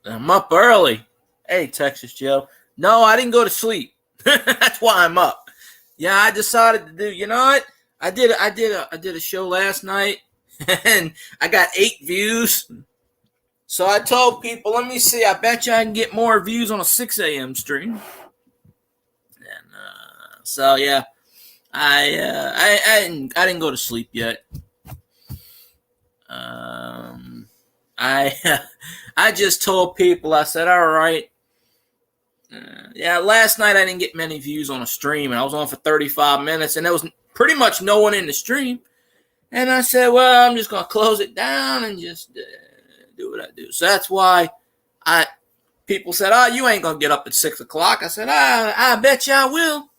I'm up early. Hey, Texas Joe. No, I didn't go to sleep. That's why I'm up. Yeah, I decided to do. You know what? I did a show last night, and I got 8 views. So I told people, let me see. I bet you I can get more views on a 6 a.m. stream. And so yeah, I didn't go to sleep yet. I just told people, I said, all right. Yeah, last night I didn't get many views on a stream, and I was on for 35 minutes, and there was pretty much no one in the stream. And I said, well, I'm just going to close it down and just do what I do. So that's why people said, oh, you ain't going to get up at 6 o'clock. I said, I bet you I will.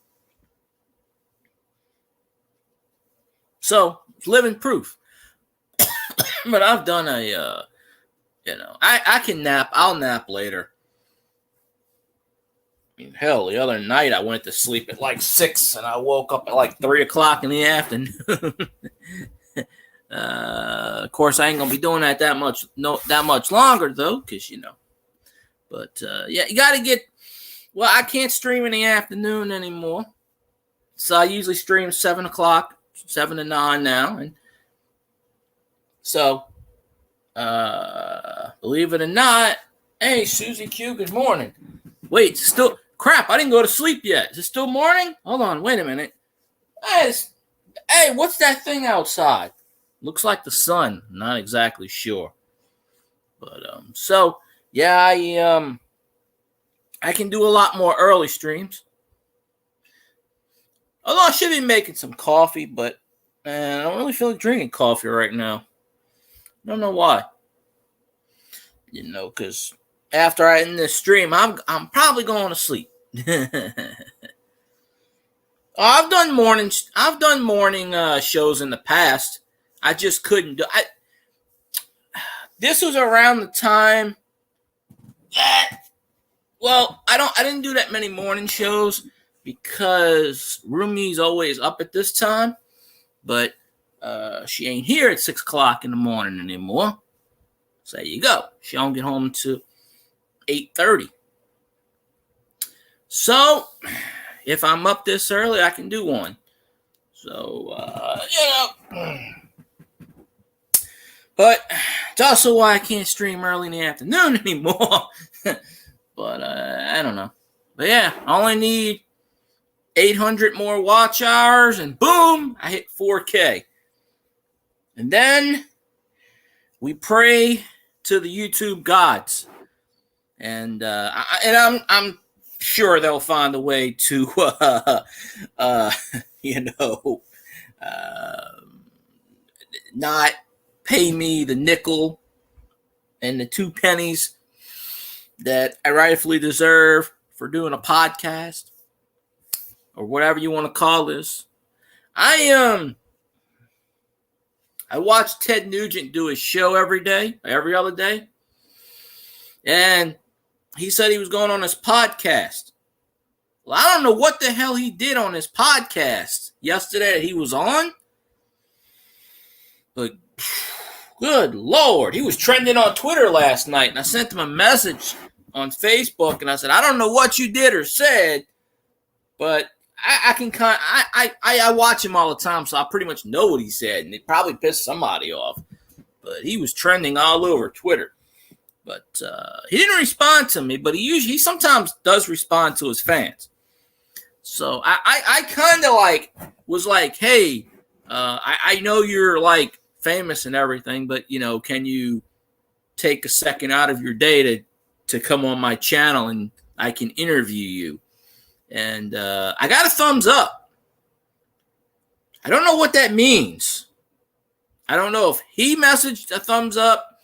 So, living proof. But I've done I can nap. I'll nap later. I mean, hell, the other night I went to sleep at like 6 and I woke up at like 3 o'clock in the afternoon. Of course, I ain't gonna be doing that much longer though, because But yeah, you gotta get. Well, I can't stream in the afternoon anymore, so I usually stream 7 o'clock, 7 to 9 now, and so believe it or not, hey Susie Q, good morning. Wait, still crap. I didn't go to sleep yet. Is it still morning? Hold on, wait a minute. Hey, what's that thing outside? Looks like the sun. Not exactly sure. But so yeah, I can do a lot more early streams. Although I should be making some coffee, but I don't really feel like drinking coffee right now. I don't know why. Because after I end this stream, I'm probably going to sleep. I've done morning shows in the past. I just couldn't do. This was around the time that. Well, I didn't do that many morning shows because Rumi's always up at this time, but she ain't here at 6 o'clock in the morning anymore. So there you go. She don't get home till 8:30. So if I'm up this early, I can do one. So but it's also why I can't stream early in the afternoon anymore. But I don't know. But yeah, I only need 800 more watch hours, and boom, I hit 4K. And then we pray to the YouTube gods, and I'm sure they'll find a way to, not pay me the nickel and the 2 pennies that I rightfully deserve for doing a podcast or whatever you want to call this. I watch Ted Nugent do his show every other day. And he said he was going on his podcast. Well, I don't know what the hell he did on his podcast yesterday that he was on. But good Lord, he was trending on Twitter last night. And I sent him a message on Facebook. And I said, I don't know what you did or said, but I watch him all the time, so I pretty much know what he said, and it probably pissed somebody off. But he was trending all over Twitter. But he didn't respond to me, but he sometimes does respond to his fans. So I kind of was like, hey, I know you're like famous and everything, but can you take a second out of your day to come on my channel and I can interview you? And I got a thumbs up. I don't know what that means. I don't know if he messaged a thumbs up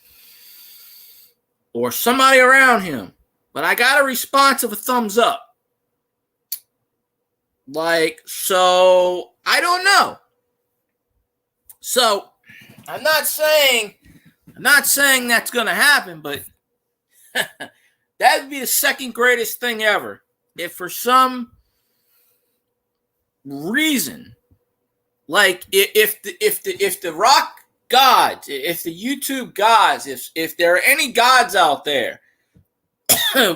or somebody around him, but I got a response of a thumbs up. So I don't know. So I'm not saying that's going to happen, but that would be the second greatest thing ever. If for some reason, if the rock gods, if the YouTube gods, if there are any gods out there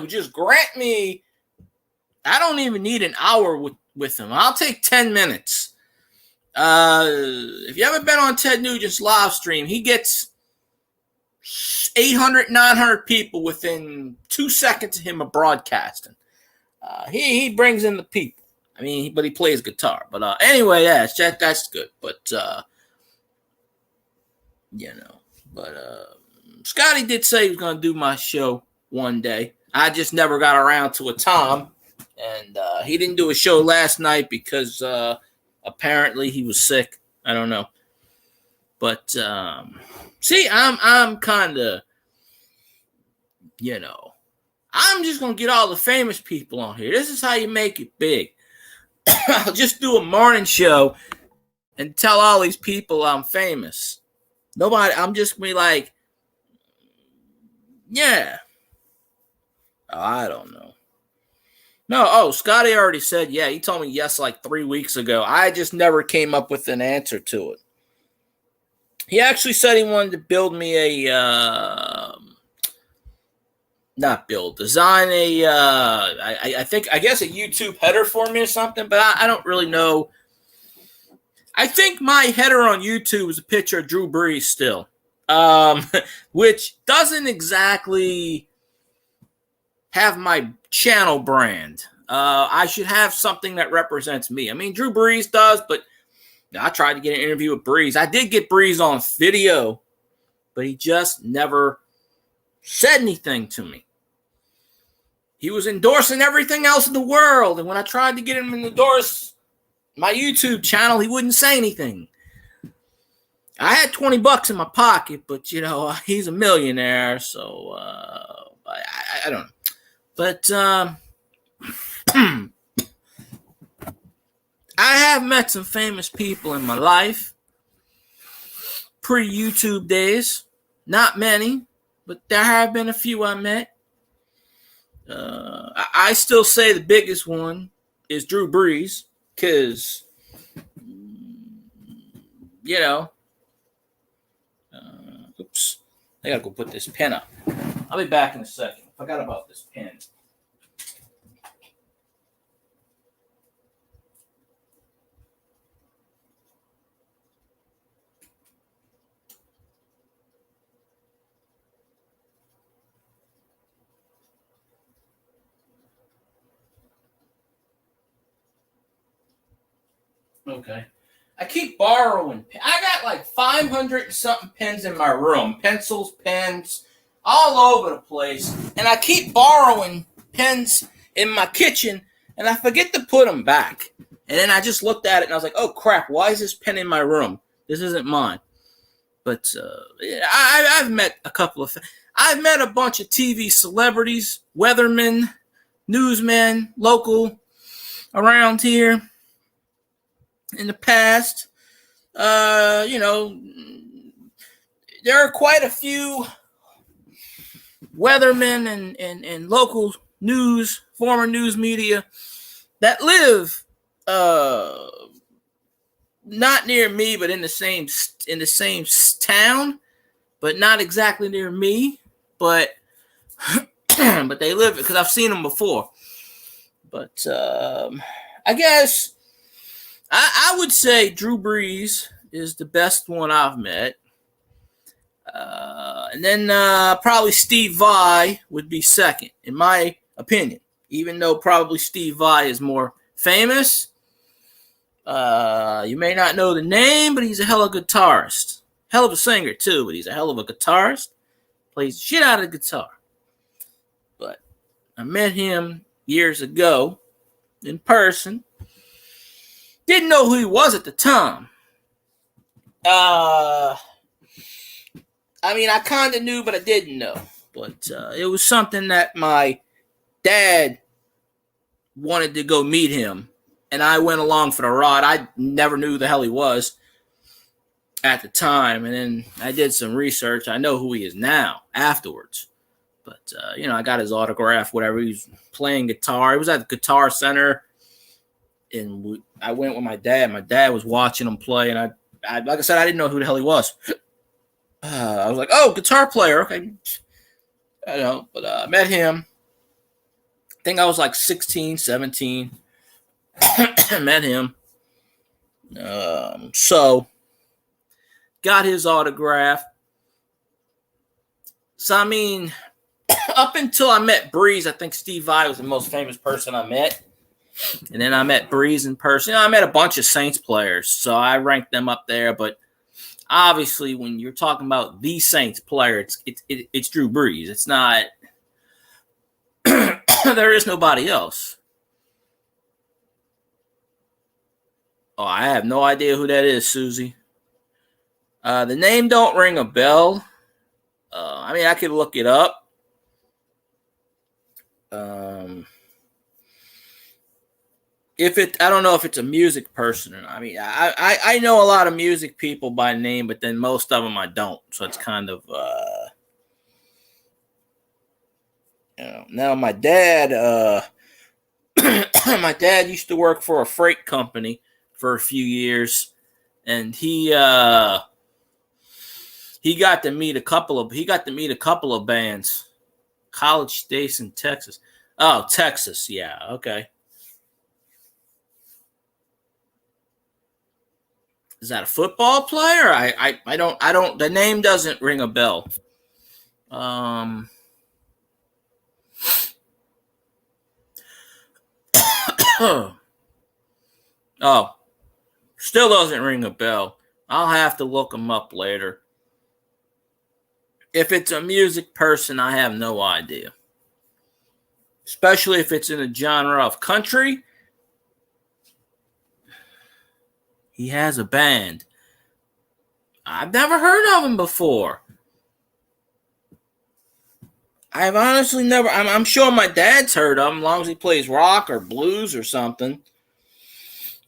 just grant me, I don't even need an hour with him. I'll take 10 minutes. If you haven't been on Ted Nugent's live stream, he gets 800, 900 people within 2 seconds of him broadcasting. He brings in the people. I mean, but he plays guitar. But anyway, yeah, that's good. But Scotty did say he was going to do my show one day. I just never got around to a time, and he didn't do a show last night because apparently he was sick. I don't know, but see, I'm kind of, I'm just gonna get all the famous people on here. This is how you make it big. I'll just do a morning show and tell all these people I'm famous. Nobody, I'm just gonna be like, yeah. Oh, I don't know. No, Scotty already said, yeah, he told me yes like 3 weeks ago. I just never came up with an answer to it. He actually said he wanted to build me design I guess a YouTube header for me or something, but I don't really know. I think my header on YouTube is a picture of Drew Brees still, which doesn't exactly have my channel brand. I should have something that represents me. I mean, Drew Brees does, but I tried to get an interview with Brees. I did get Brees on video, but he just never said anything to me. He was endorsing everything else in the world, and when I tried to get him to endorse my YouTube channel, he wouldn't say anything. I had $20 in my pocket, but he's a millionaire, so I don't know. But I have met some famous people in my life, pre-YouTube days. Not many, but there have been a few I met. I still say the biggest one is Drew Brees, because, oops, I gotta go put this pen up. I'll be back in a second. I forgot about this pen. Okay. I keep borrowing. I got like 500 and something pens in my room. Pencils, pens, all over the place. And I keep borrowing pens in my kitchen, and I forget to put them back. And then I just looked at it, and I was like, oh, crap, why is this pen in my room? This isn't mine. But I've met a couple of... I've met a bunch of TV celebrities, weathermen, newsmen, local, around here. In the past, there are quite a few weathermen and local news, former news media that live not near me, but in the same town, but not exactly near me, but but they live, because I've seen them before. But I guess I would say Drew Brees is the best one I've met. And then probably Steve Vai would be second, in my opinion. Even though probably Steve Vai is more famous. You may not know the name, but he's a hell of a guitarist. Hell of a singer, too, but he's a hell of a guitarist. Plays the shit out of the guitar. But I met him years ago in person. Didn't know who he was at the time. I kind of knew, but I didn't know. But it was something that my dad wanted to go meet him, and I went along for the ride. I never knew who the hell he was at the time, and then I did some research. I know who he is now, afterwards. But, I got his autograph, whatever. He was playing guitar. He was at the Guitar Center. And I went with my dad. My dad was watching him play, and I like I said, I didn't know who the hell he was. I was like, "Oh, guitar player, okay." I know, but I met him. think I was like 16, 17. Met him. So got his autograph. So, I mean, up until I met Breeze, I think Steve Vai was the most famous person I met. And then I met Breeze in person. I met a bunch of Saints players, so I ranked them up there. But obviously, when you're talking about the Saints player, it's Drew Brees. It's not – there is nobody else. Oh, I have no idea who that is, Susie. The name don't ring a bell. I mean, I could look it up. I don't know if it's a music person or not. I mean, I know a lot of music people by name, but then most of them I don't. So it's kind of, now my dad, my dad used to work for a freight company for a few years, and he got to meet a couple of bands. College Station, Texas. Oh, Texas, yeah, okay. Is that a football player? I don't. The name doesn't ring a bell. Oh, still doesn't ring a bell. I'll have to look him up later. If it's a music person, I have no idea. Especially if it's in a genre of country. He has a band. I've never heard of him before. I've honestly never. I'm sure my dad's heard of him, as long as he plays rock or blues or something.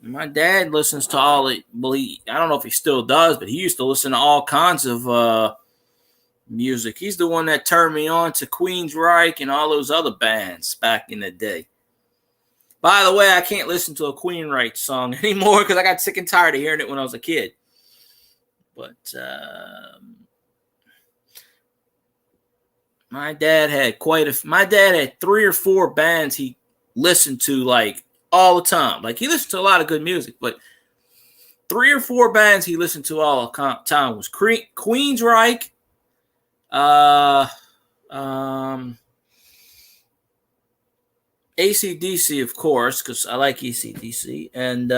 My dad listens to all it. Well, I don't know if he still does, but he used to listen to all kinds of music. He's the one that turned me on to Queensryche and all those other bands back in the day. By the way, I can't listen to a Queensryche song anymore because I got sick and tired of hearing it when I was a kid. But my dad had my dad had 3 or 4 bands he listened to like all the time. Like he listened to a lot of good music, but 3 or 4 bands he listened to all the time was Queensryche, AC/DC, of course, because I like AC/DC, and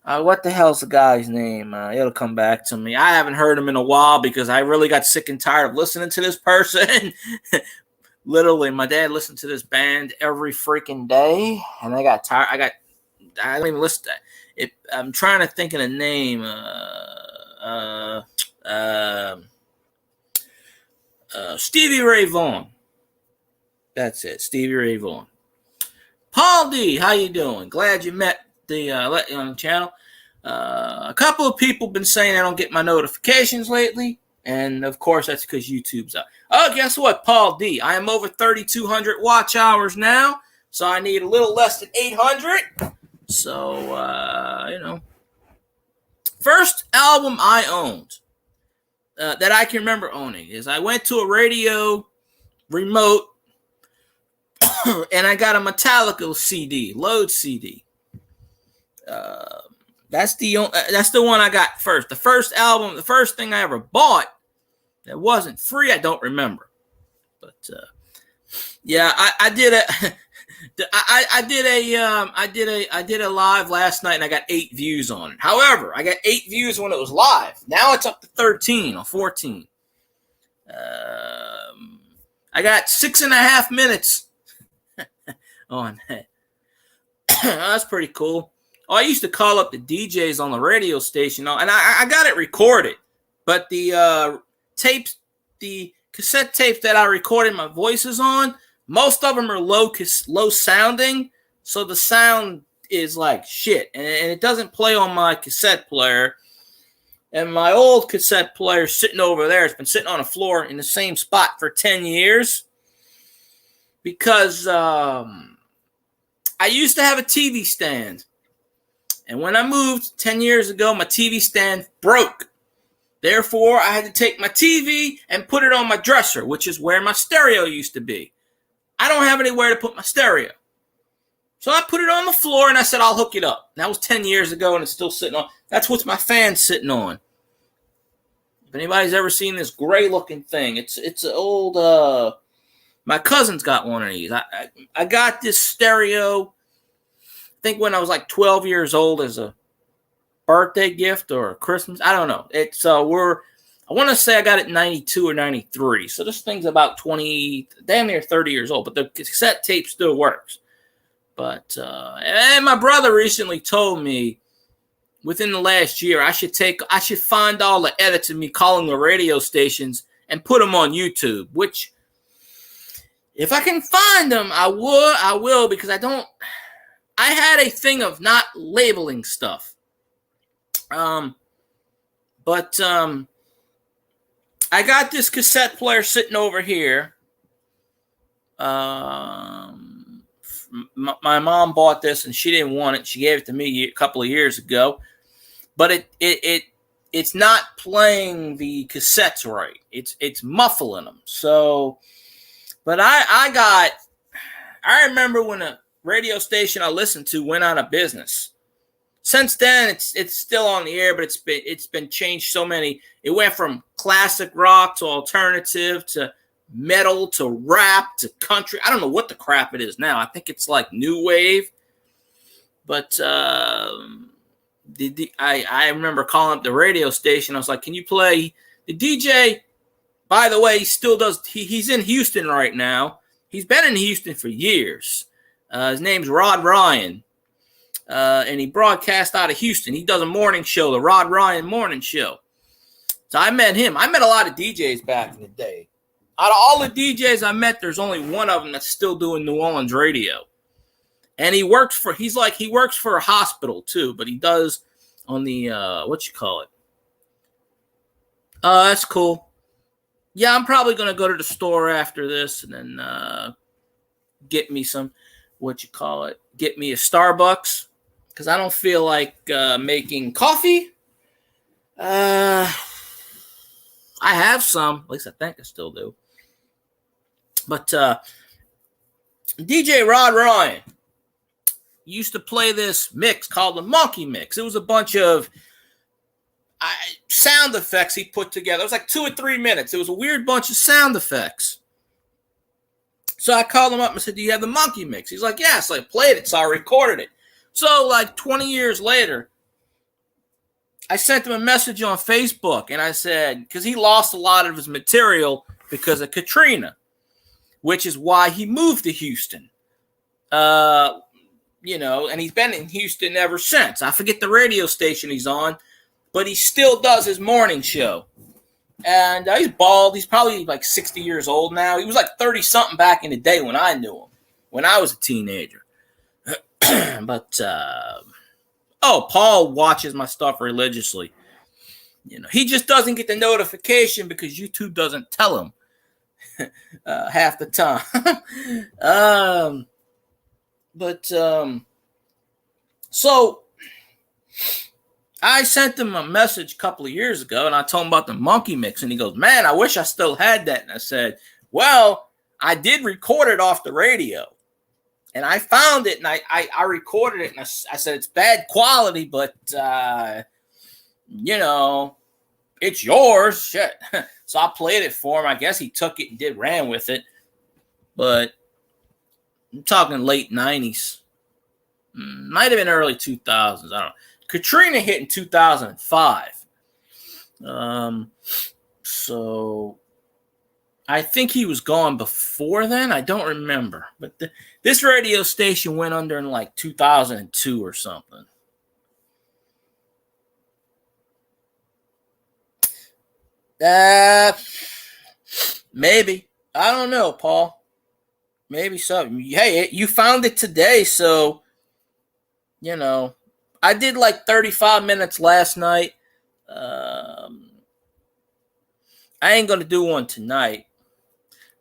what the hell's the guy's name? It'll come back to me. I haven't heard him in a while because I really got sick and tired of listening to this person. Literally, my dad listened to this band every freaking day, and I got tired. I don't even listen to it. I'm trying to think of the name. Stevie Ray Vaughan. That's it, Stevie Ray Vaughan. Paul D, how you doing? Glad you met the on the channel. A couple of people been saying I don't get my notifications lately, and of course that's because YouTube's up. Oh, guess what, Paul D? I am over 3,200 watch hours now, so I need a little less than 800. So first album I owned that I can remember owning is I went to a radio remote and I got a Metallica CD, Load CD. That's the one I got first. The first album, the first thing I ever bought that wasn't free, I don't remember. But yeah, I did a live last night and I got 8 views on it. However, I got 8 views when it was live. Now it's up to 13 or 14. I got 6.5 minutes on that. That's pretty cool. Oh, I used to call up the DJs on the radio station, and I got it recorded. But the cassette tapes that I recorded my voices on, most of them are low sounding, so the sound is like shit, and it doesn't play on my cassette player. And my old cassette player sitting over there, it's been sitting on the floor in the same spot for 10 years because I used to have a TV stand. And when I moved 10 years ago, my TV stand broke. Therefore, I had to take my TV and put it on my dresser, which is where my stereo used to be. I don't have anywhere to put my stereo. So I put it on the floor and I said, I'll hook it up. And that was 10 years ago and it's still sitting on. That's what my fan's sitting on. If anybody's ever seen this gray looking thing, it's an old, my cousin's got one of these. I got this stereo, I think when I was like 12 years old as a birthday gift or Christmas. I don't know. It's, I want to say I got it in 92 or 93. So this thing's about 20, damn near 30 years old, but the cassette tape still works. But, and my brother recently told me within the last year, I should find all the edits of me calling the radio stations and put them on YouTube, which if I can find them, I will, because I had a thing of not labeling stuff. I got this cassette player sitting over here. My mom bought this and she didn't want it. She gave it to me a couple of years ago, but it's not playing the cassettes right. It's muffling them. So, but I remember when a radio station I listened to went out of business. Since then, it's still on the air, but it's been changed so many. It went from classic rock to alternative to metal to rap to country. I don't know what the crap it is now. I think it's like new wave. But I remember calling up the radio station. I was like, "Can you play the DJ?" By the way, he still does. He's in Houston right now. He's been in Houston for years. His name's Rod Ryan. And he broadcasts out of Houston. He does a morning show, the Rod Ryan Morning Show. So I met him. I met a lot of DJs back in the day. Out of all the DJs I met, there's only one of them that's still doing New Orleans radio. And he works for a hospital too, but he does on the, that's cool. Yeah, I'm probably going to go to the store after this and then get me some, get me a Starbucks. Because I don't feel like making coffee. I have some. At least I think I still do. But DJ Rod Ryan used to play this mix called the Monkey Mix. It was a bunch of sound effects he put together. It was like 2 or 3 minutes. It was a weird bunch of sound effects. So I called him up and said, "Do you have the Monkey Mix?" He's like, "Yeah." So I played it. So I recorded it. So like 20 years later, I sent him a message on Facebook and I said, because he lost a lot of his material because of Katrina, which is why he moved to Houston. And he's been in Houston ever since. I forget the radio station he's on, but he still does his morning show. And he's bald. He's probably like 60 years old now. He was like 30-something back in the day when I knew him, when I was a teenager. But Paul watches my stuff religiously. He just doesn't get the notification because YouTube doesn't tell him half the time. So I sent him a message a couple of years ago and I told him about the Monkey Mix and he goes, "Man, I wish I still had that." And I said, "Well, I did record it off the radio. And I found it and I recorded it and I said, it's bad quality, but, it's yours." Shit. So I played it for him. I guess he took it and ran with it. But I'm talking late 90s. Might have been early 2000s. I don't know. Katrina hit in 2005. So I think he was gone before then. I don't remember. But this radio station went under in like 2002 or something. Maybe. I don't know, Paul. Maybe so. Hey, you found it today, so, I did like 35 minutes last night. I ain't going to do one tonight.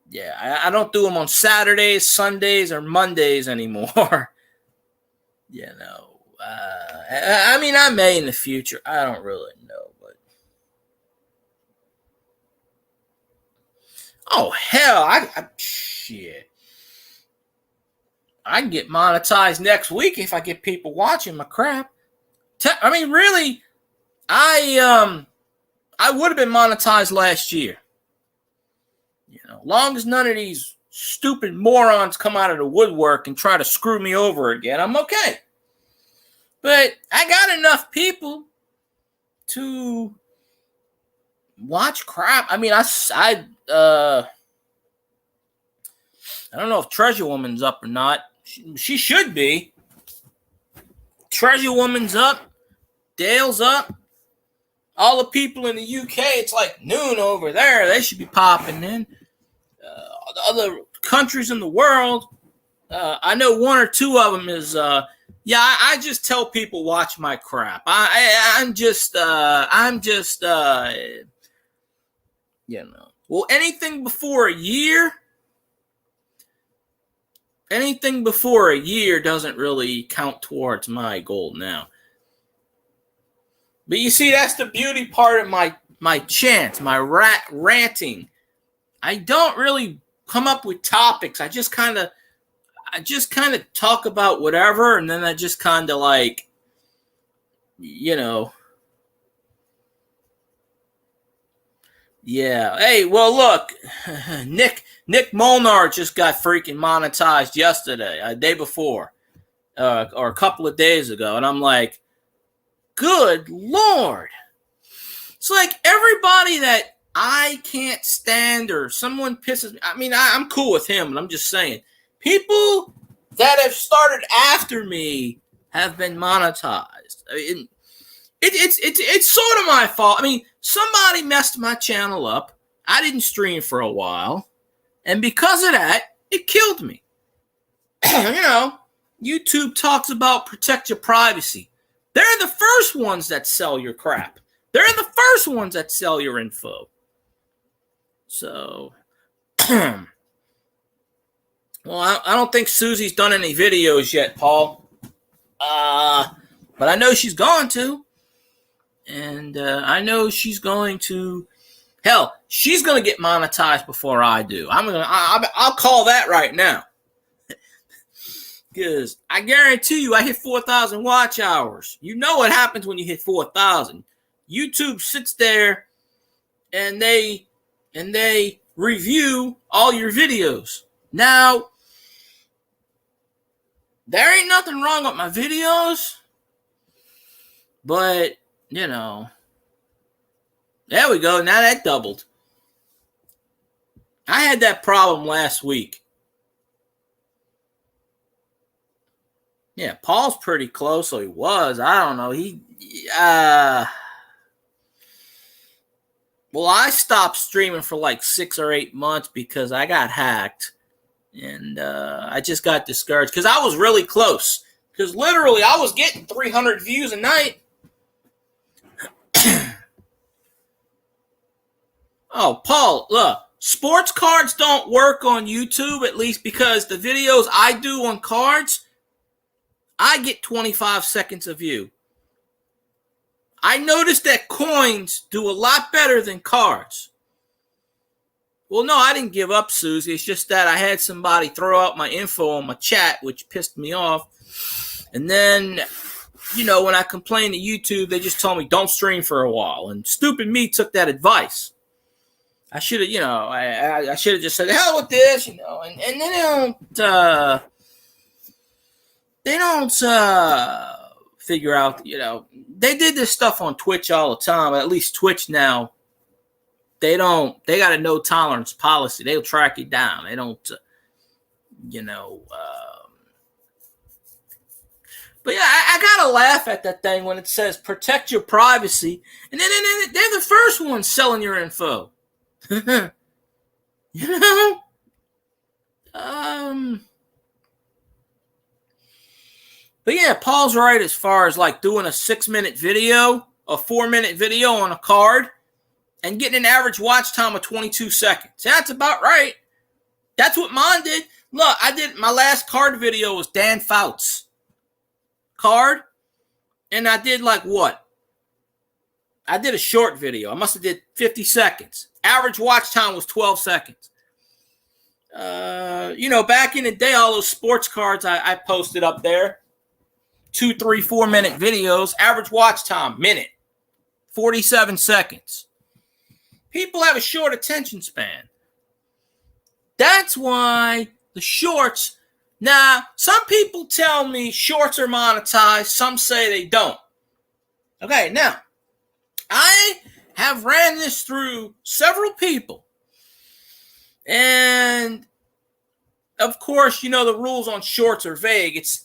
Yeah, I don't do them on Saturdays, Sundays, or Mondays anymore. I may in the future. I don't really know, but Oh, hell. Shit. I can get monetized next week if I get people watching my crap. I mean, really, I would have been monetized last year. You know, long as none of these stupid morons come out of the woodwork and try to screw me over again, I'm okay. But I got enough people to watch crap. I mean, I don't know if Treasure Woman's up or not. She should be. Treasure Woman's up. Dale's up. All the people in the UK, it's like noon over there. They should be popping in. Other countries in the world, I know one or two of them is, I just tell people watch my crap. I'm just, well, anything before a year doesn't really count towards my goal now. But you see, that's the beauty part of my chant, my ranting. I don't really come up with topics. I just kind of talk about whatever, and then I just kind of like, yeah. Hey, well, look, Nick Molnar just got freaking monetized yesterday, a day before, or a couple of days ago, and I'm like, good Lord. It's like everybody that I can't stand or someone pisses me. I mean, I'm cool with him, but I'm just saying, people that have started after me have been monetized. I mean, it's sort of my fault. I mean, somebody messed my channel up. I didn't stream for a while, and because of that, it killed me. YouTube talks about protect your privacy. They're the first ones that sell your crap. They're the first ones that sell your info. So, well, I don't think Susie's done any videos yet, Paul. But I know she's going to. And I know she's going to. Hell, she's going to get monetized before I do. I'll call that right now. Because I guarantee you, I hit 4,000 watch hours. You know what happens when you hit 4,000. YouTube sits there and they review all your videos. Now, there ain't nothing wrong with my videos, but, there we go. Now that doubled. I had that problem last week. Yeah, Paul's pretty close, so he was. I don't know. Well, I stopped streaming for like 6 or 8 months because I got hacked. And I just got discouraged because I was really close. Because literally, I was getting 300 views a night. Oh, Paul, look. Sports cards don't work on YouTube, at least because the videos I do on cards, I get 25 seconds of view. I noticed that coins do a lot better than cards. Well, no, I didn't give up, Susie. It's just that I had somebody throw out my info on my chat, which pissed me off. And then, when I complained to YouTube, they just told me, don't stream for a while. And stupid me took that advice. I should have, I should have just said, hell with this, and then they don't figure out, they did this stuff on Twitch all the time. At least Twitch now, they got a no tolerance policy. They'll track you down. They don't, but yeah, I gotta laugh at that thing when it says protect your privacy. And then they're the first ones selling your info. But yeah, Paul's right as far as like doing a 6-minute video, a 4-minute video on a card, and getting an average watch time of 22 seconds. That's about right. That's what mine did. Look, my last card video was Dan Fouts card, and I did like what? I did a short video. I must have did 50 seconds. Average watch time was 12 seconds. back in the day, all those sports cards I posted up there, 2, 3, 4 minute videos, average watch time, minute, 47 seconds. People have a short attention span. That's why the shorts, now, some people tell me shorts are monetized, some say they don't. Okay, now, I have ran this through several people. And of course, the rules on shorts are vague. It's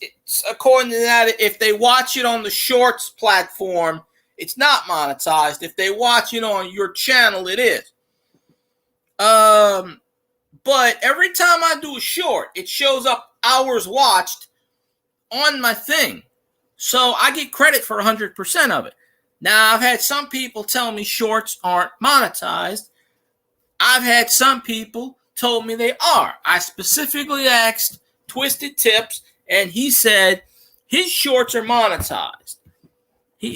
according to that, if they watch it on the shorts platform, it's not monetized. If they watch it on your channel, it is. But every time I do a short, it shows up hours watched on my thing. So I get credit for 100% of it. Now, I've had some people tell me shorts aren't monetized. I've had some people told me they are. I specifically asked Twisted Tips, and he said his shorts are monetized.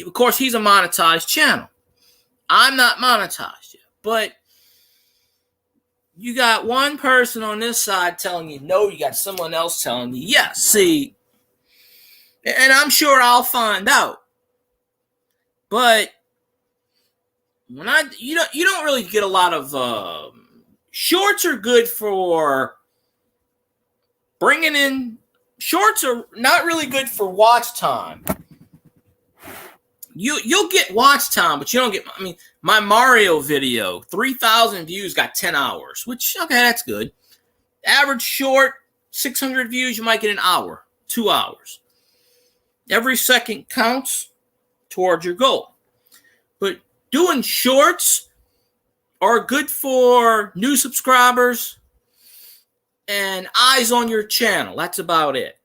Of course, he's a monetized channel. I'm not monetized yet. But you got one person on this side telling you no, you got someone else telling you yes. See, and I'm sure I'll find out. But when you don't really get a lot of shorts are good for bringing in. Shorts are not really good for watch time. You'll get watch time, but you don't get. I mean, my Mario video, 3,000 views, got 10 hours, which okay, that's good. Average short, 600 views, you might get an hour, 2 hours. Every second counts towards your goal. But doing shorts are good for new subscribers and eyes on your channel. That's about it.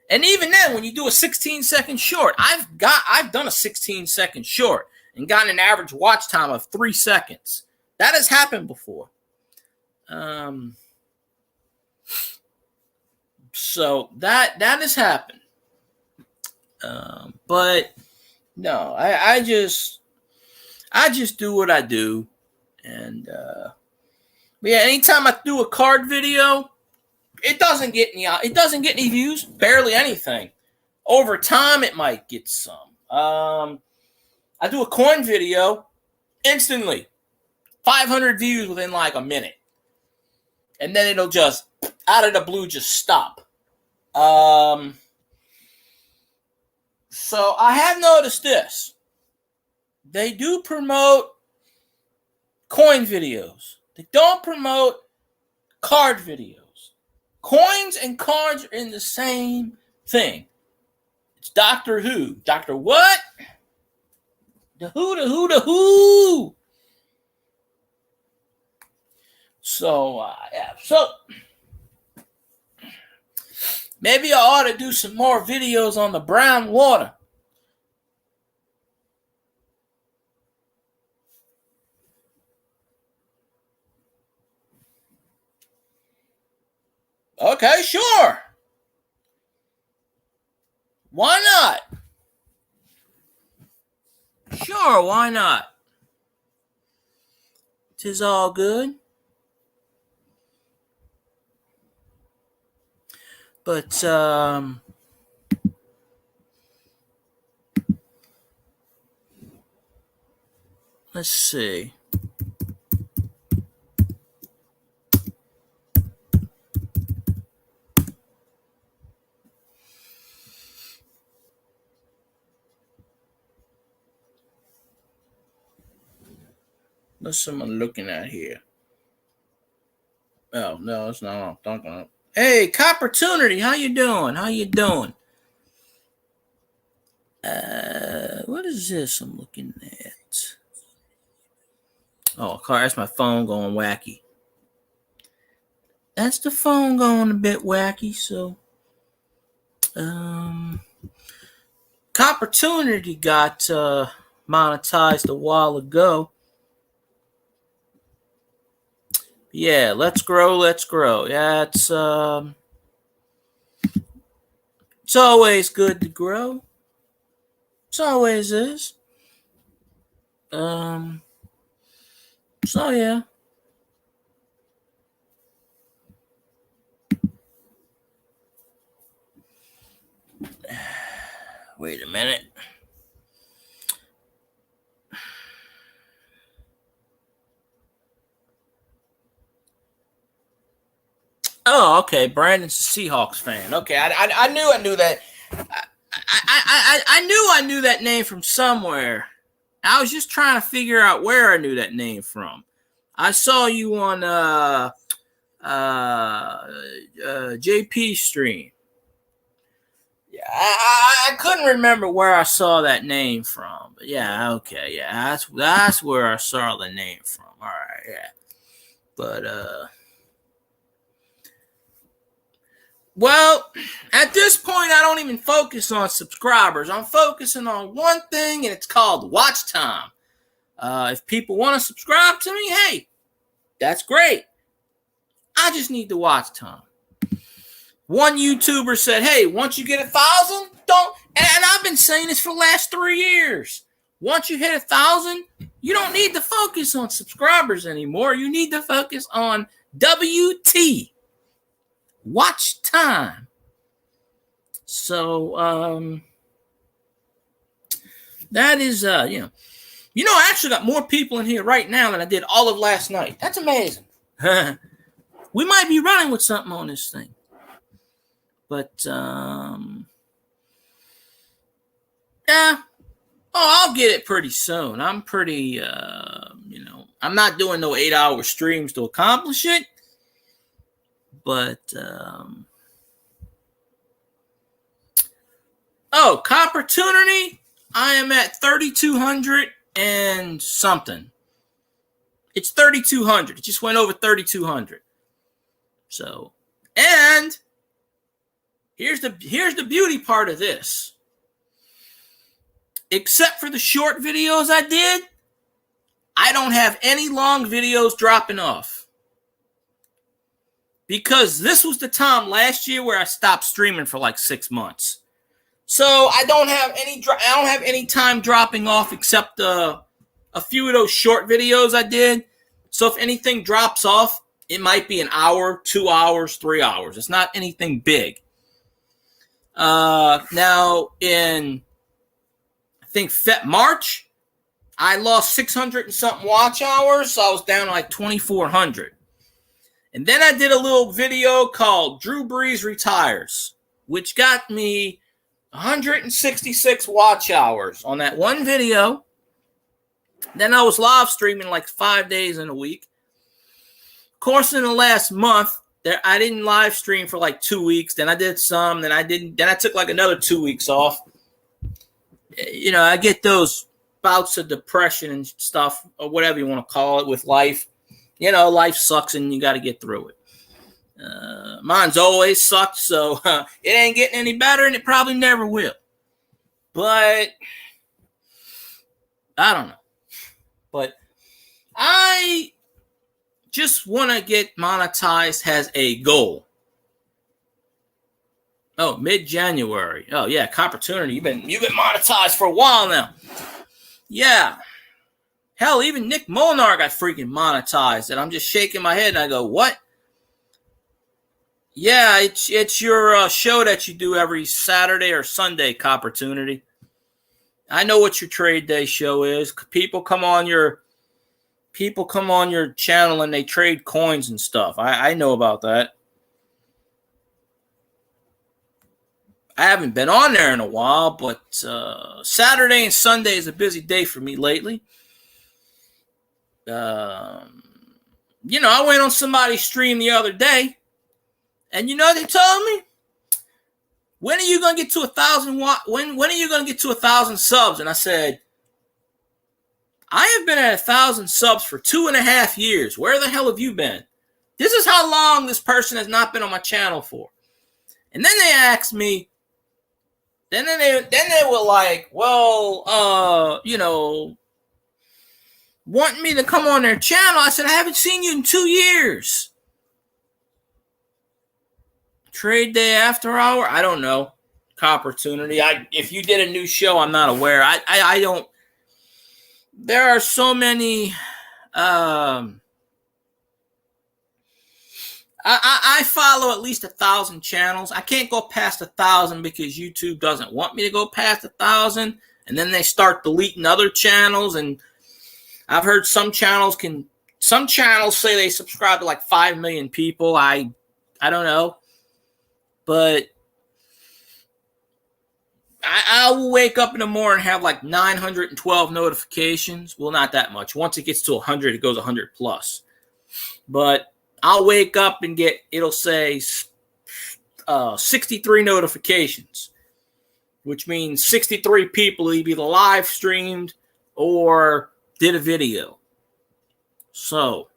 And even then, when you do a 16-second short, I've done a 16-second short and gotten an average watch time of 3 seconds. That has happened before. So that has happened. But no, I just do what I do, and yeah. Anytime I do a card video, it doesn't get any views, barely anything. Over time, it might get some. I do a coin video, instantly 500 views within like a minute, and then it'll just out of the blue just stop. So I have noticed this. They do promote coin videos. They don't promote card videos. Coins and cards are in the same thing. It's Doctor Who. Doctor what? The Who. So, yeah. So, maybe I ought to do some more videos on the brown water. Okay, sure. Why not? Sure, why not? 'Tis all good. But, let's see. What's someone looking at here? Oh, no, it's not what I'm talking about. Hey, Copportunity, how you doing? What is this I'm looking at? Oh, that's my phone going wacky. That's the phone going a bit wacky, so Copportunity got monetized a while ago. Yeah, let's grow. Yeah, it's always good to grow. It always is. So yeah. Wait a minute. Oh, okay. Brandon's a Seahawks fan. Okay, I knew that. I knew that name from somewhere. I was just trying to figure out where I knew that name from. I saw you on JP stream. Yeah, I couldn't remember where I saw that name from, but yeah, okay, yeah, that's where I saw the name from. All right, yeah, but well, at this point, I don't even focus on subscribers. I'm focusing on one thing, and it's called watch time. If people want to subscribe to me, hey, that's great. I just need the watch time. One YouTuber said, hey, once you get 1,000, don't, and I've been saying this for the last 3 years. Once you hit 1,000, you don't need to focus on subscribers anymore. You need to focus on WT. Watch time. So, that is, I actually got more people in here right now than I did all of last night. That's amazing. We might be running with something on this thing. But, yeah. Oh, I'll get it pretty soon. I'm pretty, I'm not doing no 8-hour streams to accomplish it. But, Opportunity, I am at 3,200 and something. It's 3,200. It just went over 3,200. So, and here's the beauty part of this. Except for the short videos I did, I don't have any long videos dropping off. Because this was the time last year where I stopped streaming for like 6 months. So I don't have any time dropping off except a few of those short videos I did. So if anything drops off, it might be an hour, 2 hours, 3 hours. It's not anything big. Now in, I think March, I lost 600 and something watch hours. So I was down to like 2,400. And then I did a little video called Drew Brees Retires, which got me 166 watch hours on that one video. Then I was live streaming like 5 days in a week. Of course, in the last month, I didn't live stream for like 2 weeks. Then I did some. Then I didn't. Then I took like another 2 weeks off. I get those bouts of depression and stuff, or whatever you want to call it, with life. Life sucks and you got to get through it. Mine's always sucked, so it ain't getting any better, and it probably never will. But I don't know. But I just want to get monetized as a goal. Oh, mid-January. Oh yeah, Opportunity. You've been monetized for a while now. Yeah. Hell, even Nick Molnar got freaking monetized, and I'm just shaking my head, and I go, what? Yeah, it's your show that you do every Saturday or Sunday, Opportunity. I know what your trade day show is. People come on your channel and they trade coins and stuff. I know about that. I haven't been on there in a while, but Saturday and Sunday is a busy day for me lately. I went on somebody's stream the other day, and they told me, when are you gonna get to 1,000 when are you gonna get to 1,000 subs? And I said, I have been at 1,000 subs for 2.5 years. Where the hell have you been? This is how long this person has not been on my channel for. And then they asked me, then they were like, well, want me to come on their channel. I said, I haven't seen you in 2 years. Trade day after hour? I don't know. Opportunity. If you did a new show, I'm not aware. I don't. There are so many. I follow at least 1,000 channels. I can't go past 1,000 because YouTube doesn't want me to go past 1,000, and then they start deleting other channels. And I've heard some channels say they subscribe to like 5 million people. I don't know, but I will wake up in the morning and have like 912 notifications. Well, not that much. Once it gets to 100, it goes 100 plus. But I'll wake up and it'll say 63 notifications, which means 63 people either live streamed or did a video. So,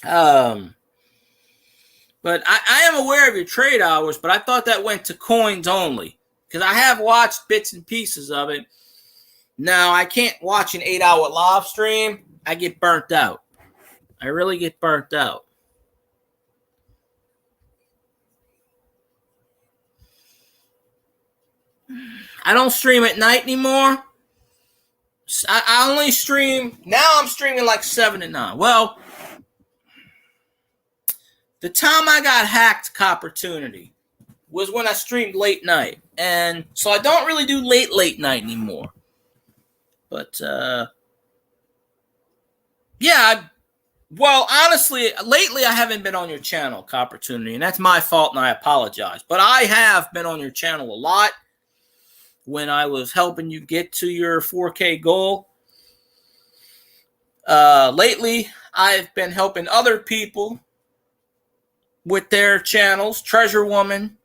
but I am aware of your trade hours, but I thought that went to coins only. Because I have watched bits and pieces of it. Now, I can't watch an 8-hour live stream. I get burnt out. I really get burnt out. I don't stream at night anymore. I only stream. Now I'm streaming like 7 to 9. Well, the time I got hacked, Copportunity, was when I streamed late night. And so I don't really do late night anymore. But, well, honestly, lately I haven't been on your channel, Copportunity, and that's my fault, and I apologize. But I have been on your channel a lot when I was helping you get to your 4K goal. Lately, I've been helping other people with their channels. Treasure Woman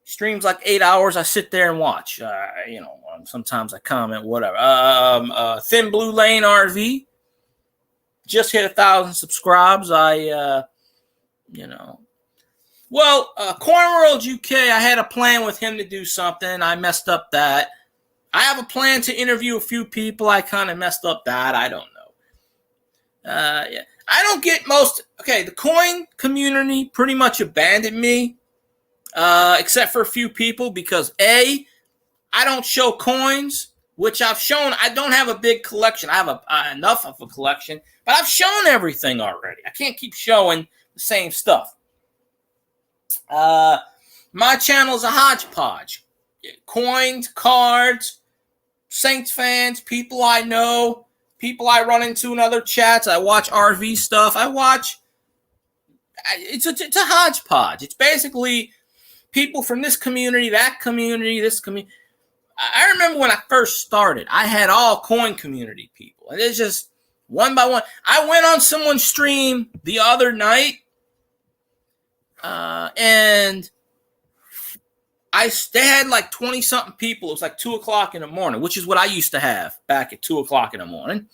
streams like 8 hours. I sit there and watch. Sometimes I comment, whatever. Thin Blue Lane RV just hit 1,000 subscribes. Cornworld UK, I had a plan with him to do something. I messed up that. I have a plan to interview a few people. I kind of messed up that. I don't know. I don't get the coin community pretty much abandoned me, except for a few people because I don't show coins, which I've shown. I don't have a big collection. I have enough of a collection, but I've shown everything already. I can't keep showing the same stuff. My channel is a hodgepodge. Coins, cards, Saints fans, people I know, people I run into in other chats. I watch RV stuff. It's a hodgepodge. It's basically people from this community, that community, this community. I remember when I first started, I had all coin community people. And it's just one by one. I went on someone's stream the other night, and they had like 20-something people. It was like 2 o'clock in the morning, which is what I used to have back at 2 o'clock in the morning.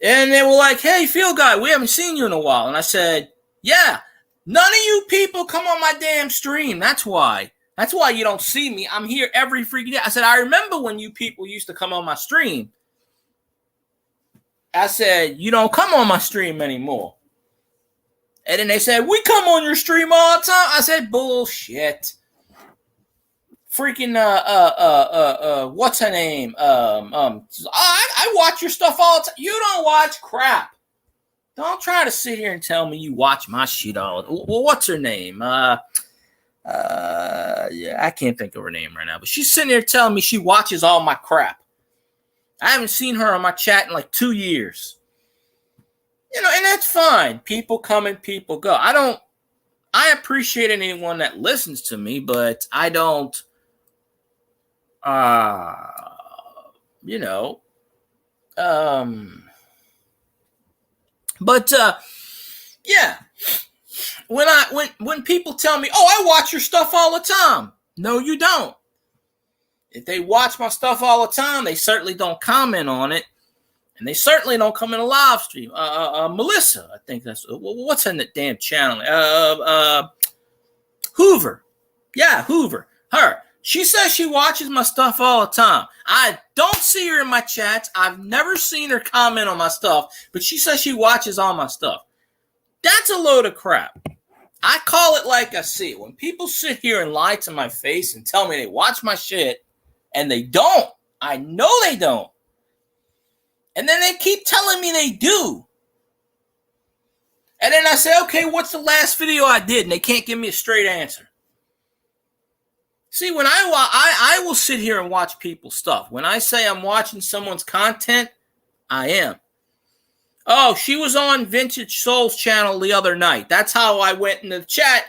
And they were like, "Hey, Field Guy, we haven't seen you in a while." And I said, "Yeah, none of you people come on my damn stream. That's why. That's why you don't see me. I'm here every freaking day." I said, "I remember when you people used to come on my stream." I said, "You don't come on my stream anymore." And then they said, "We come on your stream all the time." I said, "Bullshit." Freaking what's her name? I watch your stuff all the time. You don't watch crap. Don't try to sit here and tell me you watch my shit all. Well, what's her name? I can't think of her name right now, but she's sitting there telling me she watches all my crap. I haven't seen her on my chat in like 2 years. And that's fine. People come and people go. I appreciate anyone that listens to me, but I don't, when people tell me, "Oh, I watch your stuff all the time." No, you don't. If they watch my stuff all the time, they certainly don't comment on it. And they certainly don't come in a live stream. Melissa, I think that's, what's in that damn channel? Hoover. Yeah, Hoover. Her. She says she watches my stuff all the time. I don't see her in my chats. I've never seen her comment on my stuff, but she says she watches all my stuff. That's a load of crap. I call it like I see it. When people sit here and lie to my face and tell me they watch my shit, and they don't. I know they don't. And then they keep telling me they do. And then I say, okay, what's the last video I did? And they can't give me a straight answer. See, when I will sit here and watch people's stuff. When I say I'm watching someone's content, I am. Oh, she was on Vintage Souls channel the other night. That's how I went into the chat.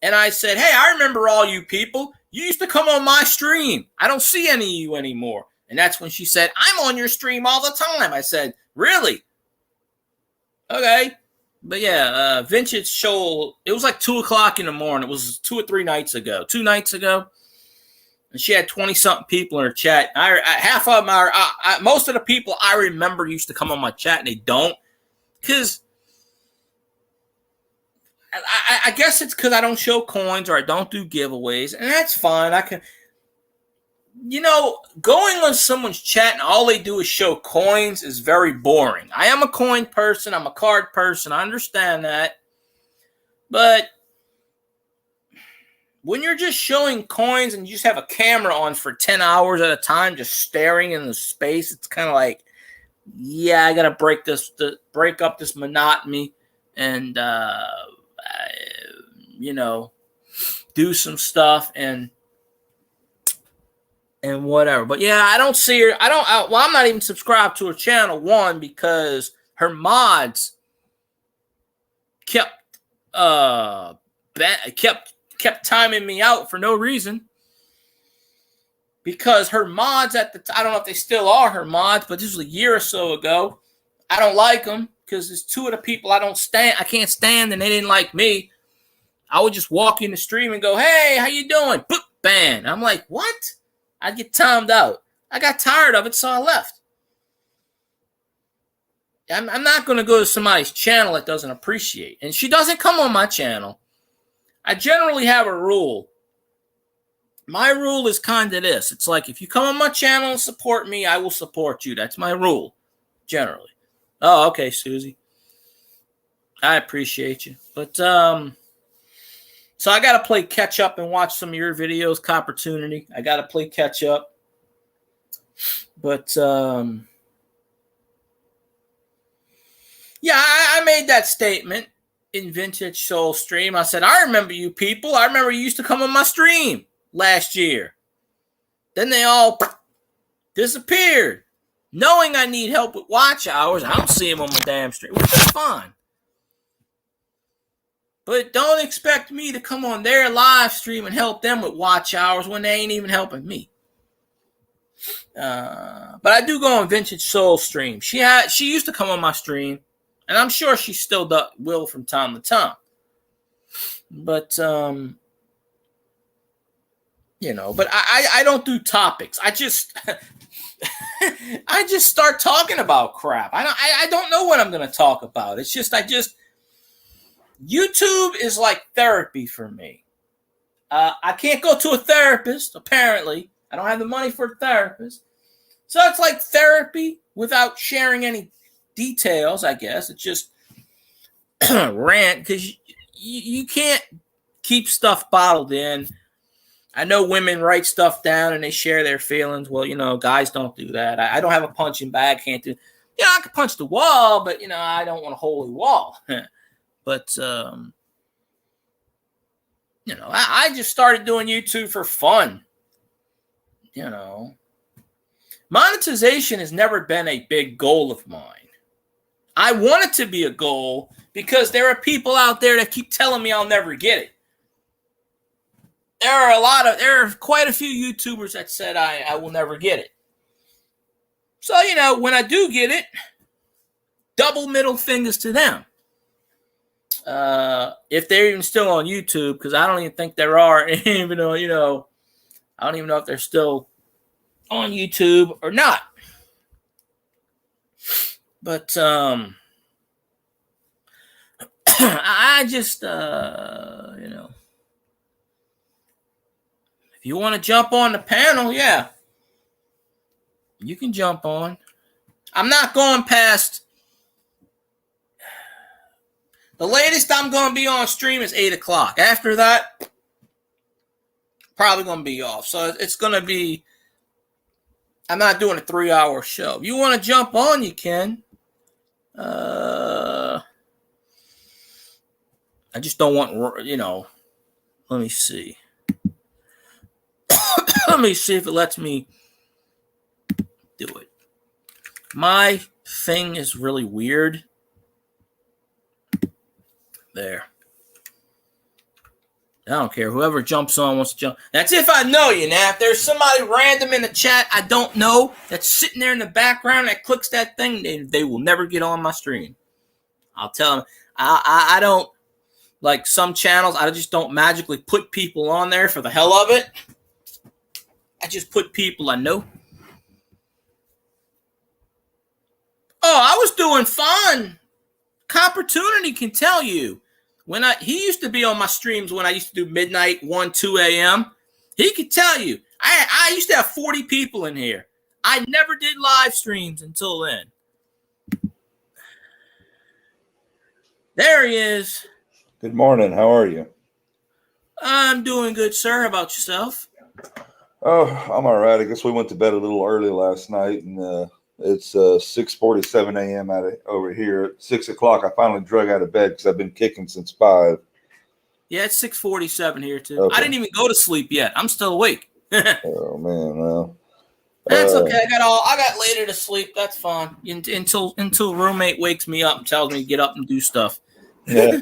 And I said, hey, I remember all you people. You used to come on my stream. I don't see any of you anymore. And that's when she said, I'm on your stream all the time. I said, really? Okay. But yeah, Vintage Show, it was like 2 o'clock in the morning. It was 2 or 3 nights ago. 2 nights ago. And she had 20-something people in her chat. Half of them are, most of the people I remember used to come on my chat, and they don't. Because I guess it's because I don't show coins or I don't do giveaways. And that's fine. I can, going on someone's chat and all they do is show coins is very boring. I am a coin person. I'm a card person. I understand that. But when you're just showing coins and you just have a camera on for 10 hours at a time, just staring in the space, it's kind of like, yeah, I got to break up this monotony and, do some stuff and whatever. But yeah, I don't see her. I'm not even subscribed to her channel. One, because her mods kept timing me out for no reason. Because her mods I don't know if they still are her mods, but this was a year or so ago. I don't like them because there's 2 of the people I can't stand, and they didn't like me. I would just walk in the stream and go, hey, how you doing? Boop, bang. I'm like, what? I'd get timed out. I got tired of it, so I left. I'm not going to go to somebody's channel that doesn't appreciate. And she doesn't come on my channel. I generally have a rule. My rule is kind of this. It's like, if you come on my channel and support me, I will support you. That's my rule, generally. Oh, okay, Susie. I appreciate you. But, so I got to play catch up and watch some of your videos, Copportunity. I got to play catch up. But, yeah, I made that statement in Vintage Soul stream. I said, I remember you people. I remember you used to come on my stream last year. Then they all disappeared. Knowing I need help with watch hours, I don't see them on my damn stream, which is fine. But don't expect me to come on their live stream and help them with watch hours when they ain't even helping me. But I do go on Vintage Soul stream. She used to come on my stream, and I'm sure she still will from time to time. But but I don't do topics. I just I just start talking about crap. I don't know what I'm going to talk about. It's just YouTube is like therapy for me. I can't go to a therapist, apparently. I don't have the money for a therapist. So it's like therapy without sharing any details, I guess. It's just rant, because you can't keep stuff bottled in. I know women write stuff down and they share their feelings. Well, guys don't do that. I don't have a punching bag. Can't do. I can punch the wall, but, I don't want a holy wall. But, I just started doing YouTube for fun. Monetization has never been a big goal of mine. I want it to be a goal because there are people out there that keep telling me I'll never get it. There are quite a few YouTubers that said I will never get it. So, when I do get it, double middle fingers to them. If they're even still on YouTube, because I don't even think there are, even though, I don't even know if they're still on YouTube or not. But, I just, if you want to jump on the panel, yeah, you can jump on. I'm not going past. The latest I'm going to be on stream is 8 o'clock. After that, probably going to be off. So it's going to be, I'm not doing a 3-hour show. If you want to jump on, you can. I just don't want, let me see. Let me see if it lets me do it. My thing is really weird. There. I don't care. Whoever jumps on wants to jump. That's if I know you. Now, if there's somebody random in the chat I don't know that's sitting there in the background that clicks that thing, they will never get on my stream. I'll tell them. I don't, like some channels, I just don't magically put people on there for the hell of it. I just put people I know. Oh, I was doing fine. Opportunity can tell you. He used to be on my streams when I used to do midnight, 1, 2 a.m. He could tell you. I used to have 40 people in here. I never did live streams until then. There he is. Good morning. How are you? I'm doing good, sir. How about yourself? Oh, I'm all right. I guess we went to bed a little early last night, and it's 6:47 a.m. over here. At 6 o'clock, I finally drug out of bed because I've been kicking since 5. Yeah, it's 6:47 here, too. Okay. I didn't even go to sleep yet. I'm still awake. Oh, man. Well, that's okay. I got later to sleep. That's fine. Until roommate wakes me up and tells me to get up and do stuff. Yeah.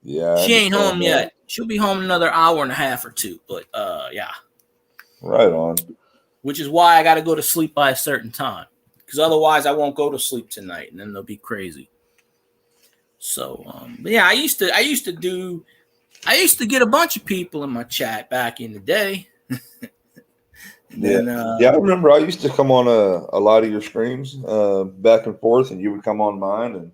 Yeah. She ain't home yet. She'll be home in another hour and a half or two. But yeah. Right on. Which is why I got to go to sleep by a certain time, because otherwise I won't go to sleep tonight, and then they'll be crazy. So, but yeah, I used to get a bunch of people in my chat back in the day. Then, yeah, I remember I used to come on a lot of your streams back and forth, and you would come on mine, and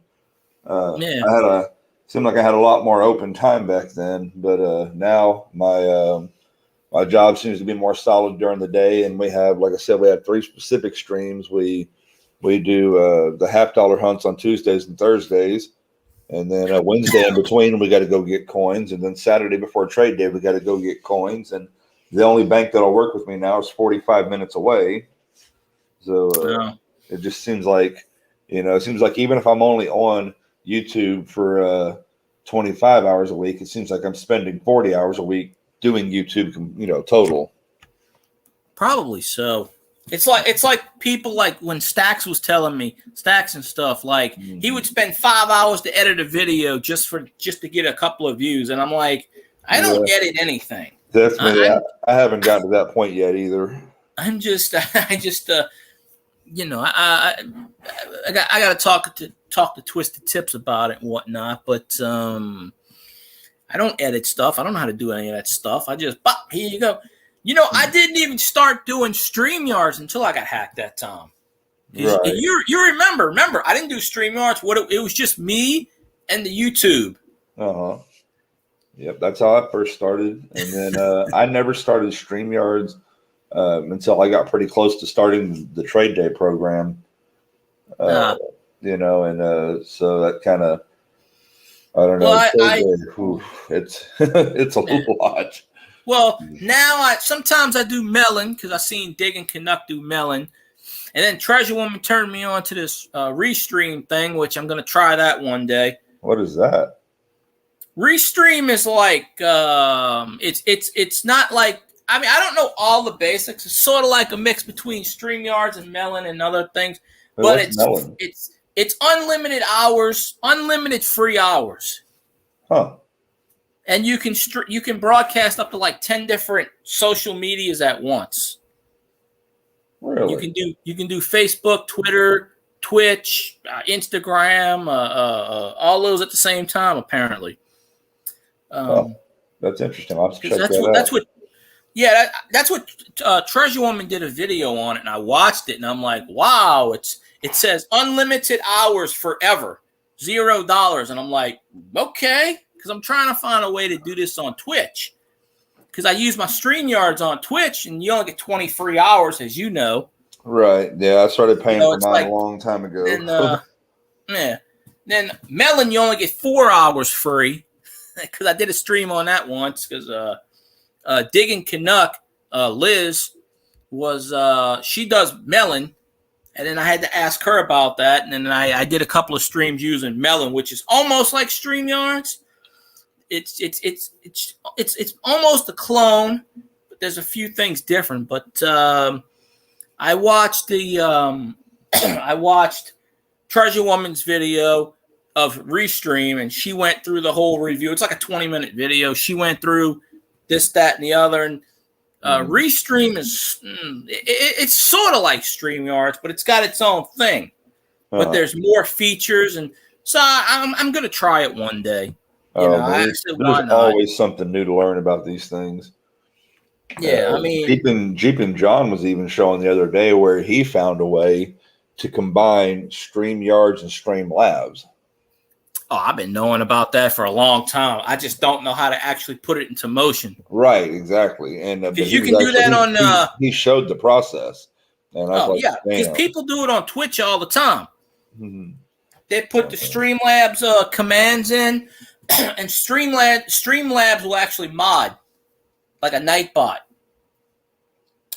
seemed like I had a lot more open time back then. But now my job seems to be more solid during the day, and we have, like I said, we have 3 specific streams. We do the $50 hunts on Tuesdays and Thursdays, and then Wednesday in between we got to go get coins, and then Saturday before trade day we got to go get coins. And the only bank that'll work with me now is 45 minutes away. So it just seems like, even if I'm only on YouTube for 25 hours a week, it seems like I'm spending 40 hours a week doing YouTube, total. Probably so. It's like people, like when Stacks was telling me, Stacks and stuff, like he would spend 5 hours to edit a video just to get a couple of views, and I'm like, I don't edit anything. Definitely, I haven't gotten to that point yet either. I got to talk to Twisted Tips about it and whatnot, but I don't edit stuff. I don't know how to do any of that stuff. I just, here you go. I didn't even start doing StreamYards until I got hacked that time. Right. You remember, I didn't do StreamYards. It was just me and the YouTube. Uh-huh. Yep, that's how I first started. And then I never started StreamYards until I got pretty close to starting the Trade Day program. So that kind of, I don't know. Well, it's a lot. Well, now sometimes I do Melon because I seen Dig and Canuck do Melon. And then Treasure Woman turned me on to this Restream thing, which I'm going to try that one day. What is that? Restream is like it's not like, I mean, I don't know all the basics. It's sort of like a mix between StreamYards and Melon and other things. But it's unlimited hours, unlimited free hours. Huh. And you can broadcast up to like 10 different social medias at once. Really? You can do Facebook, Twitter, Twitch, Instagram, all those at the same time, apparently. That's interesting. I'll have to check that out. That's what Treasure Woman did a video on it, and I watched it, and I'm like, wow, it says unlimited hours forever, $0, and I'm like, okay, because I'm trying to find a way to do this on Twitch, because I use my StreamYards on Twitch, and you only get 20 free hours, as you know. Right. Yeah, I started paying for mine a long time ago. And, then Melon, you only get 4 hours free, because I did a stream on that once, because Digging Canuck, Liz, she does Melon, And then I had to ask her about that. And then I did a couple of streams using Melon, which is almost like StreamYards. It's almost a clone, but there's a few things different. But I watched I watched Treasure Woman's video of Restream, and she went through the whole review. It's like a 20-minute video. She went through this, that, and the other. And Restream is it's sort of like StreamYards, but it's got its own thing. But there's more features, and so I'm going to try it one day. There's always something new to learn about these things. Yeah, I mean, Jeep and John was even showing the other day where he found a way to combine StreamYards and Streamlabs. Oh, I've been knowing about that for a long time. I just don't know how to actually put it into motion. Right, exactly. And you can do that on. He showed the process, and I was because people do it on Twitch all the time. Mm-hmm. They put the Streamlabs commands in, and Streamlabs will actually mod like a Nightbot.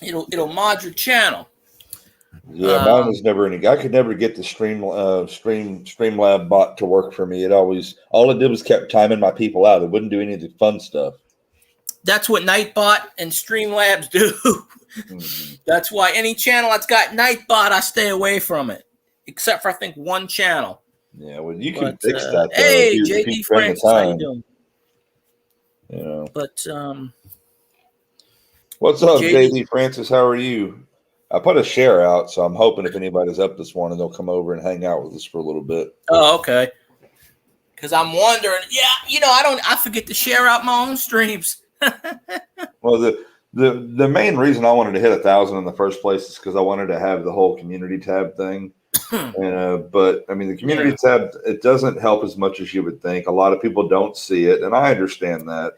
It'll mod your channel. Yeah, mine was never any. I could never get the Streamlab bot to work for me. All it did was kept timing my people out. It wouldn't do any of the fun stuff. That's what Nightbot and Streamlabs do. Mm-hmm. That's why any channel that's got Nightbot, I stay away from it, except for I think one channel. Yeah, well, you can fix that. Though, hey, JD Francis, how you doing? But what's up, JD Francis? How are you? I put a share out, so I'm hoping if anybody's up this morning, they'll come over and hang out with us for a little bit. Oh, okay. Because I'm wondering, I forget to share out my own streams. Well, the main reason I wanted to hit 1,000 in the first place is because I wanted to have the whole community tab thing. But I mean, the community tab, it doesn't help as much as you would think. A lot of people don't see it, and I understand that.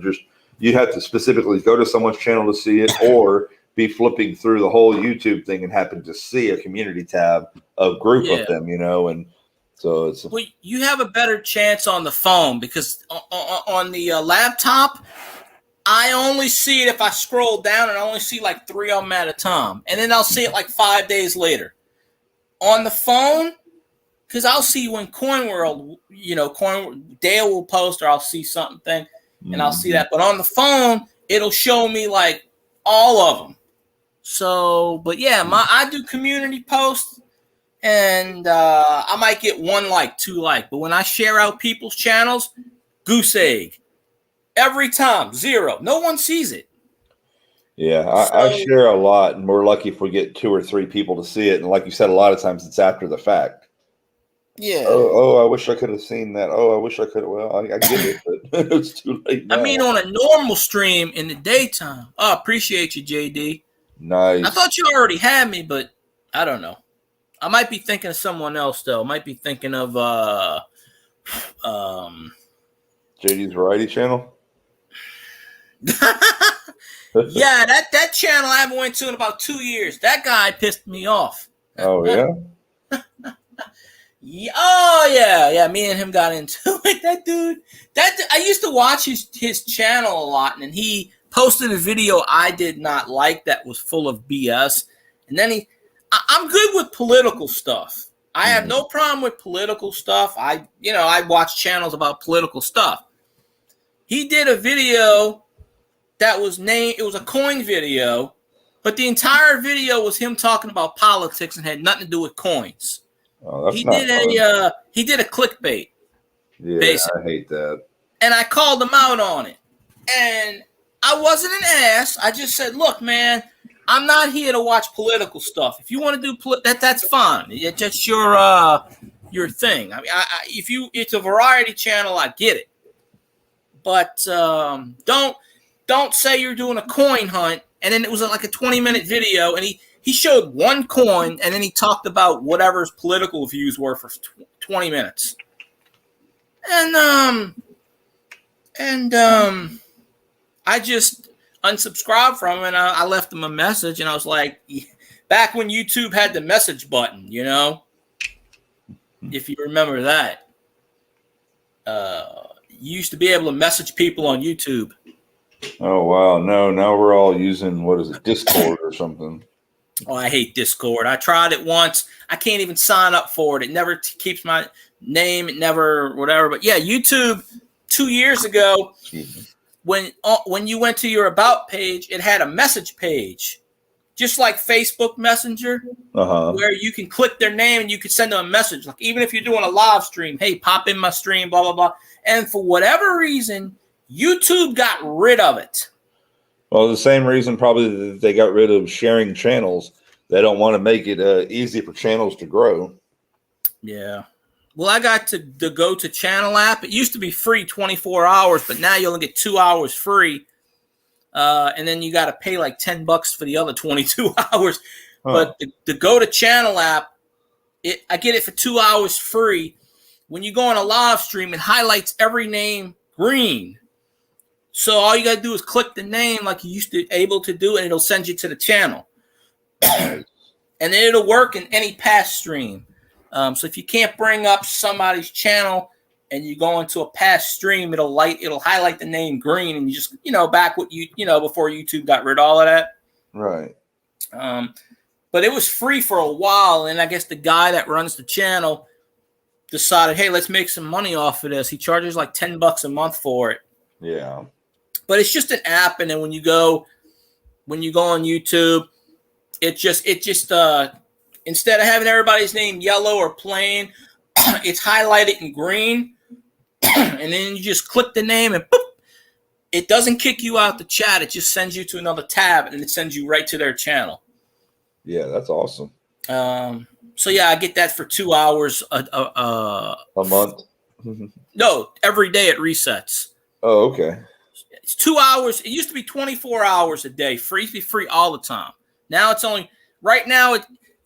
Just you have to specifically go to someone's channel to see it, or be flipping through the whole YouTube thing and happen to see a community tab of group of them, and so it's. Well, you have a better chance on the phone because on the laptop, I only see it if I scroll down and I only see like 3 of them at a time, and then I'll see it like 5 days later. On the phone, because I'll see when CoinWorld, Dale will post, or I'll see something, and I'll see that. But on the phone, it'll show me like all of them. So, but yeah, I do community posts, and I might get 1 like, 2 like. But when I share out people's channels, goose egg. Every time, 0. No one sees it. Yeah, I share a lot, and we're lucky if we get 2 or 3 people to see it. And like you said, a lot of times it's after the fact. Yeah. Oh, I wish I could have seen that. Oh, I wish I could have. Well, I get it, but it's too late now. I mean, on a normal stream in the daytime. Oh, appreciate you, JD. Nice. I thought you already had me, but I don't know. I might be thinking of someone else, though. I might be thinking of JD's Variety Channel? Yeah, that channel I haven't went to in about 2 years. That guy pissed me off. Oh, yeah? Yeah. Me and him got into it. That dude. I used to watch his channel a lot, and then he posted a video I did not like that was full of BS. And then I'm good with political stuff. I have no problem with political stuff. I watch channels about political stuff. He did a video that was it was a coin video, but the entire video was him talking about politics and had nothing to do with coins. Oh, that's he did a clickbait. Yeah, basically. I hate that. And I called him out on it. And I wasn't an ass. I just said, look, man, I'm not here to watch political stuff. If you want to do that's fine. It's just your thing. I mean, if it's a variety channel, I get it. But don't say you're doing a coin hunt, and then it was like a 20-minute video, and he showed 1 coin, and then he talked about whatever his political views were for 20 minutes. And I just unsubscribed from him, and I left him a message, and I was like, back when YouTube had the message button, if you remember that. You used to be able to message people on YouTube. Oh, wow. No, now we're all using, what is it, Discord or something. Oh, I hate Discord. I tried it once. I can't even sign up for it. It never keeps my name. It never whatever. But yeah, YouTube 2 years ago, Excuse me. when you went to your about page, it had a message page, just like Facebook Messenger, where you can click their name and you can send them a message. Like even if you're doing a live stream, hey, pop in my stream, blah blah blah. And for whatever reason, YouTube got rid of it. Well, the same reason probably that they got rid of sharing channels. They don't want to make it easy for channels to grow. Yeah. Well, I got to go to channel app. It used to be free 24 hours, but now you only get 2 hours free. And then you got to pay like $10 for the other 22 hours. But the go to channel app, I get it for 2 hours free. When you go on a live stream, it highlights every name green. So all you got to do is click the name like you used to able to do, and it'll send you to the channel. And then it'll work in any past stream. So if you can't bring up somebody's channel and you go into a past stream, it'll highlight the name green, and you just back what before YouTube got rid of all of that. Right. But it was free for a while, and I guess the guy that runs the channel decided, hey, let's make some money off of this. He charges like $10 a month for it. Yeah. But it's just an app, and then when you go on YouTube, it just instead of having everybody's name yellow or plain, it's highlighted in green, and then you just click the name and boop, it doesn't kick you out the chat. It just sends you to another tab, and it sends you right to their channel. Yeah, that's awesome. So yeah, I get that for 2 hours a month. No, every day it resets. Oh, okay. It's 2 hours. It used to be 24 hours a day, free all the time. Now it's only right now.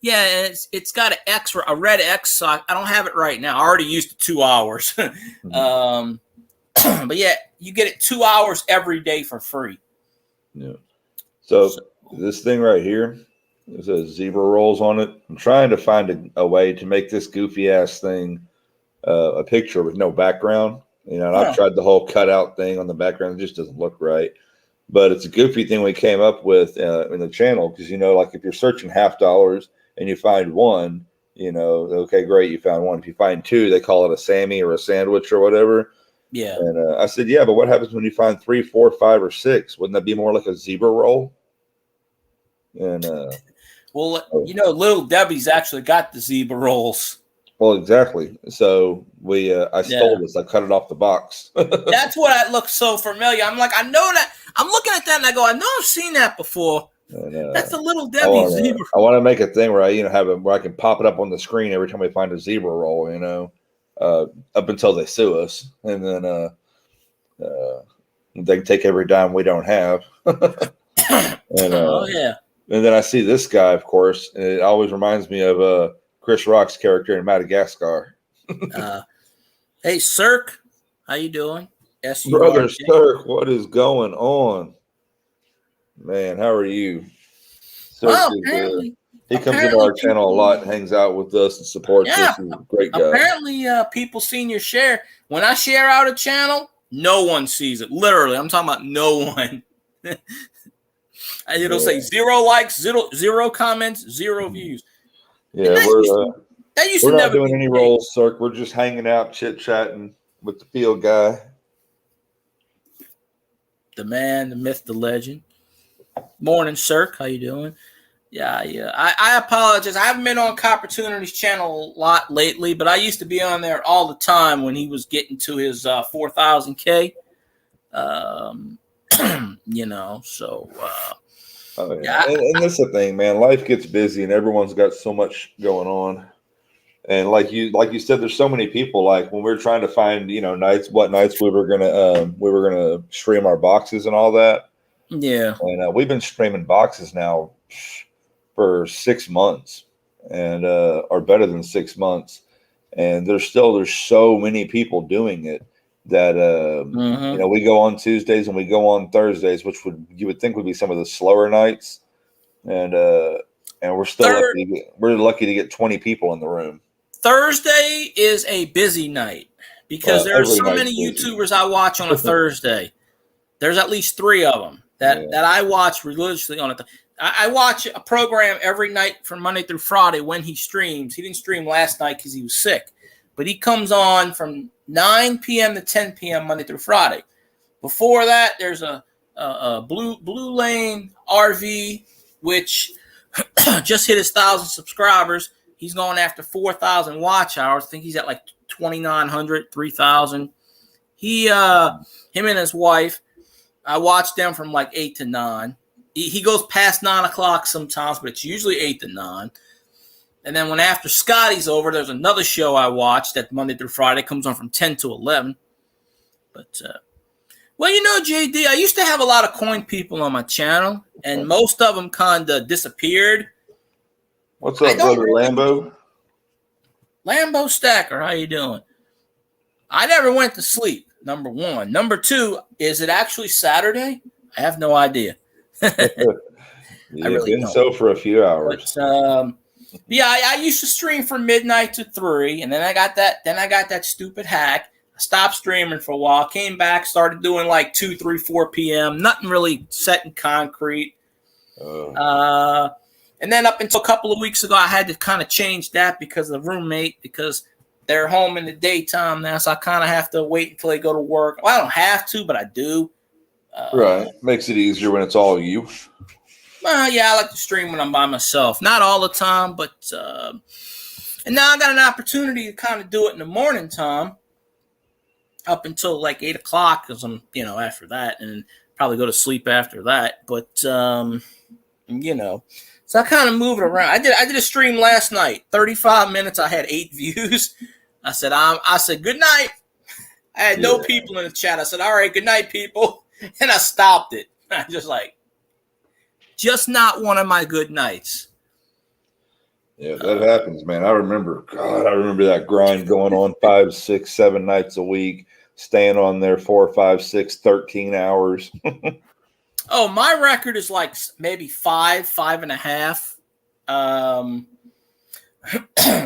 It's got an X, a red X. So I don't have it right now. I already used the 2 hours. But yeah, you get it 2 hours every day for free. Yeah. So this thing right here, it says zebra rolls on it. I'm trying to find a way to make this goofy ass thing a picture with no background. And I've tried the whole cutout thing on the background. It just doesn't look right. But it's a goofy thing we came up with in the channel because, like if you're searching $50 and you find one, okay, great, you found one. If you find two, they call it a Sammy or a sandwich or whatever. Yeah. And I said, yeah, but what happens when you find 3, 4, 5, or 6? Wouldn't that be more like a zebra roll? And well, Little Debbie's actually got the zebra rolls. Well, exactly. So I stole this. I cut it off the box. That's what looks so familiar. I'm like, I know that. I'm looking at that and I go, I know I've seen that before. And, that's the Little Debbie zebra. I want to make a thing where I, have it where I can pop it up on the screen every time we find a zebra roll. Up until they sue us, and then they can take every dime we don't have. And and then I see this guy, of course, and it always reminds me of Chris Rock's character in Madagascar. Hey, Cirque, how you doing? Brother Cirque, what is going on? Man, how are you? Well, he comes into our channel a lot and hangs out with us and supports us. He's a great guy. Apparently, people seen your share. When I share out a channel, no one sees it. Literally, I'm talking about no one. It'll say 0 likes, zero comments, 0 views. Yeah, we're not doing any rolls, Cirque. We're just hanging out, chit-chatting with the field guy. The man, the myth, the legend. Morning, Cirque. How you doing? Yeah. I apologize. I haven't been on Copportunity's channel a lot lately, but I used to be on there all the time when he was getting to his 4,000K. So... Oh, yeah. And that's the thing, man. Life gets busy, and everyone's got so much going on. And like you said, there's so many people. Like when we're trying to find, what nights we were gonna stream our boxes and all that. Yeah. And we've been streaming boxes now for 6 months, and or better than 6 months. And there's so many people doing it that we go on Tuesdays and we go on Thursdays, which you would think would be some of the slower nights, and we're still lucky to get 20 people in the room. Thursday is a busy night because there are so many YouTubers I watch on a Thursday. There's at least 3 of them that I watch religiously on it. I watch a program every night from Monday through Friday when he streams. He didn't stream last night because he was sick, but he comes on from 9 p.m. to 10 p.m. Monday through Friday. Before that, there's a Blue Lane RV, which just hit his 1,000 subscribers. He's going after 4,000 watch hours. I think he's at like 2,900, 3,000. Him and his wife, I watch them from like 8 to 9. He goes past 9 o'clock sometimes, but it's usually 8 to 9. And then when after Scotty's over, there's another show I watch that Monday through Friday comes on from 10 to 11. But, well, you know, JD, I used to have a lot of coin people on my channel, and most of them kind of disappeared. What's up, brother Lambo? Lambo Stacker, how you doing? I never went to sleep, number one. Number two, is it actually Saturday? I have no idea. Yeah, really been so for a few hours. But, yeah, I used to stream from midnight to 3, and then I got that stupid hack. I stopped streaming for a while, came back, started doing like 2, 3, 4 p.m. Nothing really set in concrete. And then up until a couple of weeks ago, I had to kind of change that because of the roommate, because they're home in the daytime now, so I kind of have to wait until they go to work. Well, I don't have to, but I do. Right. Makes it easier when it's all you. Yeah, I like to stream when I'm by myself. Not all the time, but and now I got an opportunity to kind of do it in the morning time up until like 8 o'clock because I'm, after that, and probably go to sleep after that. But, so I kind of move it around. I did a stream last night, 35 minutes. I had 8 views. I said, good night. I had no people in the chat. I said, all right, good night, people. And I stopped it. I just not one of my good nights. Yeah, that happens, man. I remember that grind going on 5, 6, 7 nights a week, staying on there 4, 5, 6, 13 hours. Oh, my record is like maybe 5, 5.5.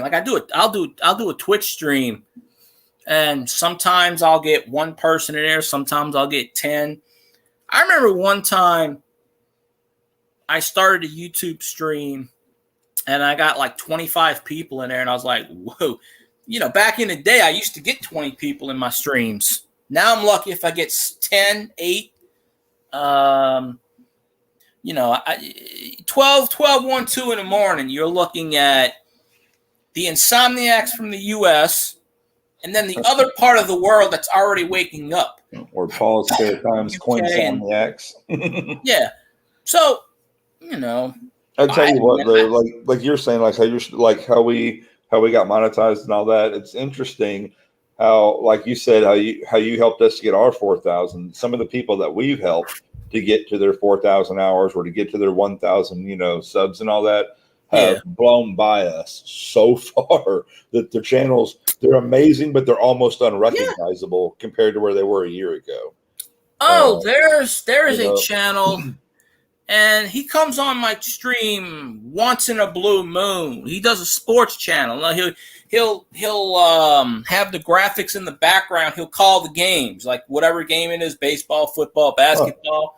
Like I'll do a Twitch stream, and sometimes I'll get one person in there, sometimes I'll get 10. I remember one time I started a YouTube stream and I got like 25 people in there, and I was like, whoa. Back in the day, I used to get 20 people in my streams. Now I'm lucky if I get 10, 8. 12, 1, 2 in the morning, you're looking at the insomniacs from the U.S. and then the other part of the world that's already waking up. Or Paul's spare times, coinsomniacs. Yeah. So, I tell you what, though, like you're saying, how we got monetized and all that. It's interesting how, like you said, how you helped us get our 4,000. Some of the people that we've helped to get to their 4,000 hours or to get to their 1,000, subs and all that have blown by us so far that their channels, they're amazing, but they're almost unrecognizable compared to where they were a year ago. Oh, there is a channel. And he comes on my stream once in a blue moon. He does a sports channel. He'll have the graphics in the background. He'll call the games, like whatever game it is, baseball, football, basketball.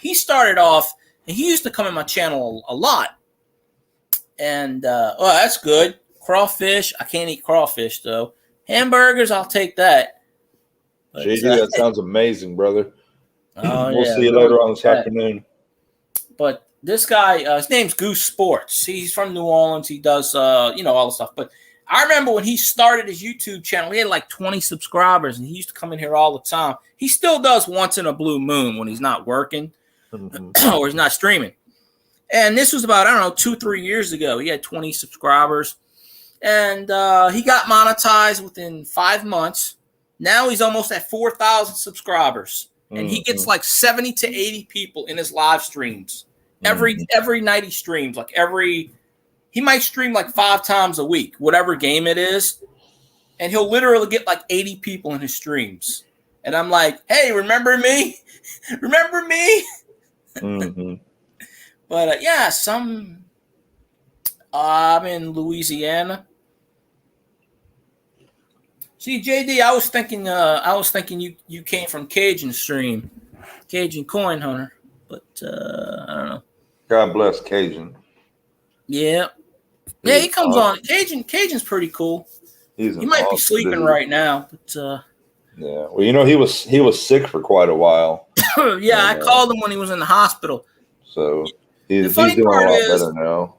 He started off, and he used to come in my channel a lot. And, that's good. Crawfish. I can't eat crawfish, though. Hamburgers, I'll take that. But, JD, that sounds amazing, brher. Oh, we'll see you later on this afternoon. But this guy, his name's Goose Sports. He's from New Orleans. He does, all the stuff. But I remember when he started his YouTube channel, he had like 20 subscribers, and he used to come in here all the time. He still does once in a blue moon when he's not working or he's not streaming. And this was about, 2, 3 years ago. He had 20 subscribers. And he got monetized within 5 months. Now he's almost at 4,000 subscribers. And he gets like 70 to 80 people in his live streams. Every night he streams. He might stream like 5 times a week, whatever game it is. And he'll literally get like 80 people in his streams. And I'm like, hey, remember me? Remember me? But I'm in Louisiana. See, JD, I was thinking you came from Cajun stream, Cajun Coin Hunter, but I don't know. God bless Cajun. Yeah. Yeah, He's he comes on. awesome. Cajun's pretty cool. He's He an might be awesome sleeping dude. right now, but Yeah. Well, he was sick for quite a while, yeah, I and called him when he was in the hospital. so The he's funny doing a part lot is better now.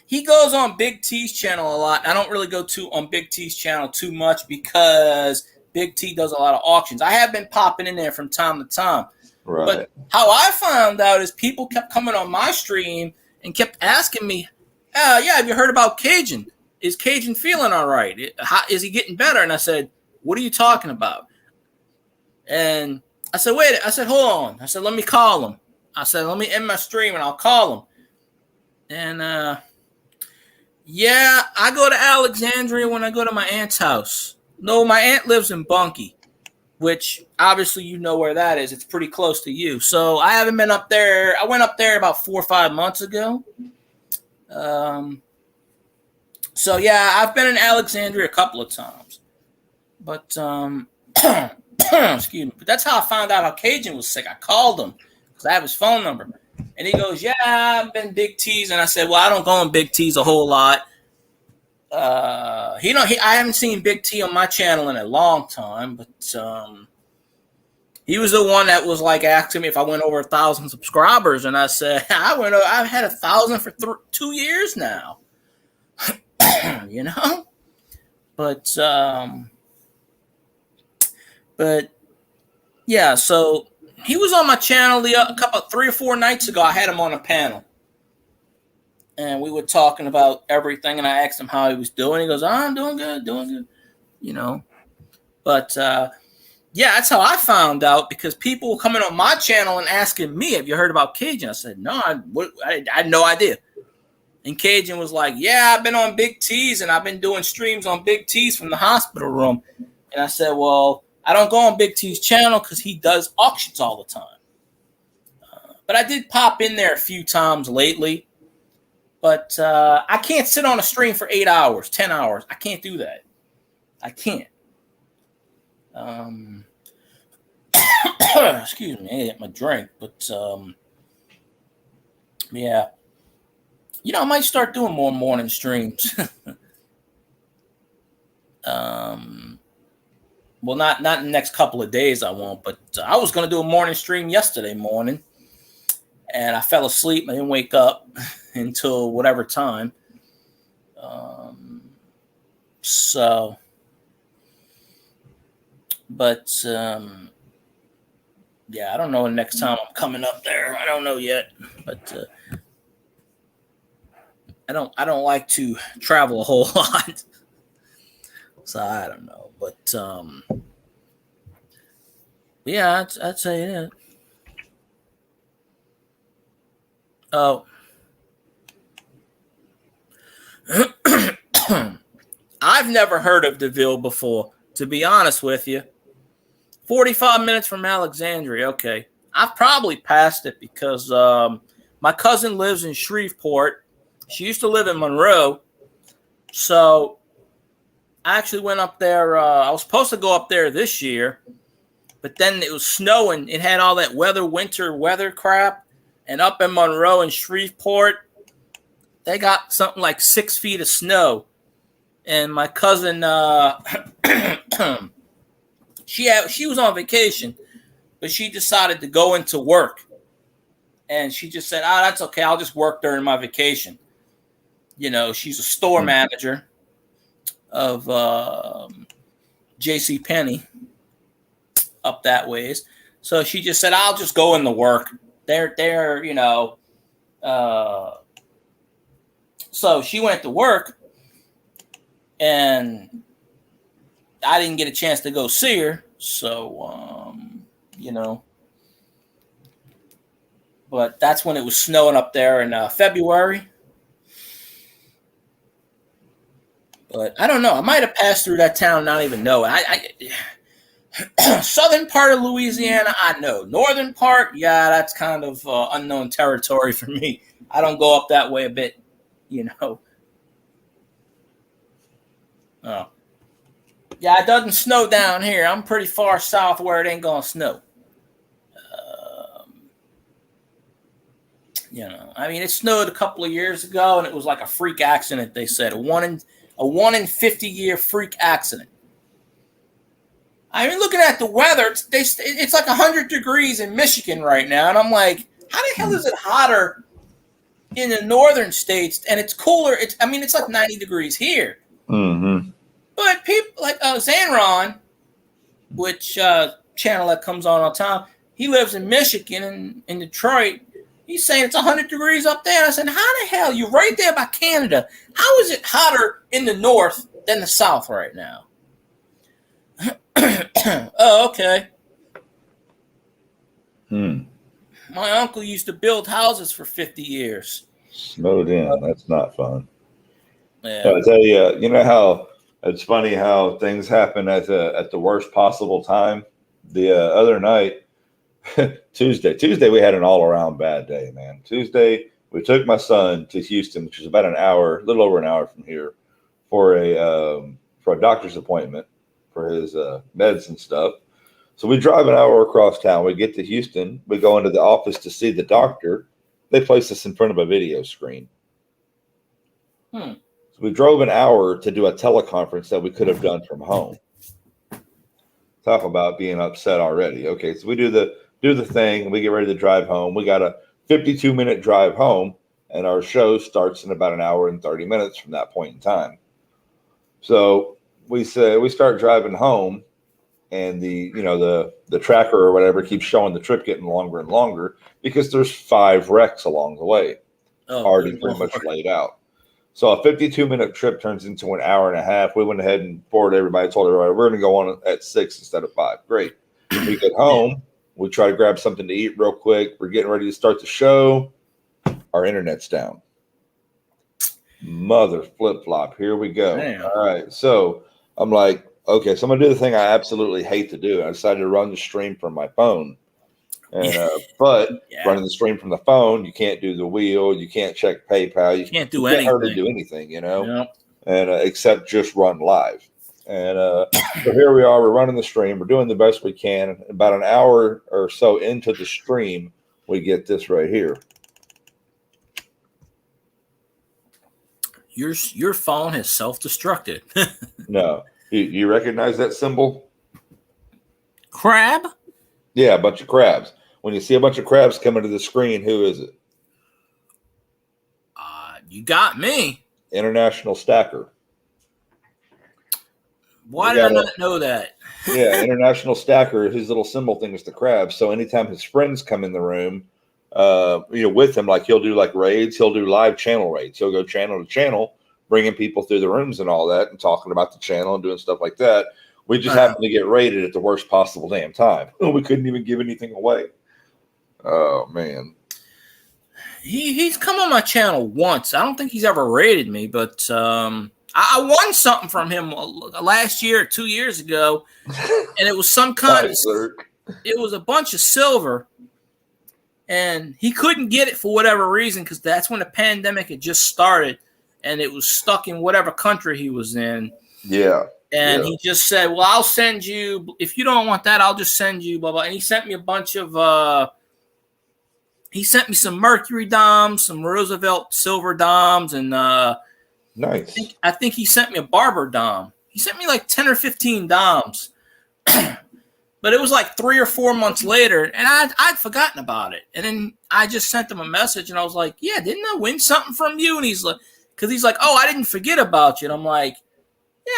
he goes on Big T's channel a lot. I don't really go on Big T's channel too much because Big T does a lot of auctions. I have been popping in there from time to time. Right. But how I found out is people kept coming on my stream and kept asking me, yeah, have you heard about Cajun? Is Cajun feeling all right? Is he getting better? And I said, what are you talking about? And I said, wait. I said, hold on. I said, let me call him. I said, let me end my stream and I'll call him. And yeah, I go to Alexandria when I go to my aunt's house. No, my aunt lives in Bunkie, which obviously you know where that is. It's pretty close to you. So I haven't been up there. I went up there about 4 or 5 months ago. So yeah, I've been in Alexandria a couple of times. But excuse me. But that's how I found out how Cajun was sick. I called him because I have his phone number. And he goes, yeah, I've been Big T's. And I said, well, I don't go on Big T's a whole lot. I haven't seen Big T on my channel in a long time, but he was the one that was like asking me if I went over 1,000 subscribers, and I said I've had 1,000 for 2 years now. You know, but yeah, so he was on my channel a couple 3 or 4 nights ago. I had him on a panel. And we were talking about everything, and I asked him how he was doing. He goes, I'm doing good, you know. But, yeah, that's how I found out, because people were coming on my channel and asking me, have you heard about Cajun? I said, no, I had no idea. And Cajun was like, yeah, I've been on Big T's, and I've been doing streams on Big T's from the hospital room. And I said, well, I don't go on Big T's channel because he does auctions all the time. But I did pop in there a few times lately. But I can't sit on a stream for 8 hours, 10 hours. I can't do that. I can't. Excuse me, I ate my drink. But, yeah. You know, I might start doing more morning streams. Well, not in the next couple of days I won't. But I was going to do a morning stream yesterday morning. And I fell asleep. I didn't wake up until whatever time. So, but yeah, I don't know the next time I'm coming up there. I don't know yet, but I don't like to travel a whole lot, so I don't know. But yeah, I'd say that. Oh. I've never heard of DeVille before, to be honest with you. 45 minutes from Alexandria. Okay. I've probably passed it because my cousin lives in Shreveport. She used to live in Monroe. So I actually went up there. I was supposed to go up there this year, but then it was snowing. It had all that winter weather crap. And up in Monroe and Shreveport, they got something like 6 feet of snow. And my cousin, she was on vacation, but she decided to go into work. And she just said, that's okay. I'll just work during my vacation. You know, she's a store manager of J.C. Penney up that ways. So she just said, I'll just go into work. They're you know. So she went to work. And I didn't get a chance to go see her. So, you know. But that's when it was snowing up there in February. But I don't know. I might have passed through that town and not even know it. Southern part of Louisiana, I know. Northern part, yeah, that's kind of unknown territory for me. I don't go up that way a bit, you know. Oh. Yeah, it doesn't snow down here. I'm pretty far south where it ain't going to snow. I mean, it snowed a couple of years ago, and it was like a freak accident. They said a 1 in 50-year freak accident. I mean, looking at the weather, it's like 100 degrees in Michigan right now, and I'm like, how the hell is it hotter in the northern states and it's cooler? It's like 90 degrees here. Mm-hmm. But people like Zanron, which channel that comes on all the time, he lives in Michigan and in Detroit. He's saying it's 100 degrees up there. I said, how the hell? You're right there by Canada. How is it hotter in the north than the south right now? Oh, okay. My uncle used to build houses for 50 years. Snowed in. That's not fun. Yeah. But I tell you, you know how it's funny how things happen at the worst possible time. The other night, Tuesday, we had an all-around bad day, man. Tuesday, we took my son to Houston, which is about a little over an hour from here, for a doctor's appointment for his meds and stuff. So we drive an hour across town. We get to Houston. We go into the office to see the doctor. They place us in front of a video screen. So we drove an hour to do a teleconference that we could have done from home. Talk about being upset already. Okay, so we do the thing, and we get ready to drive home. We got a 52-minute drive home, and our show starts in about an hour and 30 minutes from that point in time. So we start driving home, and the tracker or whatever keeps showing the trip getting longer and longer because there's 5 wrecks along the way, already pretty much laid out. So a 52-minute trip turns into an hour and a half. We went ahead and told everybody we're going to go on at 6 instead of 5. Great. We get home. We try to grab something to eat real quick. We're getting ready to start the show. Our internet's down. Mother flip-flop. Here we go. Damn. All right. So I'm like, okay, so I'm going to do the thing I absolutely hate to do. I decided to run the stream from my phone. And but running the stream from the phone, you can't do the wheel, you can't check PayPal, you can't hardly do anything, and except just run live. And so here we are, we're running the stream, we're doing the best we can. About an hour or so into the stream, we get this right here. Your phone has self-destructed. No. You recognize that symbol? Crab? Yeah, a bunch of crabs. When you see a bunch of crabs coming to the screen, who is it? You got me. International Stacker. Why did I not know that? Yeah, International Stacker, his little symbol thing is the crab. So anytime his friends come in the room, with him, like he'll do like raids, he'll do live channel raids. He'll go channel to channel, bringing people through the rooms and all that and talking about the channel and doing stuff like that. We just happened to get raided at the worst possible damn time. We couldn't even give anything away. Oh, man. He's come on my channel once. I don't think he's ever raided me, but I won something from him last year or 2 years ago, and it was some kind of it was a bunch of silver, and he couldn't get it for whatever reason because that's when the pandemic had just started, and it was stuck in whatever country he was in. Yeah. And he just said, well, I'll send you, if you don't want that, I'll just send you, blah, blah. And he sent me a bunch of, he sent me some Mercury Doms, some Roosevelt Silver Doms, and nice. I think he sent me a Barber Dom. He sent me like 10 or 15 Doms. But it was like 3 or 4 months later, and I'd forgotten about it. And then I just sent him a message, and I was like, yeah, didn't I win something from you? And he's like, because he's like, oh, I didn't forget about you. And I'm like,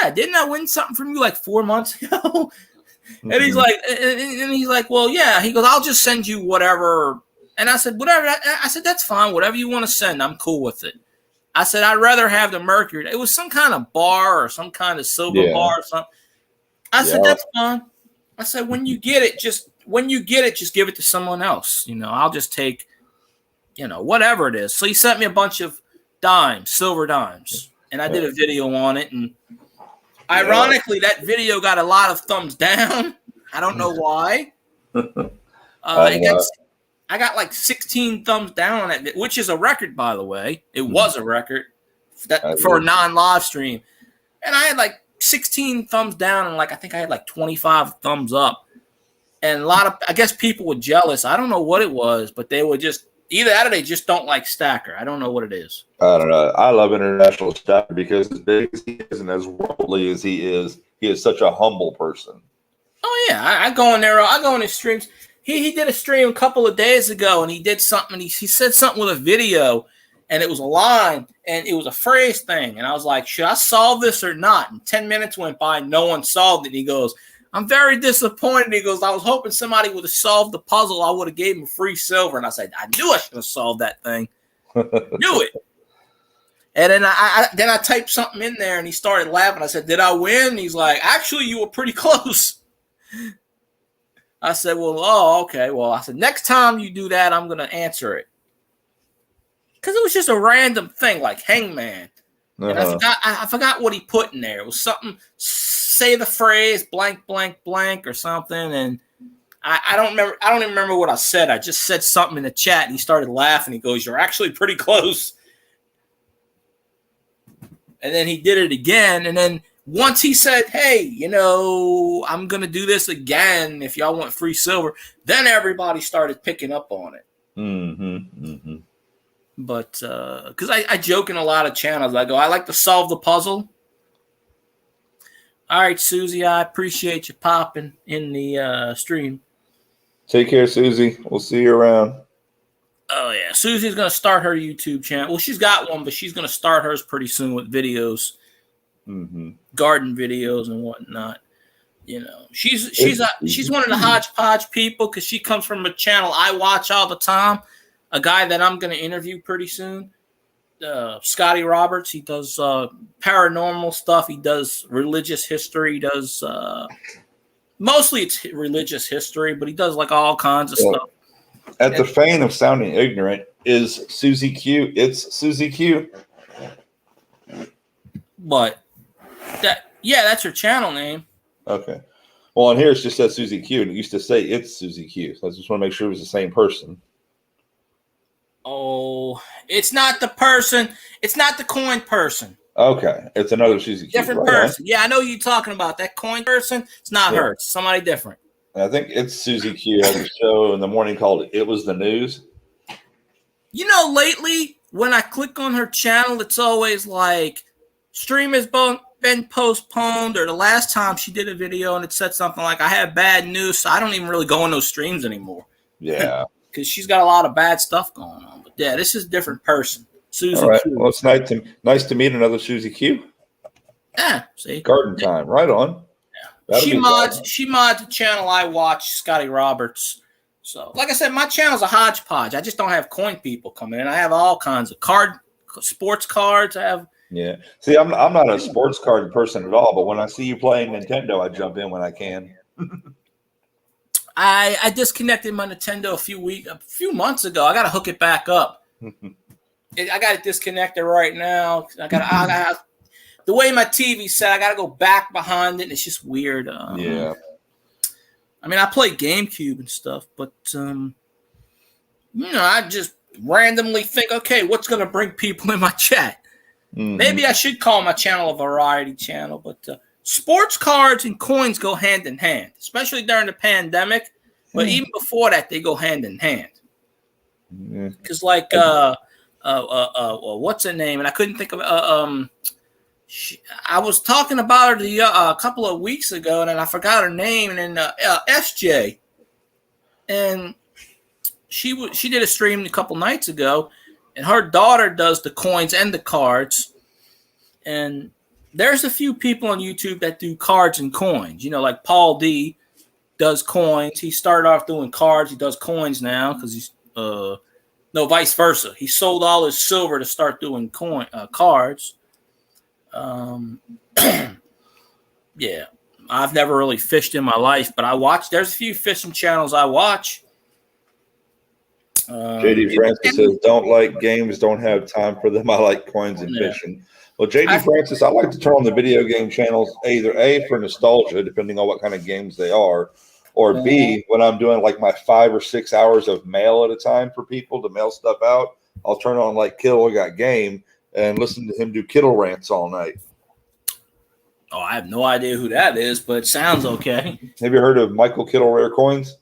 yeah, didn't I win something from you like 4 months ago? And he's like, well, yeah. He goes, I'll just send you whatever. And I said, whatever. I said, that's fine. Whatever you want to send, I'm cool with it. I said, I'd rather have the Mercury. It was some kind of bar or some kind of silver bar or something. I said, that's fine. I said, when you get it, just give it to someone else. I'll just take, whatever it is. So he sent me a bunch of dimes, silver dimes. And I did a video on it, and ironically, that video got a lot of thumbs down. I don't know why. I got like 16 thumbs down on it, which is a record, by the way. It was a record for a non-live stream. And I had like 16 thumbs down, and I think I had like 25 thumbs up. And I guess people were jealous. I don't know what it was, but they were just Either that or they just don't like Stacker. I don't know what it is. I don't know. I love International Stacker because as big as he is and as worldly as he is such a humble person. Oh yeah, I go in there. I go in his streams. He did a stream a couple of days ago, and he did something. He said something with a video, and it was a line, and it was a phrase thing. And I was like, should I solve this or not? And 10 minutes went by, and no one solved it. And he goes, I'm very disappointed. He goes, I was hoping somebody would have solved the puzzle. I would have gave him free silver. And I said, I knew I should have solved that thing. Knew it. And then I typed something in there, and he started laughing. I said, did I win? And he's like, actually, you were pretty close. I said, well, oh, okay. Well, I said, next time you do that, I'm going to answer it. Because it was just a random thing, like Hangman. And I forgot what he put in there. It was something, say the phrase, blank, blank, blank, or something. And I don't remember. I don't even remember what I said. I just said something in the chat, and he started laughing. He goes, you're actually pretty close. And then he did it again. And then once he said, hey, I'm going to do this again if y'all want free silver, then everybody started picking up on it. Mm-hmm. Mm-hmm. But because I joke in a lot of channels, I go, I like to solve the puzzle. All right, Susie, I appreciate you popping in the stream. Take care, Susie. We'll see you around. Oh, yeah. Susie's going to start her YouTube channel. Well, she's got one, but she's going to start hers pretty soon with videos. Mm-hmm. Garden videos and whatnot. She's one of the hodgepodge people because she comes from a channel I watch all the time. A guy that I'm going to interview pretty soon, Scotty Roberts. He does paranormal stuff. He does religious history. He does mostly it's religious history, but he does like all kinds of stuff. At the feign of sounding ignorant is Susie Q. It's Susie Q. But that's her channel name. Okay. Well, on here it just says Susie Q, and it used to say it's Susie Q. So I just want to make sure it was the same person. Oh, it's not the person. It's not the coin person. Okay. It's another Susie Q. Different person. Yeah, I know you're talking about. That coin person, it's not her. It's somebody different. I think it's Susie Q. Has a show in the morning called It Was the News. Lately, when I click on her channel, it's always like stream has been postponed, or the last time she did a video and it said something like, I have bad news, so I don't even really go on those streams anymore. Yeah. Because she's got a lot of bad stuff going on. But yeah, this is a different person. Susie All right. Q. Well, it's nice to meet another Susie Q. Yeah, see? Garden time. Right on. Yeah. She mods the channel I watch, Scotty Roberts. So, like I said, my channel's a hodgepodge. I just don't have coin people coming in. I have all kinds of sports cards. I have. Yeah. See, I'm not a sports card person at all, but when I see you playing Nintendo, I jump in when I can. I disconnected my Nintendo a few months ago. I got to hook it back up. I got it disconnected right now. I got the way my TV's set. I got to go back behind it. It's just weird. Yeah. I mean, I play GameCube and stuff, but I just randomly think, okay, what's going to bring people in my chat? Mm-hmm. Maybe I should call my channel a variety channel, but sports cards and coins go hand in hand, especially during the pandemic. But even before that, they go hand in hand. Because, what's her name? And I couldn't think of I was talking about her a couple of weeks ago, and then I forgot her name. And then SJ, and she did a stream a couple nights ago, and her daughter does the coins and the cards. And there's a few people on YouTube that do cards and coins. Like Paul D does coins. He started off doing cards. He does coins now because he's vice versa. He sold all his silver to start doing cards. Yeah, I've never really fished in my life, but I watch. There's a few fishing channels I watch. JD Francis says, "Don't like games, don't have time for them. I like coins and fishing." Well, JD Francis, I like to turn on the video game channels either A, for nostalgia, depending on what kind of games they are, or B, when I'm doing like my 5 or 6 hours of mail at a time for people to mail stuff out, I'll turn on like Kittle Got Game and listen to him do Kittle rants all night. Oh, I have no idea who that is, but it sounds okay. Have you heard of Michael Kittle Rare Coins?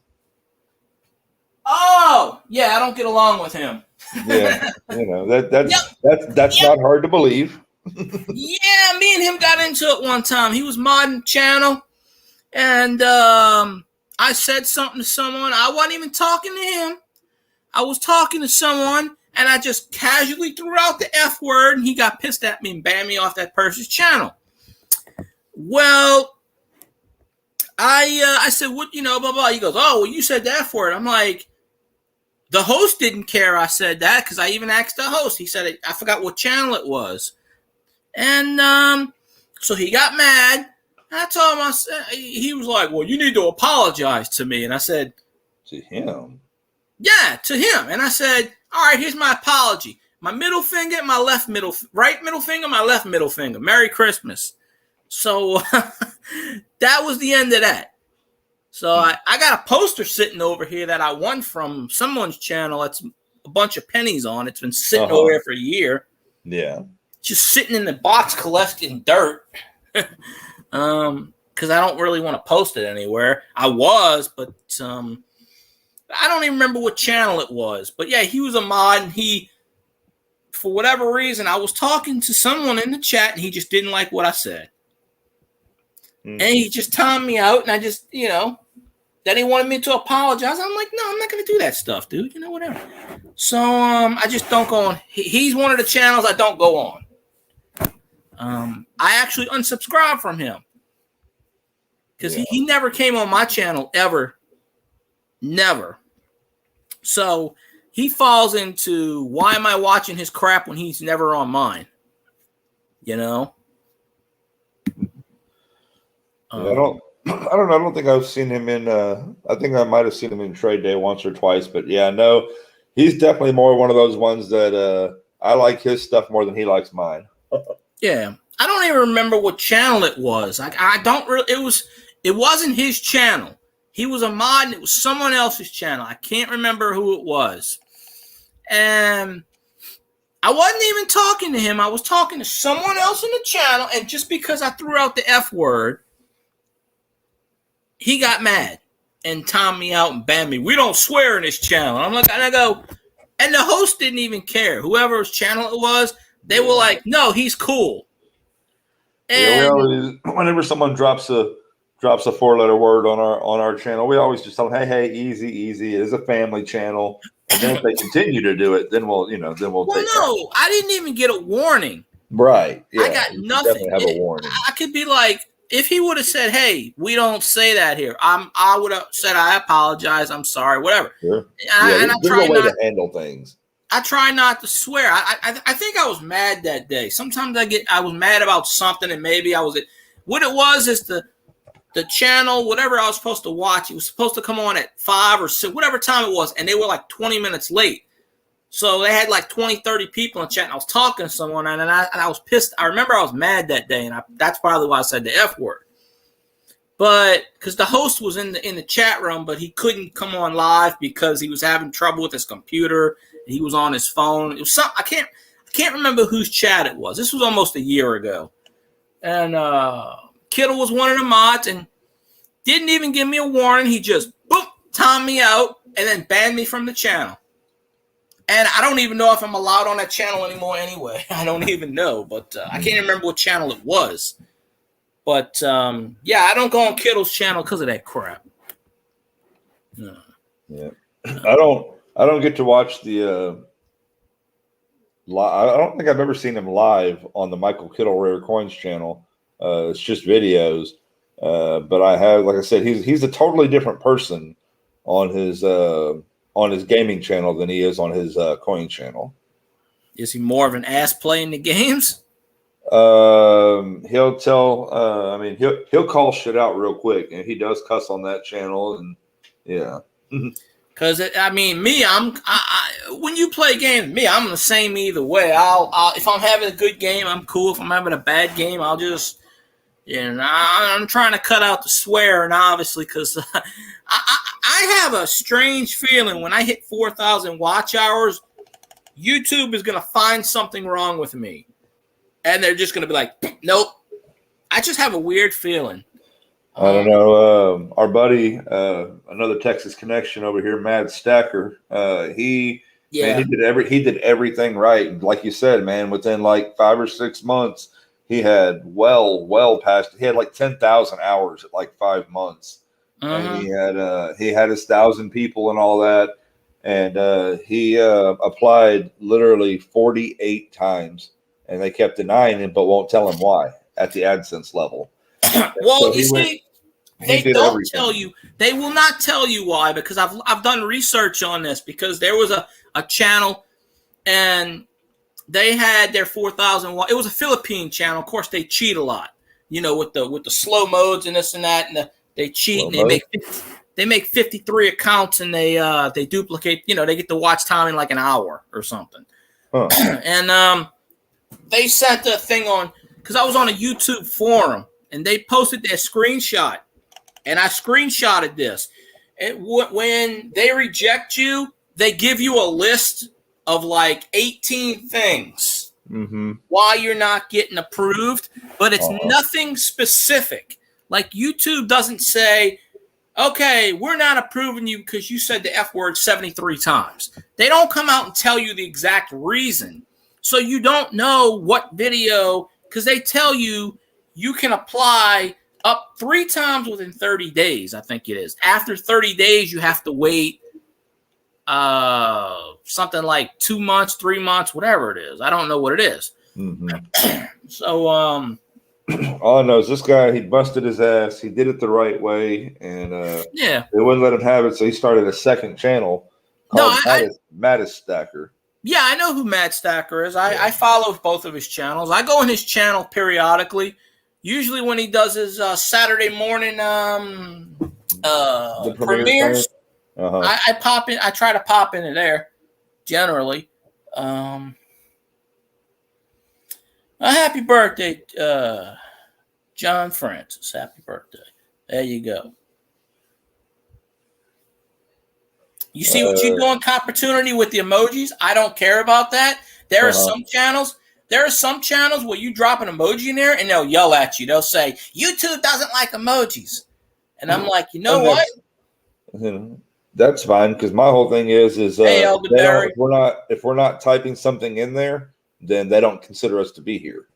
Oh, yeah, I don't get along with him. Yeah, Yep, that's yep. not hard to believe. Yeah, me and him got into it one time. He was modding the channel, and I said something to someone. I wasn't even talking to him. I was talking to someone, and I just casually threw out the F word, and he got pissed at me and banned me off that person's channel. Well, I said, what, blah, blah. He goes, oh, well, you said the F word. I'm like, the host didn't care I said that because I even asked the host. He said, I forgot what channel it was. And so he got mad. And I told him, he was like, well, you need to apologize to me. And I said, To him. yeah, to him. And I said, all right, here's my apology. My middle finger, my right middle finger, my left middle finger. Merry Christmas. So that was the end of that. So I got a poster sitting over here that I won from someone's channel. It's a bunch of pennies on. It's been sitting over here for a year. Yeah. Just sitting in the box collecting dirt. Because I don't really want to post it anywhere. I was, but I don't even remember what channel it was. But yeah, he was a mod, and he, for whatever reason, I was talking to someone in the chat, and he just didn't like what I said. And he just timed me out, and I just, then he wanted me to apologize. I'm like, no, I'm not going to do that stuff, dude. Whatever. So I just don't go on. He's one of the channels I don't go on. I actually unsubscribed from him because he never came on my channel ever. Never. So he falls into, why am I watching his crap when he's never on mine? I don't know. I don't think I've seen him in. I think I might have seen him in Trade Day once or twice, but yeah, no, he's definitely more one of those ones that I like his stuff more than he likes mine. Yeah, I don't even remember what channel it was. I don't really. It wasn't his channel. He was a mod, and it was someone else's channel. I can't remember who it was, and I wasn't even talking to him. I was talking to someone else in the channel, and just because I threw out the F word, he got mad and timed me out and banned me. We don't swear in this channel. And I go, and the host didn't even care. Whoever's channel it was, they were like, no, he's cool. And whenever someone drops a 4-letter word on our channel, we always just tell them, hey, easy. It is a family channel. And then if they continue to do it, then we'll take no, I didn't even get a warning. Right. Yeah. I got nothing. Have a warning. I could be like, if he would have said, hey, we don't say that here, I would have said, I apologize, I'm sorry, whatever. Sure. And I try a way to handle things. I try not to swear. I think I was mad that day. Sometimes I was mad about something, and maybe I was. What it was is the channel, whatever I was supposed to watch, it was supposed to come on at 5 or 6, whatever time it was, and they were like 20 minutes late. So they had like 20, 30 people in chat, and I was talking to someone, and I was pissed. I remember I was mad that day, and that's probably why I said the F word. But because the host was in the chat room, but he couldn't come on live because he was having trouble with his computer, and he was on his phone. It was something I can't remember whose chat it was. This was almost a year ago, and Kittle was one of the mods, and didn't even give me a warning. He just timed me out, and then banned me from the channel. And I don't even know if I'm allowed on that channel anymore anyway. I don't even know, but I can't remember what channel it was. But, yeah, I don't go on Kittle's channel because of that crap. No. Yeah. I don't get to watch the I don't think I've ever seen him live on the Michael Kittle Rare Coins channel. It's just videos. But I have, like I said, he's a totally different person on his gaming channel than he is on his coin channel. Is he more of an ass playing the games? He'll tell. He'll call shit out real quick, and he does cuss on that channel. And yeah, because me, when you play games, I'm the same either way. I'll if I'm having a good game, I'm cool. If I'm having a bad game, I'll just. I'm trying to cut out the swearing, obviously, because I have a strange feeling when I hit 4,000 watch hours, YouTube is going to find something wrong with me. And they're just going to be like, nope. I just have a weird feeling. I don't know. Our buddy, another Texas connection over here, Mad Stacker. Man, Yeah. he did everything right. Like you said, man, within like 5 or 6 months, he had well past. He had like 10,000 hours at like 5 months, and Mm-hmm. he had his 1,000 people and all that, and he applied literally 48 times, and they kept denying him, but won't tell him why at the AdSense level. Well, So you he went. see, He they did don't tell everything. you. They will not tell you why, because I've done research on this, because there was a channel, and they had their 4,000. It was a Philippine channel. Of course, they cheat a lot, with the slow modes and this and that, and they cheat Slow and mo. they make 53 accounts, and they duplicate. They get the watch time in like an hour or something. Huh. And they sent a thing on, because I was on a YouTube forum, and they posted their screenshot, and I screenshotted this. When they reject you, they give you a list of like 18 things Mm-hmm. why you're not getting approved, but it's Uh-huh. nothing specific. Like YouTube doesn't say, okay, we're not approving you because you said the F word 73 times. They don't come out and tell you the exact reason. So you don't know what video, because they tell you can apply up 3 times within 30 days, I think it is. After 30 days, you have to wait something like 2 months, 3 months, whatever it is. I don't know what it is. Mm-hmm. So All I know is this guy, he busted his ass. He did it the right way, and yeah. they wouldn't let him have it. So he started a second channel No, called Mattis Stacker. yeah, I know who Matt Stacker is. Yeah. I follow both of his channels. I go in his channel periodically. Usually when he does his Saturday morning The premiere time. premieres, Uh-huh. I pop in. I try to pop into there generally. A happy birthday, John Francis. Happy birthday. There you go. You see what you do on Opportunity with the emojis? I don't care about that. There are Uh-huh. some channels. There are some channels where you drop an emoji in there and they'll yell at you. They'll say, YouTube doesn't like emojis. And I'm like, you know And what? that's fine, because my whole thing is Hey, they don't, Elderberry. if we're not typing something in there, then they don't consider us to be here.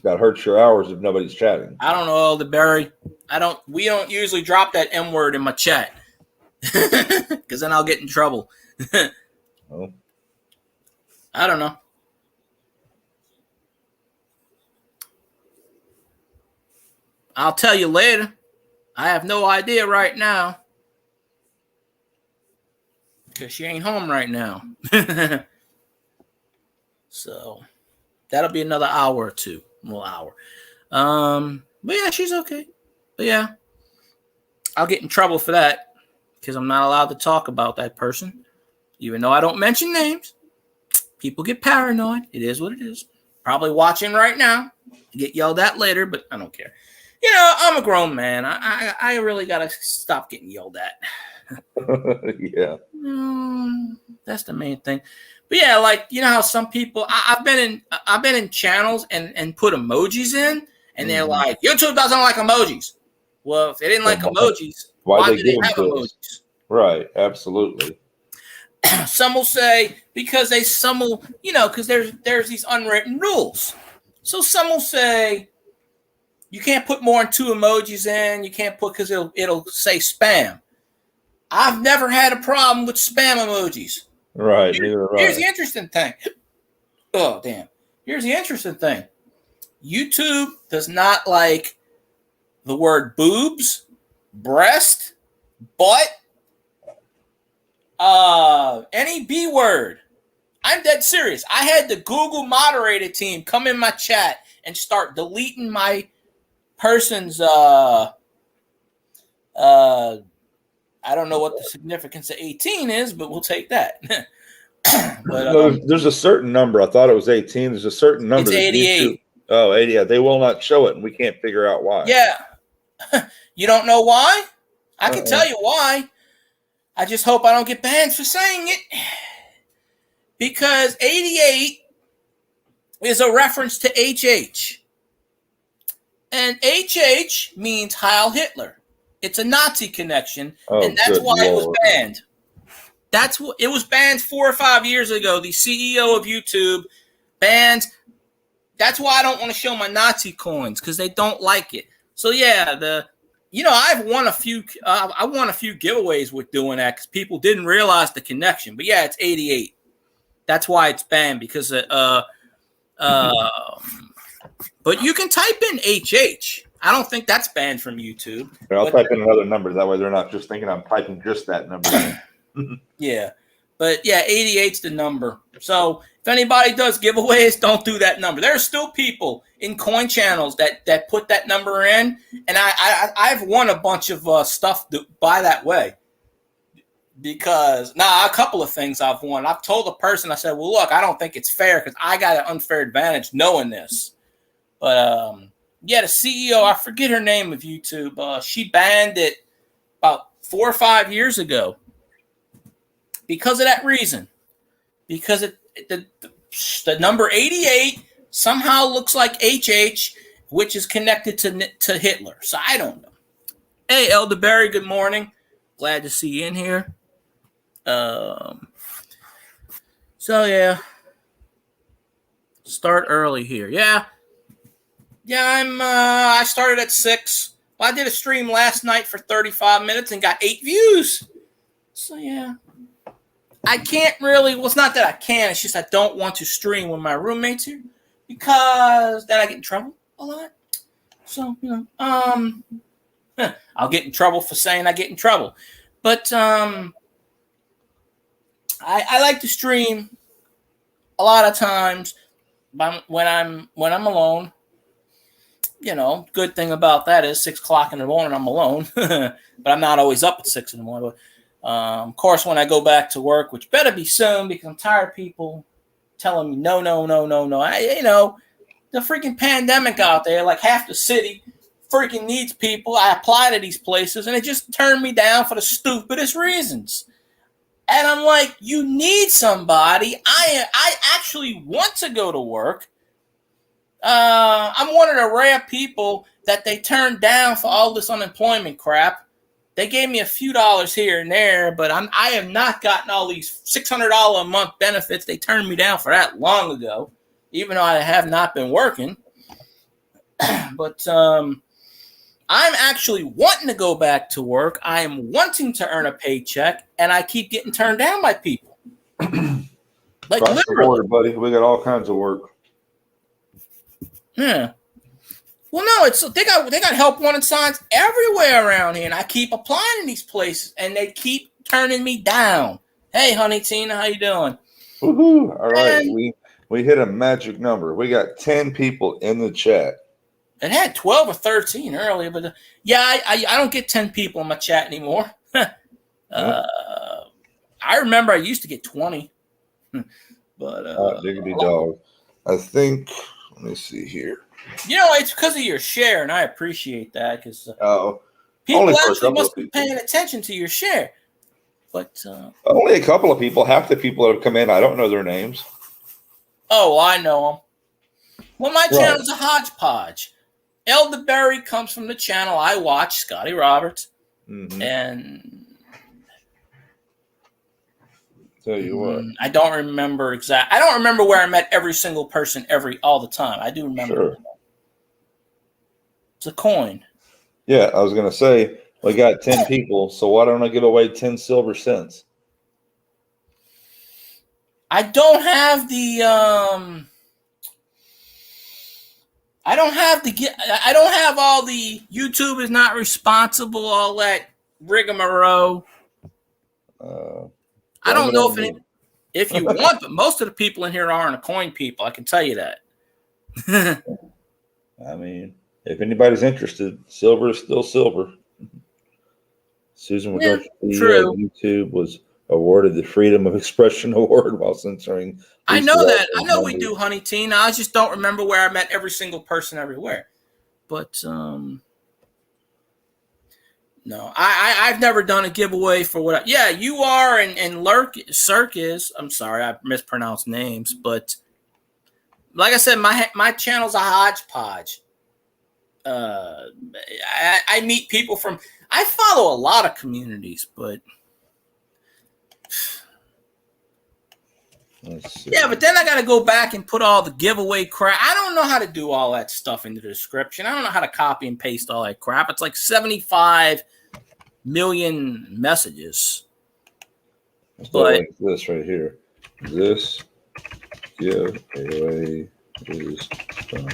That hurts your hours if nobody's chatting. I don't know, Elderberry. We don't usually drop that M word in my chat. Because then I'll get in trouble. Oh. I don't know. I'll tell you later. I have no idea right now. Because she ain't home right now. So that'll be another hour or two. Well, hour. But yeah, she's okay. But yeah, I'll get in trouble for that because I'm not allowed to talk about that person. Even though I don't mention names, people get paranoid. It is what it is. Probably watching right now. Get yelled at later, but I don't care. I'm a grown man. I really gotta stop getting yelled at. Yeah. That's the main thing. But yeah, like how some people I've been in channels and put emojis in, and they're like, YouTube doesn't like emojis. Well, if they didn't like emojis, why do they have emojis? Right, absolutely. Some will say because because there's these unwritten rules. So some will say you can't put more than 2 emojis in. You can't put, because it'll say spam. I've never had a problem with spam emojis. Right, neither have Here's I. the interesting thing. Oh, damn. Here's the interesting thing. YouTube does not like the word boobs, breast, butt, any B word. I'm dead serious. I had the Google moderator team come in my chat and start deleting my person's I don't know what the significance of 18 is, but we'll take that. But There's a certain number. I thought it was 18. There's a certain number it's that 88. YouTube. Oh, 80. Yeah, they will not show it, and we can't figure out why. Yeah. You don't know why? I can Uh-uh. tell you why. I just hope I don't get banned for saying it. Because 88 is a reference to HH. And HH means Heil Hitler. It's a Nazi connection, Oh, and that's good why it was Lord. banned. That's what it was banned 4 or 5 years ago. The CEO of YouTube bans. That's why I don't want to show my Nazi coins, because they don't like it. So yeah, I've won a few. I won a few giveaways with doing that because people didn't realize the connection. But yeah, it's 88. That's why it's banned, because but you can type in HH. I don't think that's banned from YouTube. Here, I'll But type in another number. That way they're not just thinking I'm typing just that number in. yeah, but yeah, 88's the number. So if anybody does giveaways, don't do that number. There are still people in coin channels that put that number in, and I've won a bunch of stuff by that way. Because a couple of things I've won. I've told the person, I said, well, look, I don't think it's fair because I got an unfair advantage knowing this. But yeah, the CEO, I forget her name of YouTube. She banned it about 4 or 5 years ago because of that reason. Because the number 88 somehow looks like HH, which is connected to Hitler. So I don't know. Hey, Elderberry, good morning. Glad to see you in here. So yeah, start early here. Yeah, I started at 6. Well, I did a stream last night for 35 minutes and got 8 views. So yeah, I can't really. Well, it's not that I can't. It's just I don't want to stream when my roommate's here because then I get in trouble a lot. So I'll get in trouble for saying I get in trouble, but I like to stream a lot of times when I'm alone. Good thing about that is 6 o'clock in the morning I'm alone, but I'm not always up at 6 in the morning. But of course, when I go back to work, which better be soon because I'm tired of people telling me no. The freaking pandemic out there, like half the city freaking needs people. I apply to these places and it just turned me down for the stupidest reasons. And I'm like, you need somebody. I actually want to go to work. I'm one of the rare people that they turned down for all this unemployment crap. They gave me a few dollars here and there, but I have not gotten all these $600 a month benefits. They turned me down for that long ago, even though I have not been working. But I'm actually wanting to go back to work. I am wanting to earn a paycheck, and I keep getting turned down by people. Like Across literally, the border, buddy. We got all kinds of work. Yeah. Well, no, they got help wanted signs everywhere around here, and I keep applying to these places, and they keep turning me down. Hey, honey Tina, how you doing? Woohoo! All right, we hit a magic number. We got 10 people in the chat. It had 12 or 13 earlier, but I don't get 10 people in my chat anymore. I remember I used to get 20. But diggity dog. I think. Let me see here. It's because of your share, and I appreciate that because people actually must be paying attention to your share. But only a couple of people. Half the people that have come in, I don't know their names. Oh, I know them. Well, my channel's a hodgepodge. Elderberry comes from the channel I watch, Scotty Roberts, and tell you what, I don't remember I don't remember where I met every single person all the time. I do remember. Sure. It's a coin. Yeah, I was gonna say we got 10 people, so why don't I give away 10 silver cents? I don't have the I don't have all the YouTube is not responsible, all that rigmarole. I don't know if you want, but most of the people in here aren't a coin people. I can tell you that. I mean, if anybody's interested, silver is still silver. Susan McGurk, CEO of YouTube, was awarded the Freedom of Expression Award while censoring. I know that. I know we do, honey Tina. I just don't remember where I met every single person everywhere. But no, I've never done a giveaway for what. Yeah, you are, and Cirque is. I'm sorry, I mispronounced names, but like I said, my channel's a hodgepodge. I meet people from. I follow a lot of communities, but yeah, but then I got to go back and put all the giveaway crap. I don't know how to do all that stuff in the description. I don't know how to copy and paste all that crap. It's like 75 million messages. But this right here, this giveaway is from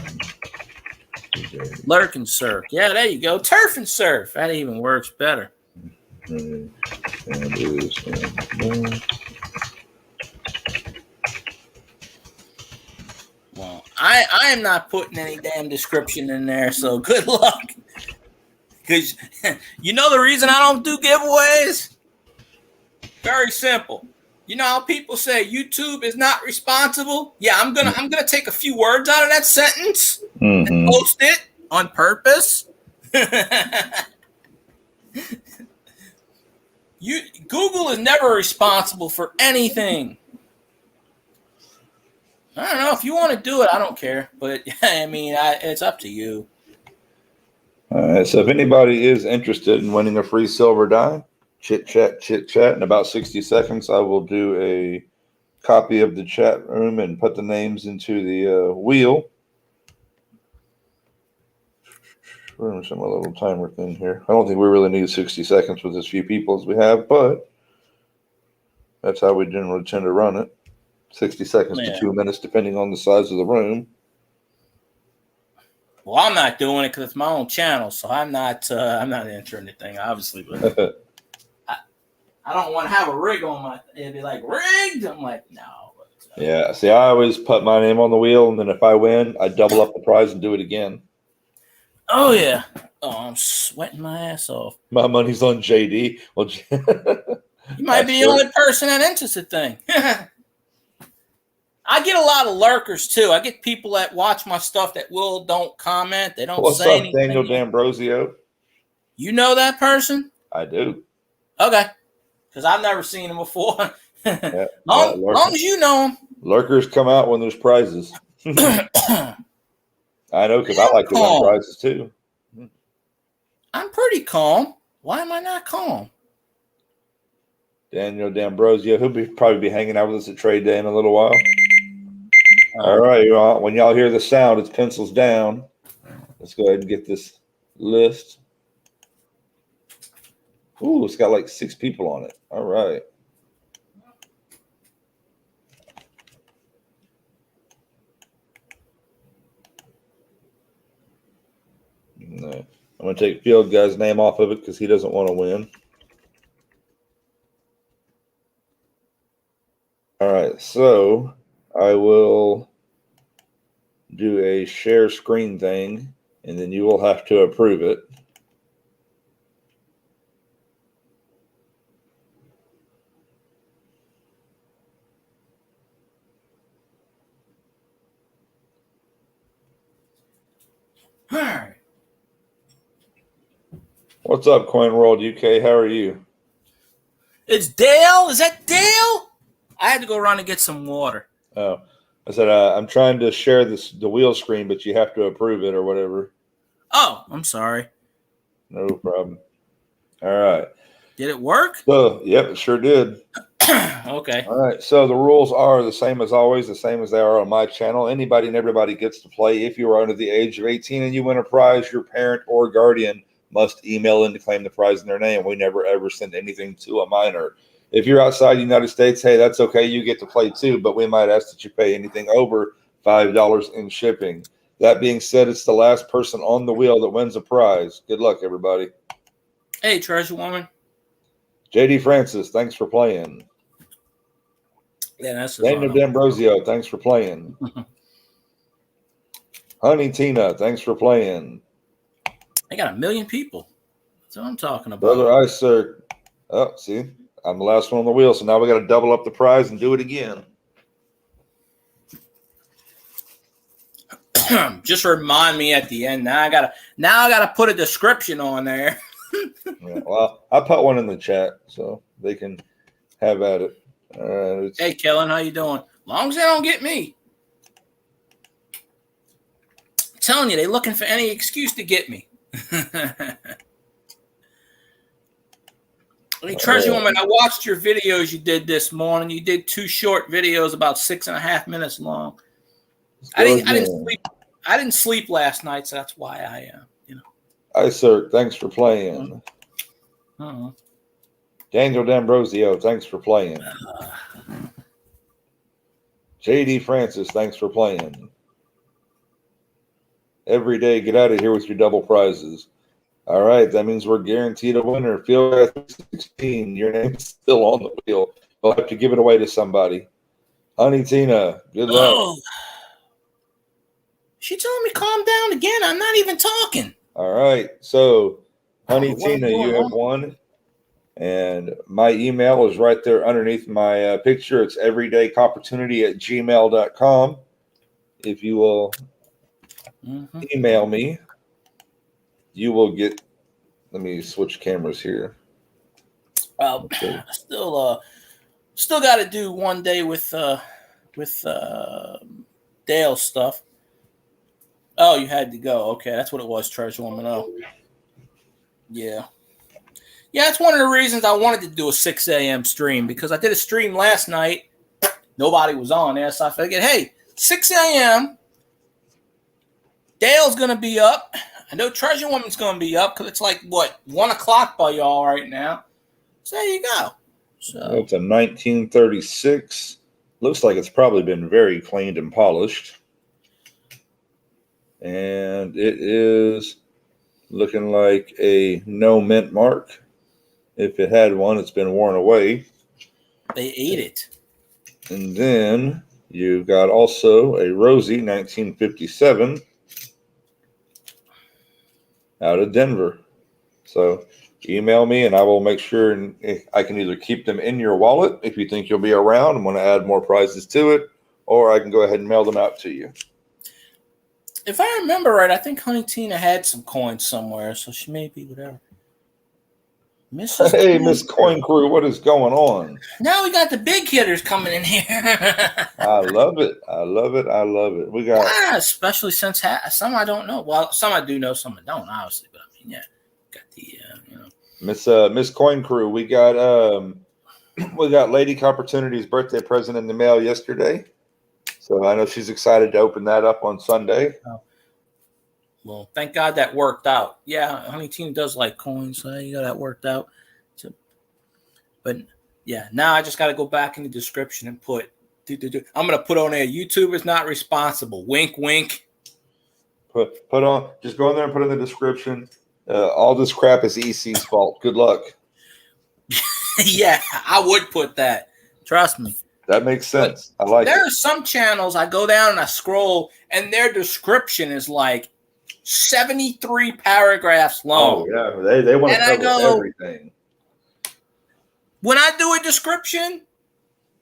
today. Lurk and surf. Yeah, there you go. Turf and surf. That even works better. And is Well, I am not putting any damn description in there, so good luck. Because you know the reason I don't do giveaways? Very simple. You know how people say YouTube is not responsible? Yeah, I'm gonna take a few words out of that sentence and post it on purpose. Google is never responsible for anything. I don't know if you want to do it. I don't care, but I mean, it's up to you. All right. So if anybody is interested in winning a free silver dime, chit chat. In about 60 seconds, I will do a copy of the chat room and put the names into the wheel. We're going to send a little timer thing here. I don't think we really need 60 seconds with as few people as we have, but that's how we generally tend to run it. 60 seconds to 2 minutes, depending on the size of the room. Well, I'm not doing it because it's my own channel, so I'm not entering anything, obviously. But I don't want to have a rig on my. It'd be like rigged. I'm like, no. But, yeah. See, I always put my name on the wheel, and then if I win, I double up the prize and do it again. Oh yeah. Oh, I'm sweating my ass off. My money's on JD. Well, you might be the only person that enters the thing. I get a lot of lurkers too. I get people that watch my stuff that don't comment. They don't say anything. What's up, Daniel D'Ambrosio? You know that person? I do. Okay. Because I've never seen him before. Long as you know him. Lurkers come out when there's prizes. I know because I like to win prizes too. I'm pretty calm. Why am I not calm? Daniel D'Ambrosio, he'll probably be hanging out with us at Trade Day in a little while. All right, when y'all hear the sound, it's pencils down. Let's go ahead and get this list. Ooh, it's got like 6 people on it. All right. No. I'm going to take Field Guy's name off of it because he doesn't want to win. All right, so I will do a share screen thing, and then you will have to approve it. All right. What's up, Coin World UK? How are you? It's Dale. Is that Dale? I had to go around and get some water. Oh, I said I'm trying to share the wheel screen, but you have to approve it or whatever. Oh, I'm sorry. No problem. All right. Did it work? So, yep, it sure did. Okay. All right. So the rules are the same as always, the same as they are on my channel. Anybody and everybody gets to play. If you are under the age of 18 and you win a prize, your parent or guardian must email in to claim the prize in their name. We never, ever send anything to a minor. If you're outside the United States, hey, that's okay. You get to play too, but we might ask that you pay anything over $5 in shipping. That being said, it's the last person on the wheel that wins a prize. Good luck, everybody. Hey, Treasure Woman. JD Francis, thanks for playing. Yeah, that's Daniel D'Ambrosio, thanks for playing. Honey Tina, thanks for playing. They got 1 million people. That's what I'm talking about. Brother Ice, sir. Oh, see, I'm the last one on the wheel, so now we got to double up the prize and do it again. Just remind me at the end. Now I gotta put a description on there. Yeah, well, I put one in the chat so they can have at it. Hey, Kellen, how you doing? Long as they don't get me. telling you, they're looking for any excuse to get me. Treasure Woman, I watched your videos you did this morning. You did 2 short videos about 6.5 minutes long. I didn't sleep last night, so that's why I Hi, sir. Thanks for playing. Daniel D'Ambrosio, thanks for playing. JD Francis, thanks for playing. Every day, get out of here with your double prizes. All right, that means we're guaranteed a winner. Field Guy 16, your name's still on the wheel. We'll have to give it away to somebody. Honey Tina, good luck. Oh. She telling me calm down again. I'm not even talking. All right, so Honey Tina, you have won. And my email is right there underneath my picture. It's everydaycopportunity@gmail.com. If you will email me, you will get. Let me switch cameras here. Well, okay. Still got to do one day with Dale's stuff. Oh, you had to go. Okay, that's what it was, Treasure Woman. Oh, yeah. Yeah, that's one of the reasons I wanted to do a 6 a.m. stream, because I did a stream last night. Nobody was on there, so I figured, hey, 6 a.m., Dale's going to be up. I know Treasure Woman's going to be up because it's like, 1 o'clock by y'all right now. So there you go. So it's a 1936. Looks like it's probably been very cleaned and polished. And it is looking like a no mint mark. If it had one, it's been worn away. They ate it. And then you've got also a Rosie 1957 out of Denver. So email me and I will make sure I can either keep them in your wallet if you think you'll be around and want to add more prizes to it, or I can go ahead and mail them out to you. If I remember right, I think Honey Tina had some coins somewhere, so she may be whatever. Hey, Miss Coin Crew, what is going on? Now we got the big hitters coming in here. I love it. I love it. I love it. We got especially since some I don't know. Well, some I do know, some I don't, obviously. But I mean, yeah, got the Miss Coin Crew. We got Lady Copportunity's birthday present in the mail yesterday, so I know she's excited to open that up on Sunday. Oh. Well, thank God that worked out. Yeah, Honey Tina does like coins, so you got that worked out. So, but yeah, now I just got to go back in the description and put. I'm gonna put on there. YouTube is not responsible. Wink, wink. Put on. Just go in there and put in the description. All this crap is EC's fault. Good luck. Yeah, I would put that. Trust me. That makes sense. I like it. There are some channels I go down and I scroll, and their description is like 73 paragraphs long. Oh, yeah. They want to cover everything. When I do a description,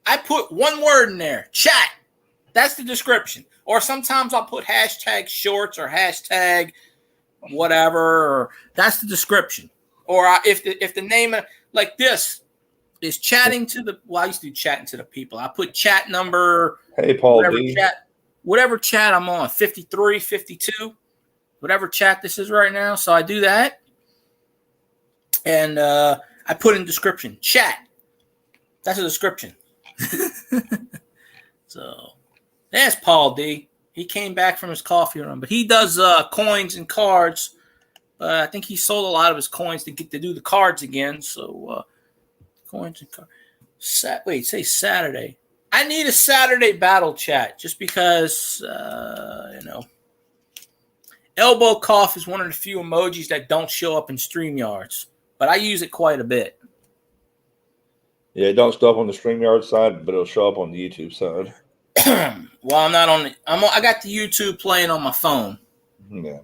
I put one word in there, chat. That's the description. Or sometimes I'll put hashtag shorts or hashtag whatever. Or that's the description. Or if the name of, like this is chatting to the, well, I used to do chatting to the people. I put chat number. Hey, Paul D. Whatever chat I'm on, 53, 52. Whatever chat this is right now. So I do that. And I put in description, chat. That's a description. So there's Paul D. He came back from his coffee run, but he does coins and cards. I think he sold a lot of his coins to get to do the cards again. So coins and cards. Say Saturday. I need a Saturday battle chat just because, elbow cough is one of the few emojis that don't show up in StreamYards, but I use it quite a bit. Yeah, it don't show up on the StreamYard side, but it'll show up on the YouTube side. Well, I'm not on I got the YouTube playing on my phone. Yeah.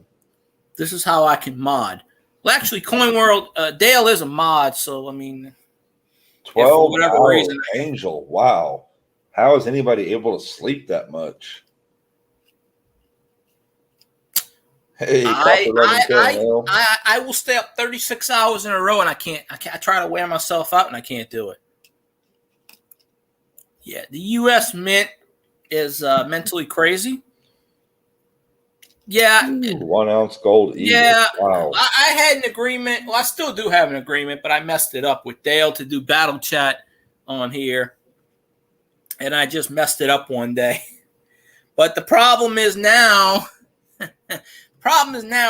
This is how I can mod. Well, actually, Coin World, Dale is a mod, so I mean, 12 for whatever hours, reason. Angel. Wow. How is anybody able to sleep that much? Hey, I will stay up 36 hours in a row, and I can't. I try to wear myself out, and I can't do it. Yeah, the U.S. Mint is mentally crazy. Yeah, Ooh, 1 ounce gold eagle. yeah. Wow. I had an agreement. Well, I still do have an agreement, but I messed it up with Dale to do battle chat on here, and I just messed it up one day. But the problem is now,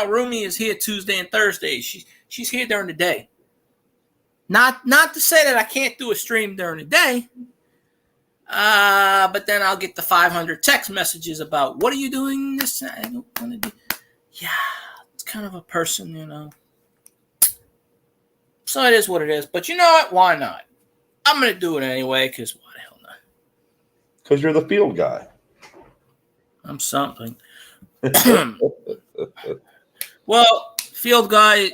Rumi is here Tuesday and Thursday. She's here during the day. Not to say that I can't do a stream during the day. But then I'll get the 500 text messages about what are you doing this? I don't want to do. Yeah, it's kind of a person, you know. So it is what it is. But you know what? Why not? I'm gonna do it anyway because why the hell not? Because you're the field guy. I'm something. Well, field guy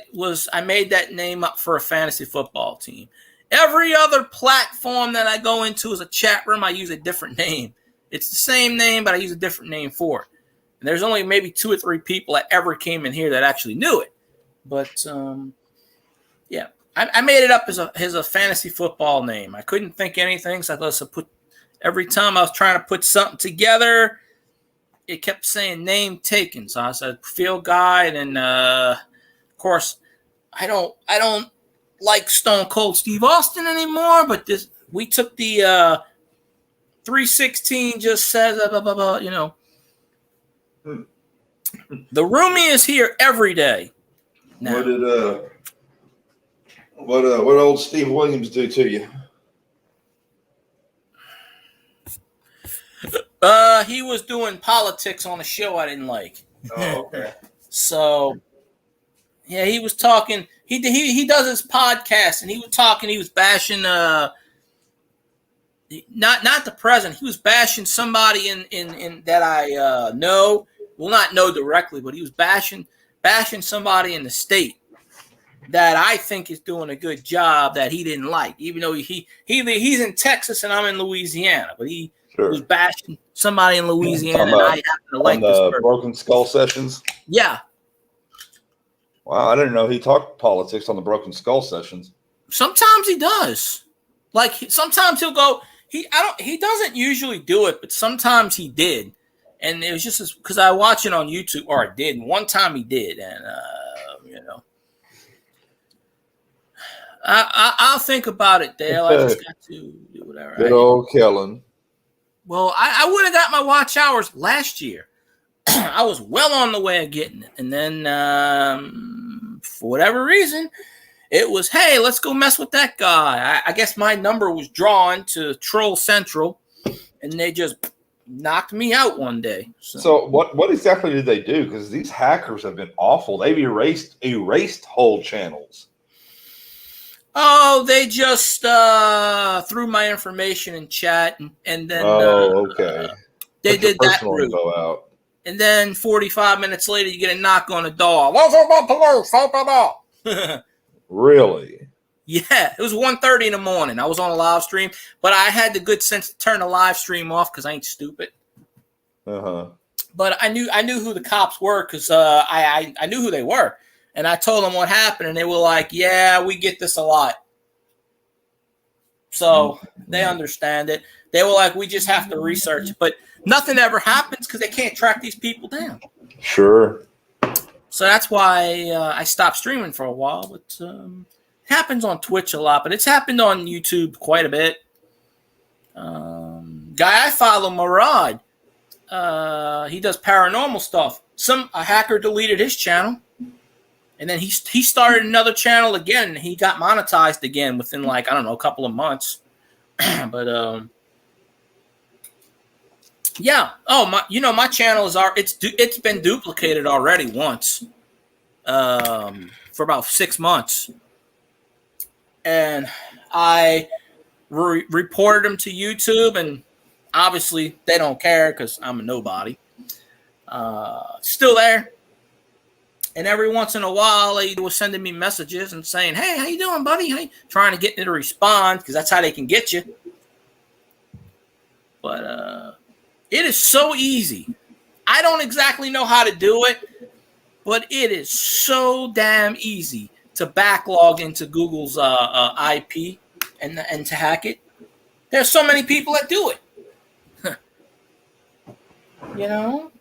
I made that name up for a fantasy football team. Every other platform that I go into is a chat room. I use a different name. It's the same name, but I use a different name for it. And there's only maybe 2 or 3 people that ever came in here that actually knew it. But yeah, I made it up as a fantasy football name. I couldn't think anything, so I thought to put. Every time I was trying to put something together, it kept saying name taken. So I said field guy, and then of course I don't like Stone Cold Steve Austin anymore, but we took the 316 just says blah, blah, blah, you know. The roomie is here every day. Now. What old Steve Williams do to you? He was doing politics on a show I didn't like. Oh, okay. So yeah, he was talking. He does his podcast, and he was talking. He was bashing not the president. He was bashing somebody in that I know. Well, not know directly, but he was bashing somebody in the state that I think is doing a good job that he didn't like, even though he's in Texas and I'm in Louisiana, but he was bashing somebody in Louisiana, and I happen to like this person. Broken Skull Sessions. Yeah. Wow, I didn't know he talked politics on the Broken Skull Sessions. Sometimes he does. Like sometimes he'll go. He doesn't usually do it, but sometimes he did, and it was just because I watch it on YouTube, or I did. And one time he did, and you know, I'll think about it, Dale. I just got to do whatever. Good old Kellen. Well, I would have got my watch hours last year. I was well on the way of getting it. And then for whatever reason, it was, hey, let's go mess with that guy. I guess my number was drawn to Troll Central, and they just knocked me out one day. So what exactly did they do? Because these hackers have been awful. They've erased whole channels. Oh, they just threw my information in chat, and then okay. They did that route. Go out. And then 45 minutes later, you get a knock on the door. Really? Yeah, it was 1:30 in the morning. I was on a live stream, but I had the good sense to turn the live stream off because I ain't stupid. But I knew who the cops were because I knew who they were. And I told them what happened, and they were like, yeah, we get this a lot. So they understand it. They were like, we just have to research. But nothing ever happens because they can't track these people down. Sure. So that's why I stopped streaming for a while. But it happens on Twitch a lot, but it's happened on YouTube quite a bit. Guy I follow, Murad, he does paranormal stuff. A hacker deleted his channel. And then he started another channel again, and he got monetized again within a couple of months. But yeah. Oh, my channel it's been duplicated already once, for about 6 months, and I reported him to YouTube, and obviously they don't care because I'm a nobody. Still there. And every once in a while, they was sending me messages and saying, hey, how you doing, buddy? Hey, trying to get me to respond because that's how they can get you. But it is so easy. I don't exactly know how to do it, but it is so damn easy to backlog into Google's IP and to hack it. There's so many people that do it. You know?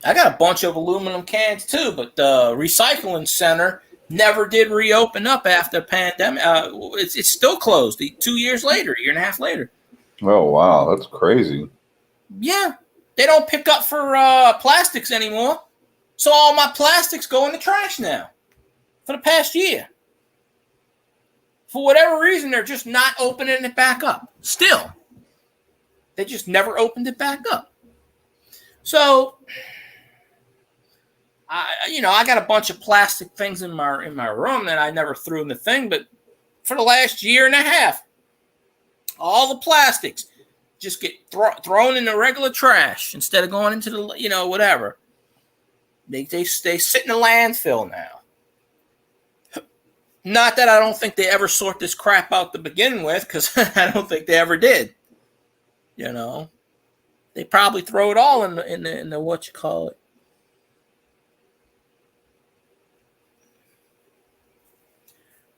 I got a bunch of aluminum cans too, but the recycling center never did reopen up after the pandemic. It's still closed 2 years later, a year and a half later. Oh, wow. That's crazy. Yeah, they don't pick up for plastics anymore. So all my plastics go in the trash now for the past year. For whatever reason, they're just not opening it back up. Still, they just never opened it back up. So, I got a bunch of plastic things in my room that I never threw in the thing, but for the last year and a half, all the plastics just get thrown in the regular trash instead of going into the, whatever. They sit in the landfill now. Not that I don't think they ever sort this crap out to begin with, because I don't think they ever did. They probably throw it all in the what you call it.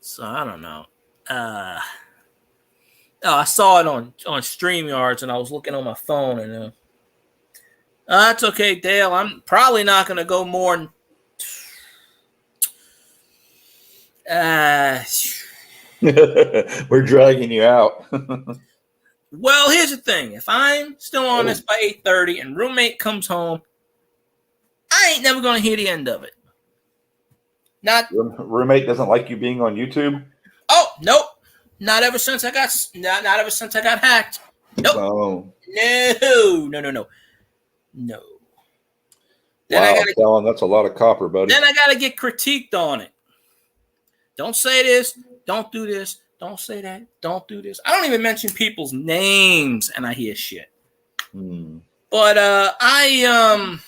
So I don't know. I saw it on StreamYards, and I was looking on my phone, and that's okay, Dale. I'm probably not going to go more than. We're dragging you out. Well, here's the thing. If I'm still on this by 8:30 and roommate comes home, I ain't never going to hear the end of it. Roommate doesn't like you being on YouTube? Oh, nope. Not ever since I got hacked. Nope. Oh. No. Wow, that's a lot of copper, buddy. Then I got to get critiqued on it. Don't say this. Don't do this. Don't say that. Don't do this. I don't even mention people's names, and I hear shit. But I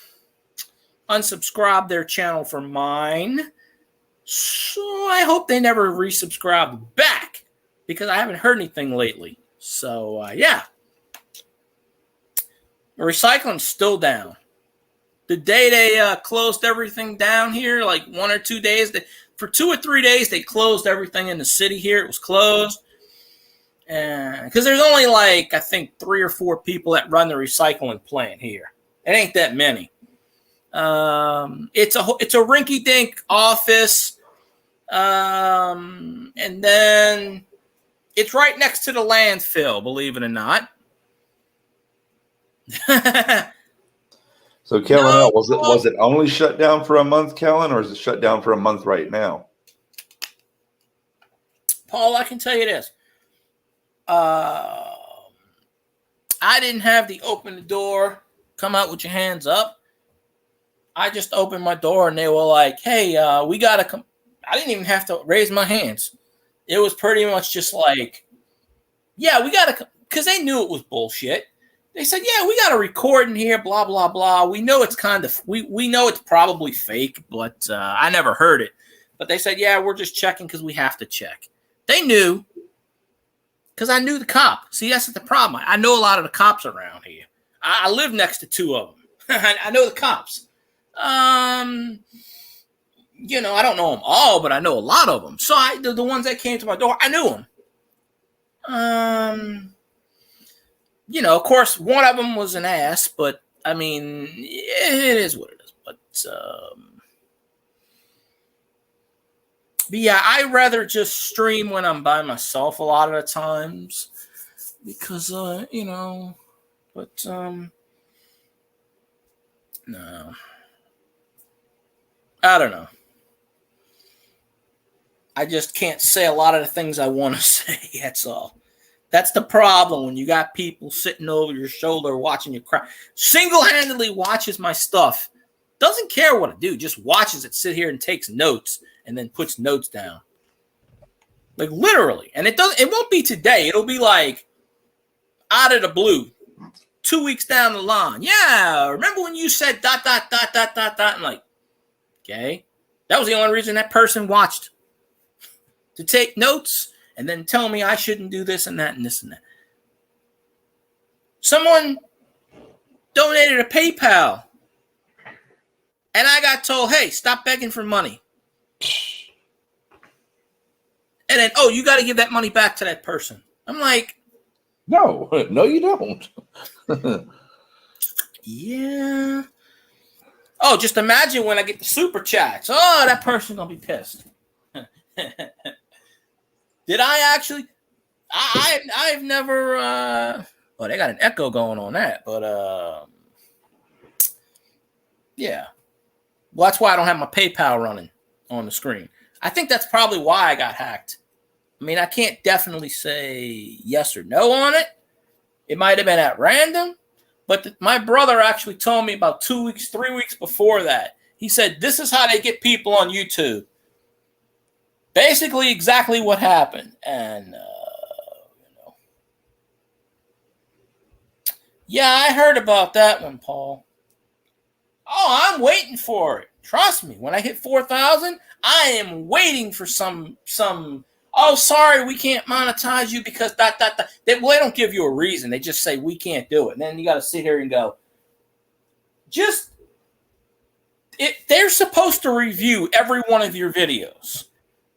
unsubscribed their channel for mine, so I hope they never resubscribe back, because I haven't heard anything lately. So yeah, the recycling's still down. The day they closed everything down here, like 1 or 2 days, for 2 or 3 days, they closed everything in the city here. It was closed. Because there's only I think 3 or 4 people that run the recycling plant here. It ain't that many. It's a rinky-dink office. And then it's right next to the landfill, believe it or not. So, Kellen, was it only shut down for a month, Kellen, or is it shut down for a month right now? Paul, I can tell you this. I didn't have the open the door, come out with your hands up. I just opened my door, and they were like, hey, we got to come. I didn't even have to raise my hands. It was pretty much just like, yeah, we got to come, because they knew it was bullshit. They said, yeah, we got a recording here, blah, blah, blah. We know it's we know it's probably fake, but I never heard it. But they said, yeah, we're just checking because we have to check. They knew, because I knew the cop. See, that's the problem. I know a lot of the cops around here. I live next to 2 of them. I know the cops. I don't know them all, but I know a lot of them. So the ones that came to my door, I knew them. Of course, one of them was an ass, but I mean, it is what it is. But yeah, I rather just stream when I'm by myself a lot of the times, because but no, I don't know. I just can't say a lot of the things I want to say. That's all. That's the problem when you got people sitting over your shoulder watching you cry. Single-handedly watches my stuff. Doesn't care what I do. Just watches it sit here and takes notes and then puts notes down. Like literally. And it won't be today. It'll be like out of the blue. 2 weeks down the line. Yeah, remember when you said ... I'm like, okay. That was the only reason that person watched. To take notes and then tell me I shouldn't do this and that and this and that. Someone donated a PayPal. And I got told, hey, stop begging for money. And then, you got to give that money back to that person. I'm like, no, you don't. Yeah. Oh, just imagine when I get the super chats. Oh, that person's gonna be pissed. Did I actually? I've never. Well, they got an echo going on that, but yeah. Well, that's why I don't have my PayPal running on the screen. I think that's probably why I got hacked. I mean, I can't definitely say yes or no on it. It might have been at random, but my brother actually told me about 2 weeks, 3 weeks before that. He said, this is how they get people on YouTube. Basically, exactly what happened. And, yeah, I heard about that one, Paul. Oh, I'm waiting for it. Trust me, when I hit 4,000, I am waiting for some. Oh, sorry, we can't monetize you because that. They don't give you a reason. They just say we can't do it. And then you got to sit here and go. They're supposed to review every one of your videos,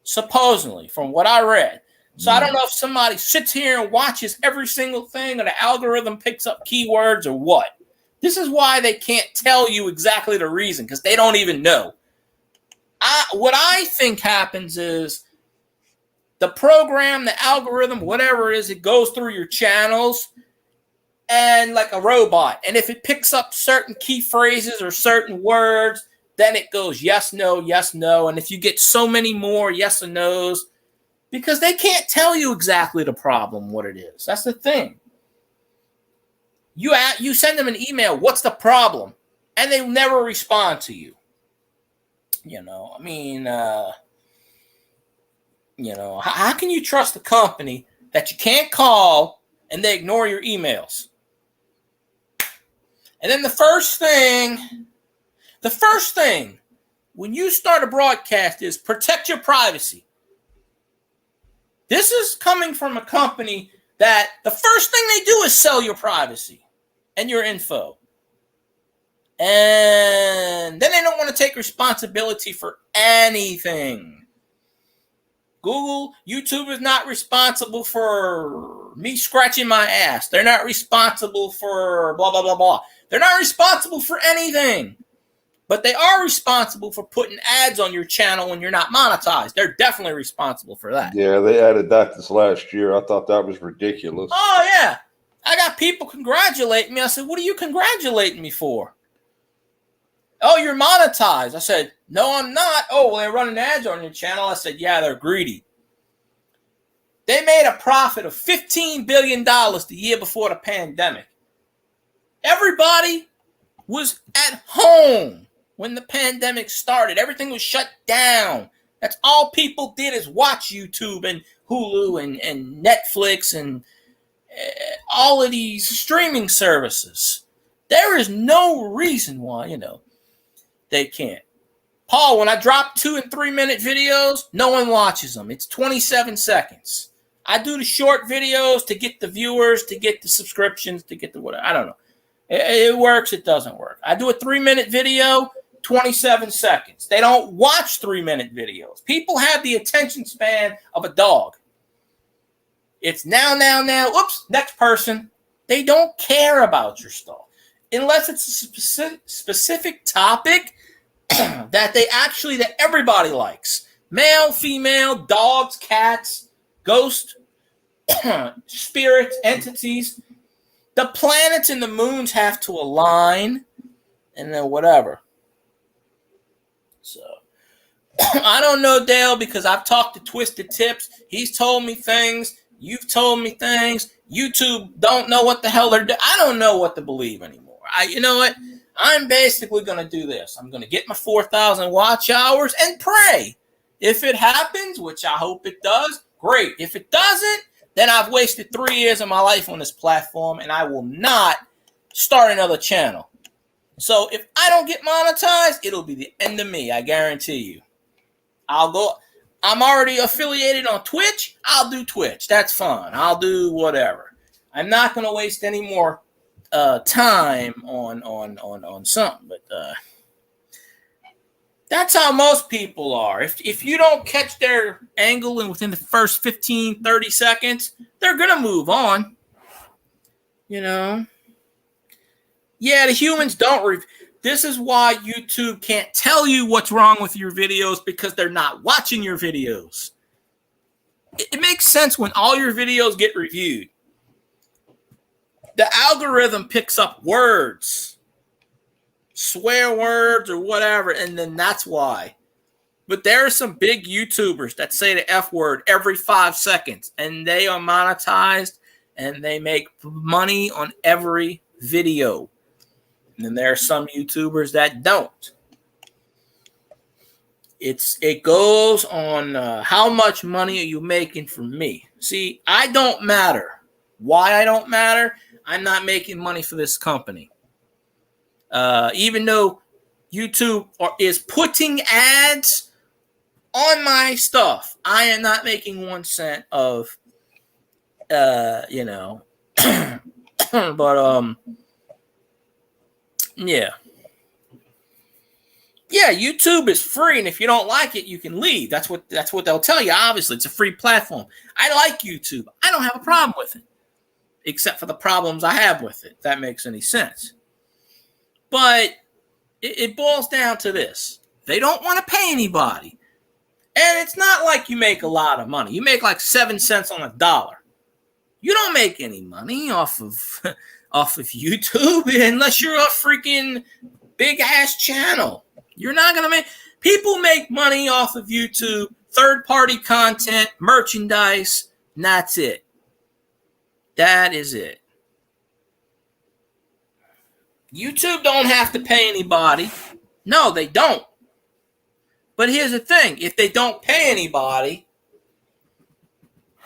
supposedly, from what I read. So I don't know if somebody sits here and watches every single thing, or the algorithm picks up keywords, or what. This is why they can't tell you exactly the reason, because they don't even know. What I think happens is the program, the algorithm, whatever it is, it goes through your channels and like a robot. And if it picks up certain key phrases or certain words, then it goes yes, no, yes, no. And if you get so many more yes and no's, because they can't tell you exactly the problem, what it is. That's the thing. You send them an email, what's the problem? And they never respond to you. I mean, how can you trust a company that you can't call and they ignore your emails? And then the first thing when you start a broadcast is protect your privacy. This is coming from a company that the first thing they do is sell your privacy and your info. And then they don't want to take responsibility for anything. Google, YouTube is not responsible for me scratching my ass. They're not responsible for blah, blah, blah, blah. They're not responsible for anything. But they are responsible for putting ads on your channel when you're not monetized. They're definitely responsible for that. Yeah, they added that this last year. I thought that was ridiculous. Oh, yeah. I got people congratulating me. I said, what are you congratulating me for? Oh, you're monetized. I said, no, I'm not. Oh, well, they're running ads on your channel. I said, yeah, they're greedy. They made a profit of $15 billion the year before the pandemic. Everybody was at home when the pandemic started. Everything was shut down. That's all people did is watch YouTube and Hulu and Netflix and all of these streaming services. There is no reason why, they can't. Paul, when I drop 2 and 3 minute videos, no one watches them. It's 27 seconds. I do the short videos to get the viewers, to get the subscriptions, to get the whatever. I don't know. It works, it doesn't work. I do a 3 minute video, 27 seconds. They don't watch 3 minute videos. People have the attention span of a dog. It's now. Oops, next person. They don't care about your stuff. Unless it's a specific topic that everybody likes. Male, female, dogs, cats, ghosts, spirits, entities. The planets and the moons have to align, and then whatever. So, I don't know, Dale, because I've talked to Twisted Tips. He's told me things. You've told me things. YouTube don't know what the hell they're doing. I don't know what to believe anymore. You know what? I'm basically going to do this. I'm going to get my 4,000 watch hours and pray. If it happens, which I hope it does, great. If it doesn't, then I've wasted 3 years of my life on this platform, and I will not start another channel. So if I don't get monetized, it'll be the end of me. I guarantee you. I'm already affiliated on Twitch. I'll do Twitch. That's fun. I'll do whatever. I'm not going to waste any more time on something. But that's how most people are. If you don't catch their angle and within the first 15, 30 seconds, they're going to move on. Yeah, the humans don't. This is why YouTube can't tell you what's wrong with your videos, because they're not watching your videos. It makes sense when all your videos get reviewed. The algorithm picks up words, swear words or whatever, and then that's why. But there are some big YouTubers that say the F word every 5 seconds, and they are monetized, and they make money on every video. And then there are some YouTubers that don't. It goes on how much money are you making from me. See, I don't matter. Why I don't matter? I'm not making money for this company. Even though YouTube is putting ads on my stuff, I am not making 1 cent of, but yeah. Yeah, YouTube is free, and if you don't like it, you can leave. That's what they'll tell you. Obviously, it's a free platform. I like YouTube. I don't have a problem with it, except for the problems I have with it, if that makes any sense. But it boils down to this. They don't want to pay anybody. And it's not like you make a lot of money. You make like 7 cents on a dollar. You don't make any money off of YouTube unless you're a freaking big-ass channel. You're not going to make... People make money off of YouTube, third-party content, merchandise, and that's it. That is it. YouTube don't have to pay anybody. No, they don't. But here's the thing. If they don't pay anybody,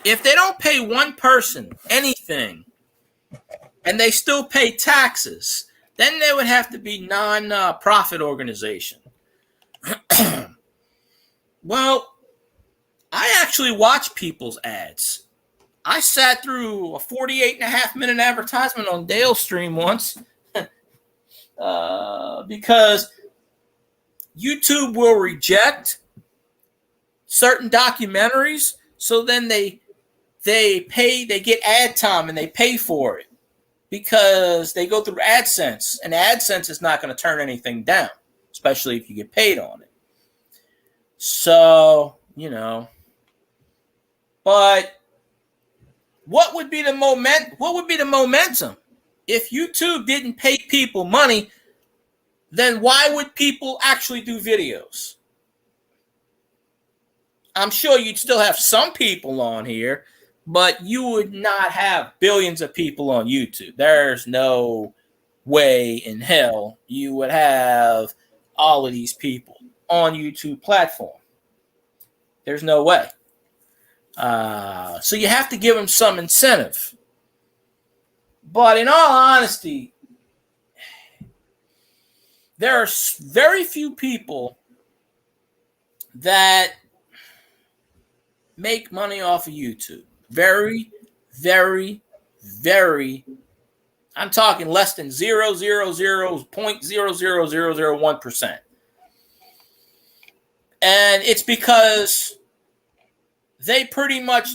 if they don't pay one person anything, and they still pay taxes, then they would have to be non-profit organization. Well, I actually watch people's ads. I sat through a 48.5-minute advertisement on Dale's stream once because YouTube will reject certain documentaries, so then they get ad time and they pay for it because they go through AdSense, and AdSense is not going to turn anything down, especially if you get paid on it. So, but what would be the momentum? If YouTube didn't pay people money, then why would people actually do videos? I'm sure you'd still have some people on here, but you would not have billions of people on YouTube. There's no way in hell you would have all of these people on YouTube platform. There's no way. So you have to give them some incentive. But in all honesty, there are very few people that make money off of YouTube. Very, very, very. I'm talking less than 0.00001%. And it's because they pretty much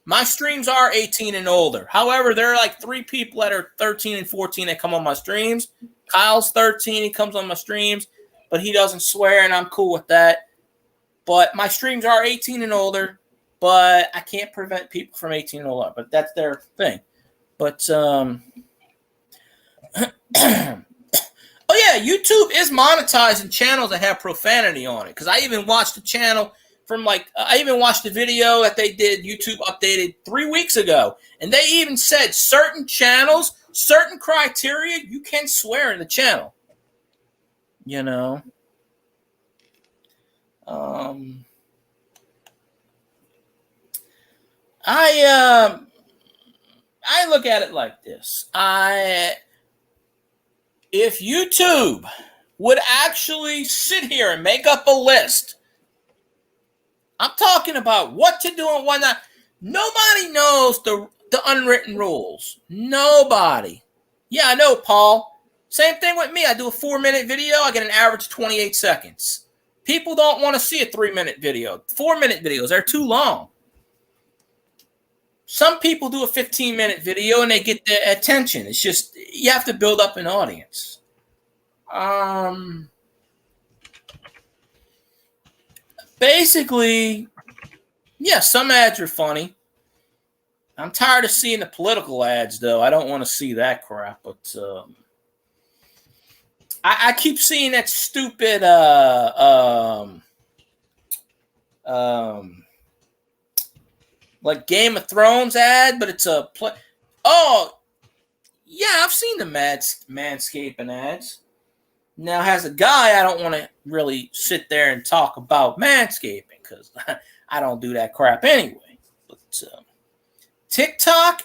my streams are 18 and older. However, there are like 3 people that are 13 and 14 that come on my streams. Kyle's 13, he comes on my streams, but he doesn't swear, and I'm cool with that. But my streams are 18 and older, but I can't prevent people from 18 and older. But that's their thing. But oh yeah, YouTube is monetizing channels that have profanity on it. Because I even watched a channel I even watched the video that they did. YouTube updated 3 weeks ago, and they even said certain channels, certain criteria, you can swear in the channel. I look at it like this. If YouTube would actually sit here and make up a list, I'm talking about what to do and what not. Nobody knows the unwritten rules. Nobody. Yeah, I know, Paul. Same thing with me. I do a 4-minute video. I get an average 28 seconds. People don't want to see a 3-minute video. 4-minute videos, they're too long. some people do a 15-minute video and they get the attention. It's just you have to build up an audience. Basically, yeah, some ads are funny. I'm tired of seeing the political ads, though. I don't want to see that crap, but I keep seeing that stupid like Game of Thrones ad, but it's a Oh, yeah, I've seen the manscaping ads. Now, as a guy, I don't want to really sit there and talk about manscaping because I don't do that crap anyway. But TikTok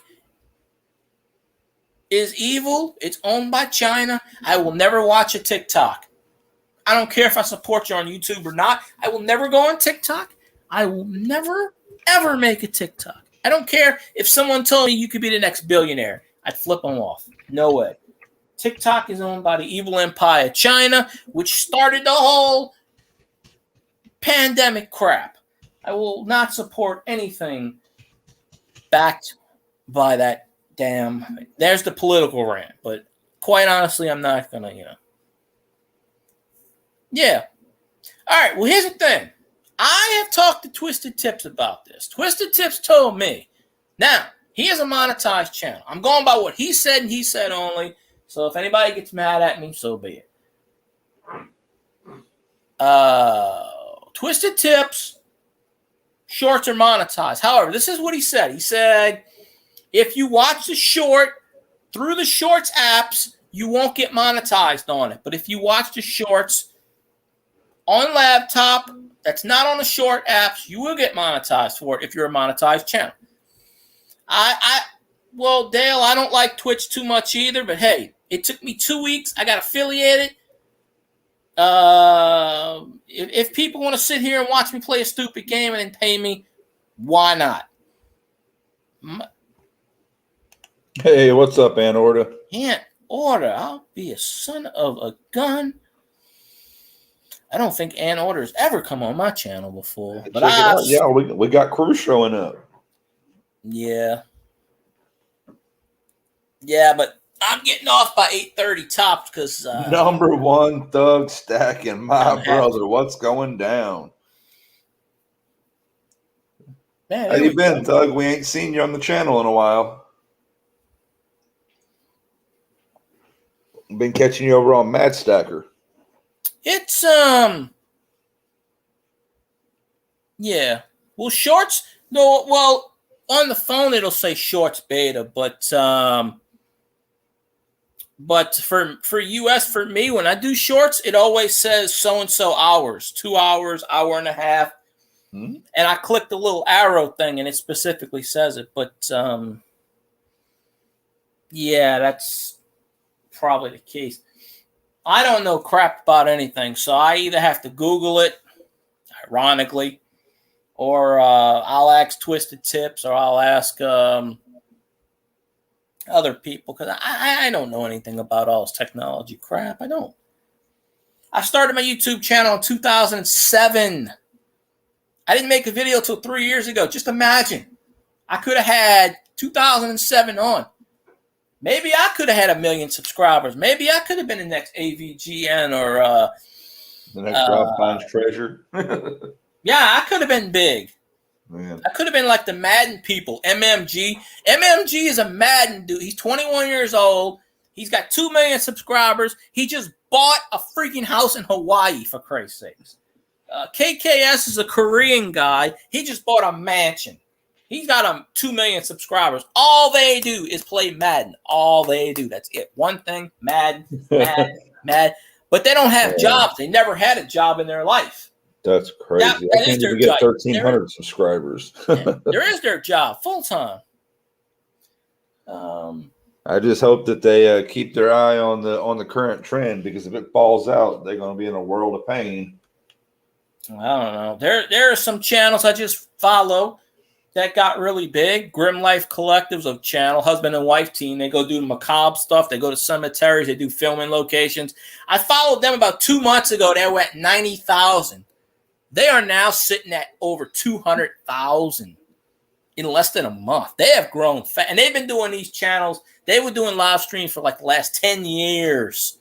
is evil. It's owned by China. I will never watch a TikTok. I don't care if I support you on YouTube or not. I will never go on TikTok. I will never, ever make a TikTok. I don't care if someone told me you could be the next billionaire. I'd flip them off. No way. TikTok is owned by the evil empire of China, which started the whole pandemic crap. I will not support anything backed by that damn. There's the political rant, but quite honestly, I'm not gonna, Yeah. All right. Well, here's the thing. I have talked to Twisted Tips about this. Twisted Tips told me. Now, he has a monetized channel. I'm going by what he said, and he said only. So if anybody gets mad at me, so be it. Twisted Tips, shorts are monetized. However, this is what he said. He said, if you watch the short through the shorts apps, you won't get monetized on it. But if you watch the shorts on laptop, that's not on the short apps, you will get monetized for it if you're a monetized channel. Well, Dale, I don't like Twitch too much either, but hey, it took me 2 weeks. I got affiliated. If people want to sit here and watch me play a stupid game and then pay me, why not? Hey, what's up, Aunt Orta? Aunt Orta, I'll be a son of a gun. I don't think Aunt Orta's ever come on my channel before. But yeah, we got crew showing up. Yeah. Yeah, but I'm getting off by 8:30 tops because number one thug stacking, my brother. What's going down? Man, how you been, Thug? We ain't seen you on the channel in a while. Been catching you over on Mad Stacker. It's yeah. Well, shorts. No, well, on the phone it'll say shorts beta, but for US, for me, when I do shorts, it always says so and so hours, 2 hours, hour and a half. Hmm? And I click the little arrow thing and it specifically says it. But yeah, that's probably the case. I don't know crap about anything, so I either have to Google it, ironically, or I'll ask Twisted Tips, or I'll ask other people, because I don't know anything about all this technology crap. I don't. I started my YouTube channel in 2007. I didn't make a video until 3 years ago. Just imagine. I could have had 2007 on. Maybe I could have had 1 million subscribers. Maybe I could have been the next AVGN or the next Rob Pines Treasure. Yeah, I could have been big. Man. I could have been like the Madden people, MMG. MMG is a Madden dude. He's 21 years old. He's got 2 million subscribers. He just bought a freaking house in Hawaii, for Christ's sakes. KKS is a Korean guy. He just bought a mansion. He's got 2 million subscribers. All they do is play Madden. All they do. That's it. One thing, Madden, Madden, Madden. But they don't have jobs. They never had a job in their life. That's crazy. That I can't even get 1,300 subscribers. There is their job, full time. I just hope that they keep their eye on the current trend, because if it falls out, they're going to be in a world of pain. I don't know. There are some channels I just follow that got really big. Grim Life Collectives of channel, husband and wife team. They go do macabre stuff. They go to cemeteries. They do filming locations. I followed them about 2 months ago. They were at 90,000. They are now sitting at over 200,000 in less than a month. They have grown and they've been doing these channels. They were doing live streams for like the last 10 years,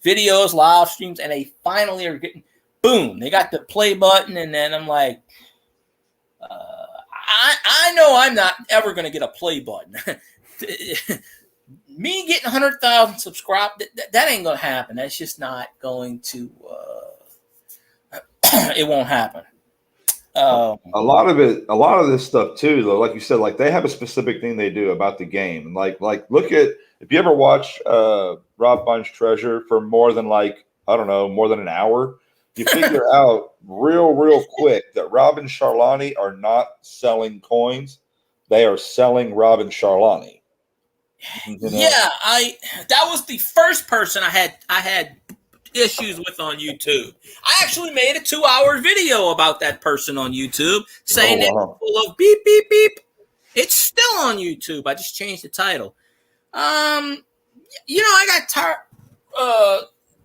videos, live streams, and they finally are getting, boom, they got the play button. And then I'm like, I know I'm not ever going to get a play button. Me getting 100,000 subscribers, that ain't going to happen. That's just not going to, it won't happen. A lot of this stuff too, though, like you said, like they have a specific thing they do about the game. Like look at, if you ever watch Rob Finds Treasure for more than more than an hour, you figure out real quick that Rob and Charlani are not selling coins. They are selling Rob and Charlani. You know? Yeah, that was the first person I had issues with on YouTube. I actually made a 2-hour video about that person on YouTube saying that full of beep beep beep. It's still on YouTube. I just changed the title. I got tired.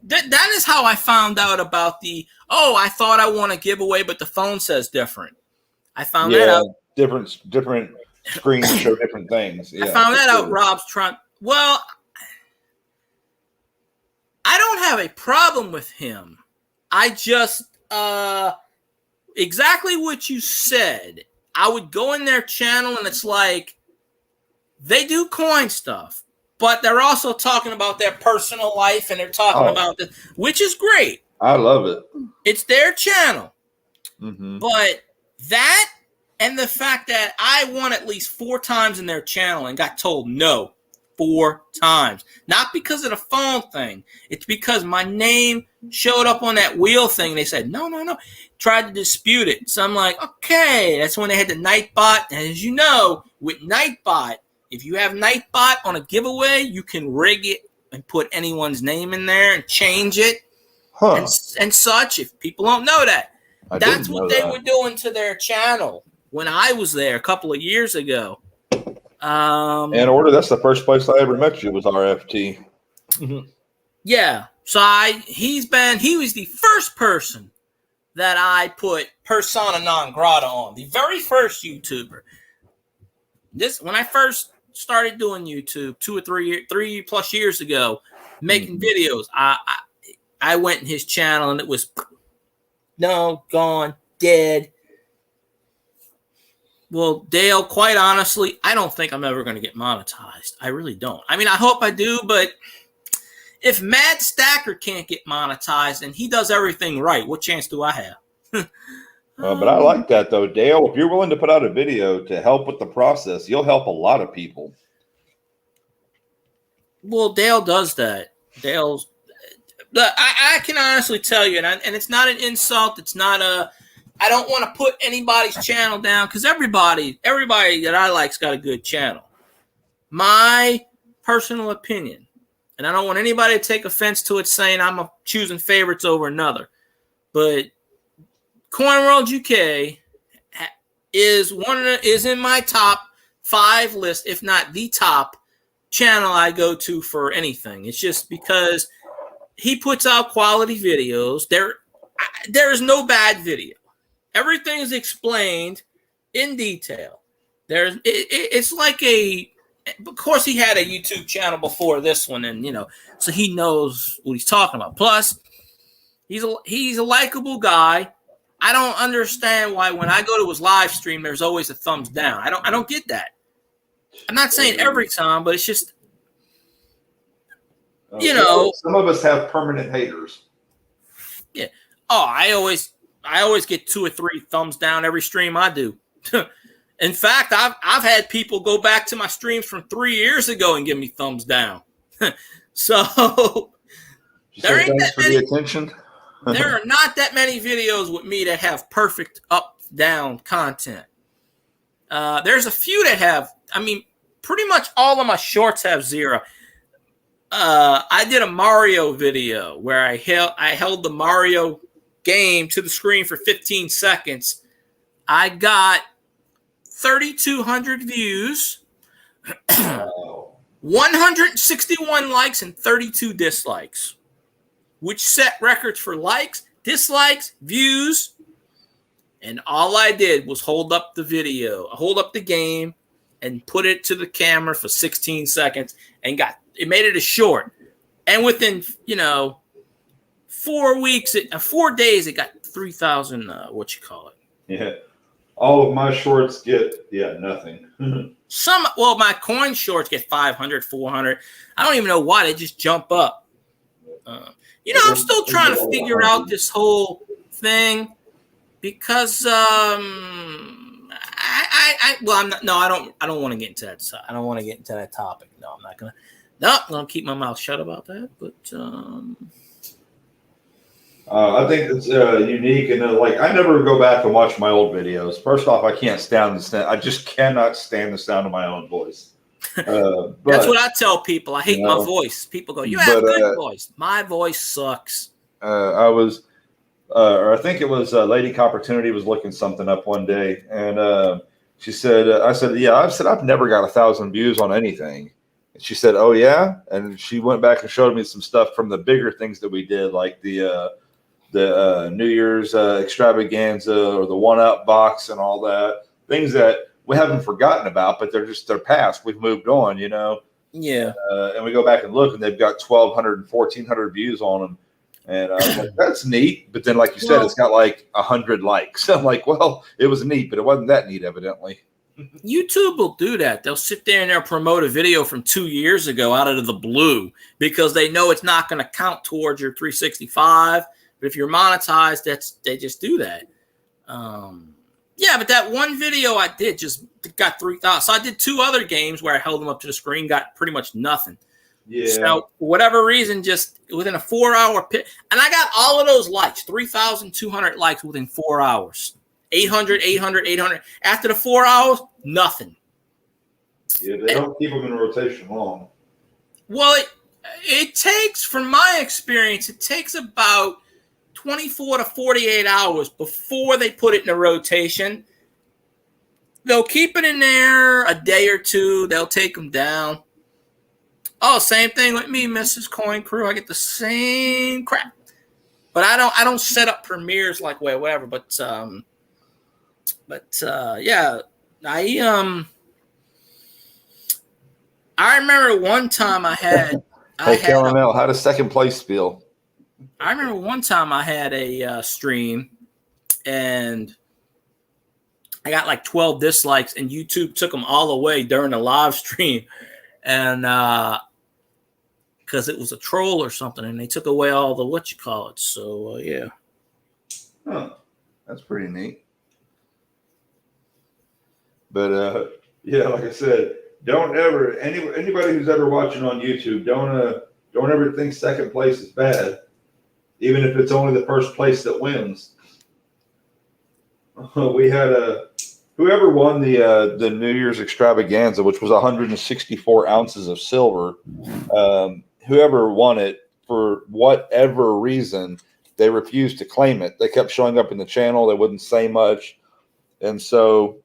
That is how I found out about I thought I won a giveaway, but the phone says different. I found that out. Different screens show different things. Yeah, I found that out. Rob's trying. Well, I don't have a problem with him. I just exactly what you said. I would go in their channel and it's like they do coin stuff, but they're also talking about their personal life and they're talking about this, which is great. I love it. It's their channel. Mm-hmm. But that and the fact that I won at least 4 times in their channel and got told no 4 times. Not because of the phone thing. It's because my name showed up on that wheel thing. They said, no. Tried to dispute it. So I'm like, okay. That's when they had the Nightbot. And as you know, with Nightbot, if you have Nightbot on a giveaway, you can rig it and put anyone's name in there and change it and such. If people don't know that. That's what they were doing to their channel when I was there a couple of years ago. That's the first place I ever met you was RFT. Mm-hmm. Yeah. So he was the first person that I put persona non grata on, the very first YouTuber. When I first started doing YouTube 2 or 3 plus years ago, making videos, I went in his channel and it was gone, dead. Well, Dale, quite honestly, I don't think I'm ever going to get monetized. I really don't. I mean, I hope I do, but if Mad Stacker can't get monetized and he does everything right, what chance do I have? But I like that, though, Dale. If you're willing to put out a video to help with the process, you'll help a lot of people. Well, Dale does that. I can honestly tell you, and it's not an insult. It's not I don't want to put anybody's channel down because everybody that I like's got a good channel. My personal opinion, and I don't want anybody to take offense to it saying I'm choosing favorites over another, but Coin World UK is in my top 5 list, if not the top channel I go to for anything. It's just because he puts out quality videos. There is no bad video. Everything is explained in detail. It's like of course he had a YouTube channel before this one, and so he knows what he's talking about. Plus, he's a likable guy. I don't understand why when I go to his live stream, there's always a thumbs down. I don't get that. I'm not saying every time, but it's just some of us have permanent haters. Yeah. Oh, I always get 2 or 3 thumbs down every stream I do. In fact, I've had people go back to my streams from 3 years ago and give me thumbs down. So there ain't that many, attention. there are not that many videos with me that have perfect up-down content. There's a few that have. I mean, pretty much all of my shorts have 0. I did a Mario video where I held the Mario game to the screen for 15 seconds. I got 3,200 views, 161 likes, and 32 dislikes, which set records for likes, dislikes, views. And all I did was hold up the game, and put it to the camera for 16 seconds, and it made it a short. And within 4 days, it got 3,000. Yeah. All of my shorts get nothing. My coin shorts get 500, 400. I don't even know why they just jump up. I'm still trying to figure out this whole thing because I don't want to get into that. I don't want to get into that topic. No, I'm not gonna. No, I'm gonna keep my mouth shut about that. But I think it's unique, and I never go back and watch my old videos. First off, I can't stand the sound. I just cannot stand the sound of my own voice. That's what I tell people. I hate my voice. People go, "You have a good voice." My voice sucks. I think it was Lady Copportunity was looking something up one day, and she said, "I said, yeah, I've never got 1,000 views on anything." And she said, "Oh yeah," and she went back and showed me some stuff from the bigger things that we did, like the New Year's extravaganza or the one-up box and all that. Things that we haven't forgotten about, but they're past. We've moved on, Yeah. And we go back and look, and they've got 1,200 and 1,400 views on them. And I was like, that's neat. But then, like you said, it's got like 100 likes. I'm like, well, it was neat, but it wasn't that neat, evidently. YouTube will do that. They'll sit there and they'll promote a video from 2 years ago out of the blue because they know it's not going to count towards your 365. But if you're monetized, they just do that. Yeah, but that one video I did just got 3,000. So I did 2 other games where I held them up to the screen, got pretty much nothing. Yeah. So for whatever reason, just within a 4-hour pit, and I got all of those likes, 3,200 likes within 4 hours. 800. After the 4 hours, nothing. Yeah, they don't keep them in rotation long. Well, it takes, from my experience, it takes about 24 to 48 hours before they put it in a rotation. They'll keep it in there a day or two. They'll take them down. Oh, same thing with me, Mrs. Coin Crew. I get the same crap, but I don't set up premieres like whatever. But yeah, I remember one time I had. Hey, Caramel, how does second place feel? I remember one time I had a stream, and I got like 12 dislikes, and YouTube took them all away during the live stream, and because it was a troll or something, and they took away all the So yeah. Huh. That's pretty neat. But yeah, like I said, don't ever anybody who's ever watching on YouTube, don't ever think second place is bad, even if it's only the first place that wins. We had whoever won the New Year's extravaganza, which was 164 ounces of silver. Whoever won it, for whatever reason, they refused to claim it. They kept showing up in the channel. They wouldn't say much. And so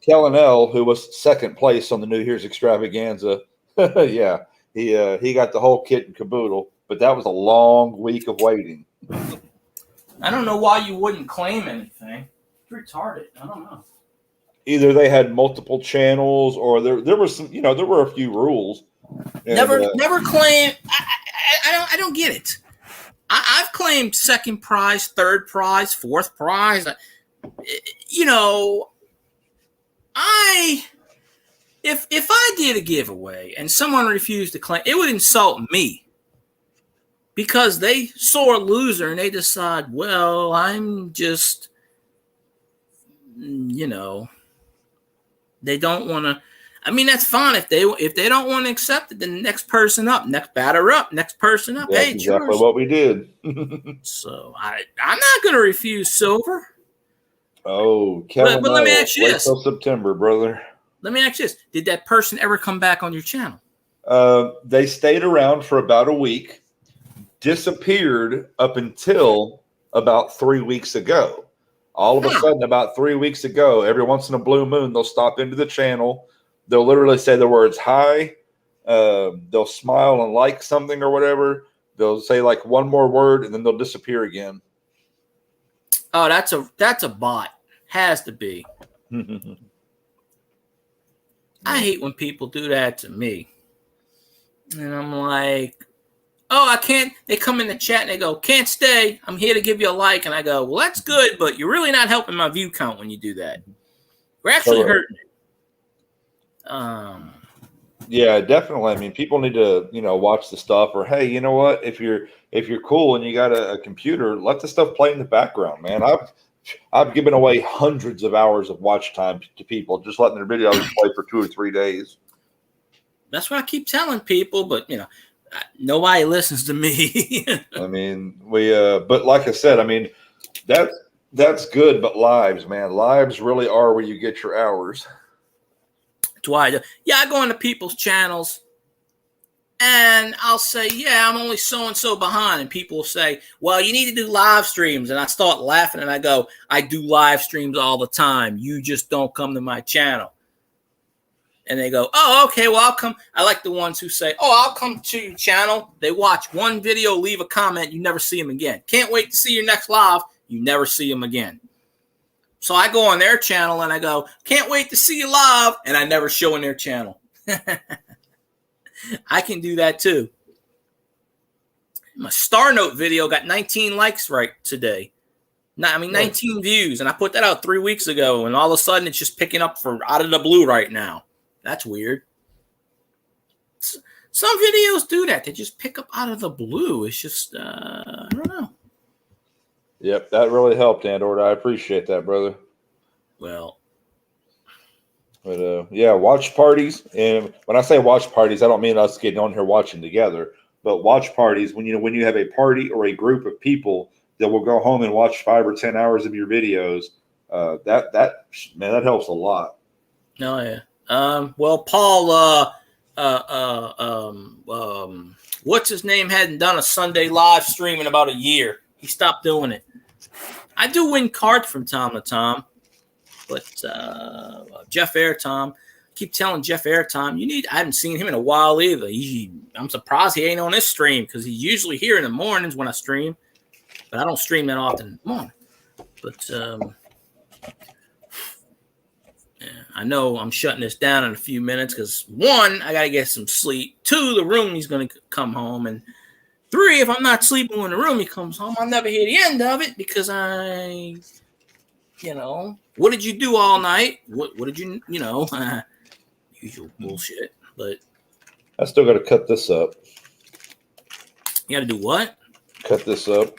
Kellen L., who was second place on the New Year's extravaganza, yeah, he got the whole kit and caboodle. But that was a long week of waiting. I don't know why you wouldn't claim anything. It's retarded. I don't know. Either they had multiple channels, or there was some, there were a few rules. And, never claim. I don't get it. I've claimed second prize, third prize, fourth prize. If I did a giveaway and someone refused to claim, it would insult me because they saw a loser and they decide, well, I'm just, they don't want to. I mean, that's fine if they don't want to accept it. Then next person up, next batter up, next person up. That's exactly what we did. So I'm not going to refuse silver. Oh, Kevin, but let me ask you this: till September, brother. Let me ask you this: did that person ever come back on your channel? They stayed around for about a week, disappeared up until about 3 weeks ago. All of a sudden, about 3 weeks ago, every once in a blue moon, they'll stop into the channel. They'll literally say the words "hi." They'll smile and like something or whatever. They'll say like one more word, and then they'll disappear again. Oh, that's a bot. Has to be. I hate when people do that to me. And I'm like, oh, I can't. They come in the chat and they go, can't stay. I'm here to give you a like. And I go, well, that's good, but you're really not helping my view count when you do that. We're actually hurting it. Yeah, definitely. I mean, people need to, watch the stuff. Or hey, you know what? If you're cool and you got a computer, let the stuff play in the background, man. I've given away hundreds of hours of watch time to people, just letting their videos play for 2 or 3 days. That's what I keep telling people, but nobody listens to me. I mean, but like I said, I mean, that's good, but lives, man, lives really are where you get your hours. That's why, I go into people's channels and I'll say, yeah, I'm only so-and-so behind. And people will say, well, you need to do live streams. And I start laughing and I go, I do live streams all the time. You just don't come to my channel. And they go, oh, okay, well, I'll come. I like the ones who say, oh, I'll come to your channel. They watch one video, leave a comment. You never see them again. Can't wait to see your next live. You never see them again. So I go on their channel and I go, can't wait to see you live. And I never show in their channel. I can do that too. My Star Note video got 19 likes right today. 19 views. And I put that out 3 weeks ago. And all of a sudden it's just picking up for out of the blue right now. That's weird. Some videos do that. They just pick up out of the blue. It's just, I don't know. Yep, that really helped, Andor. I appreciate that, brother. Well. But, yeah, watch parties. And when I say watch parties, I don't mean us getting on here watching together. But watch parties, when you have a party or a group of people that will go home and watch 5 or 10 hours of your videos, that helps a lot. Oh, yeah. Well, Paul, what's his name hadn't done a Sunday live stream in about a year. He stopped doing it. I do win cards from time to time, but Jeff Airtime, keep telling Jeff Airtime, I haven't seen him in a while either. I'm surprised he ain't on this stream because he's usually here in the mornings when I stream, but I don't stream that often in the morning. But I know I'm shutting this down in a few minutes because 1, I got to get some sleep. 2, the room he's going to come home. And 3, if I'm not sleeping when the room he comes home, I'll never hear the end of it because what did you do all night? What did you, usual bullshit. But I still got to cut this up. You got to do what? Cut this up.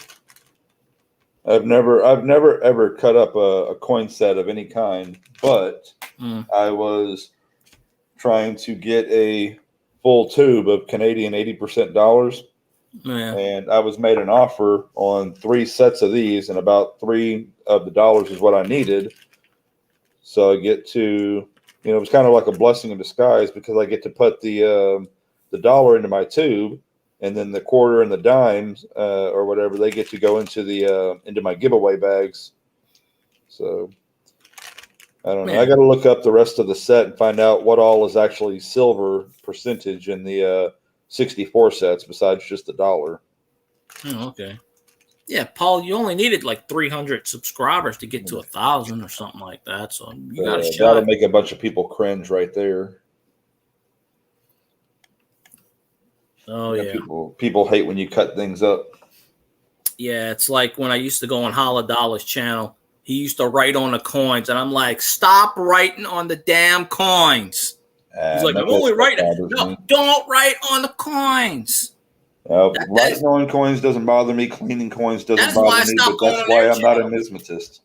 I've never ever cut up a coin set of any kind, but I was trying to get a full tube of Canadian 80% dollars. Yeah. And I was made an offer on 3 sets of these, and about 3 of the dollars is what I needed. So I get to, it was kind of like a blessing in disguise because I get to put the dollar into my tube, and then the quarter and the dimes or whatever, they get to go into my giveaway bags. So I don't know. I got to look up the rest of the set and find out what all is actually silver percentage in the 64 sets besides just the dollar. Oh, okay. Yeah, Paul, you only needed like 300 subscribers to get to 1,000 or something like that. So you got a shot. That'll make a bunch of people cringe right there. Oh, yeah. People hate when you cut things up. Yeah, it's like when I used to go on Holla Dollar's channel. He used to write on the coins, and I'm like, stop writing on the damn coins. He's like, I'm only writing. No, don't write on the coins. Writing on coins doesn't bother me. Cleaning coins doesn't bother me, but that's why I'm not a numismatist.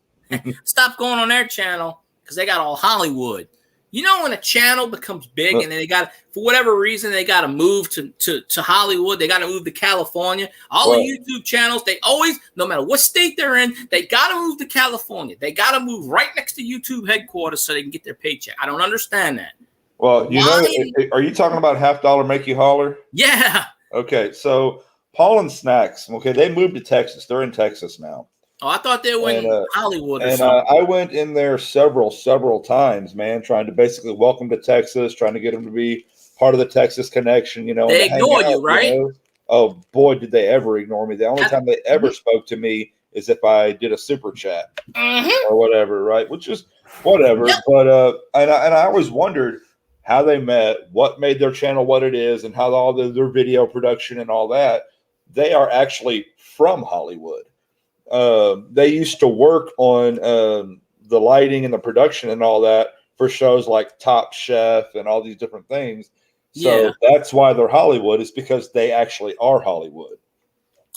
Stop going on their channel because they got all Hollywood. You know, when a channel becomes big and they got, for whatever reason, they got to move to Hollywood. They got to move to California. All the YouTube channels, they always, no matter what state they're in, they got to move to California. They got to move right next to YouTube headquarters so they can get their paycheck. I don't understand that. Well, are you talking about half dollar make you holler? Yeah. Okay, so Paul and Snacks, they moved to Texas. They're in Texas now. Oh, I thought they were in Hollywood or something. I went in there several times, man, trying to basically welcome to Texas, trying to get them to be part of the Texas connection, They ignore you, right? Oh, boy, did they ever ignore me. The only time they ever spoke to me is if I did a super chat Mm-hmm. or whatever, right? Which is whatever. Yep. But and I always wondered how they met, what made their channel what it is, and how all their video production and all that. They are actually from Hollywood. They used to work on the lighting and the production and all that for shows like Top Chef and all these different things. So that's why they're Hollywood, is because they actually are Hollywood.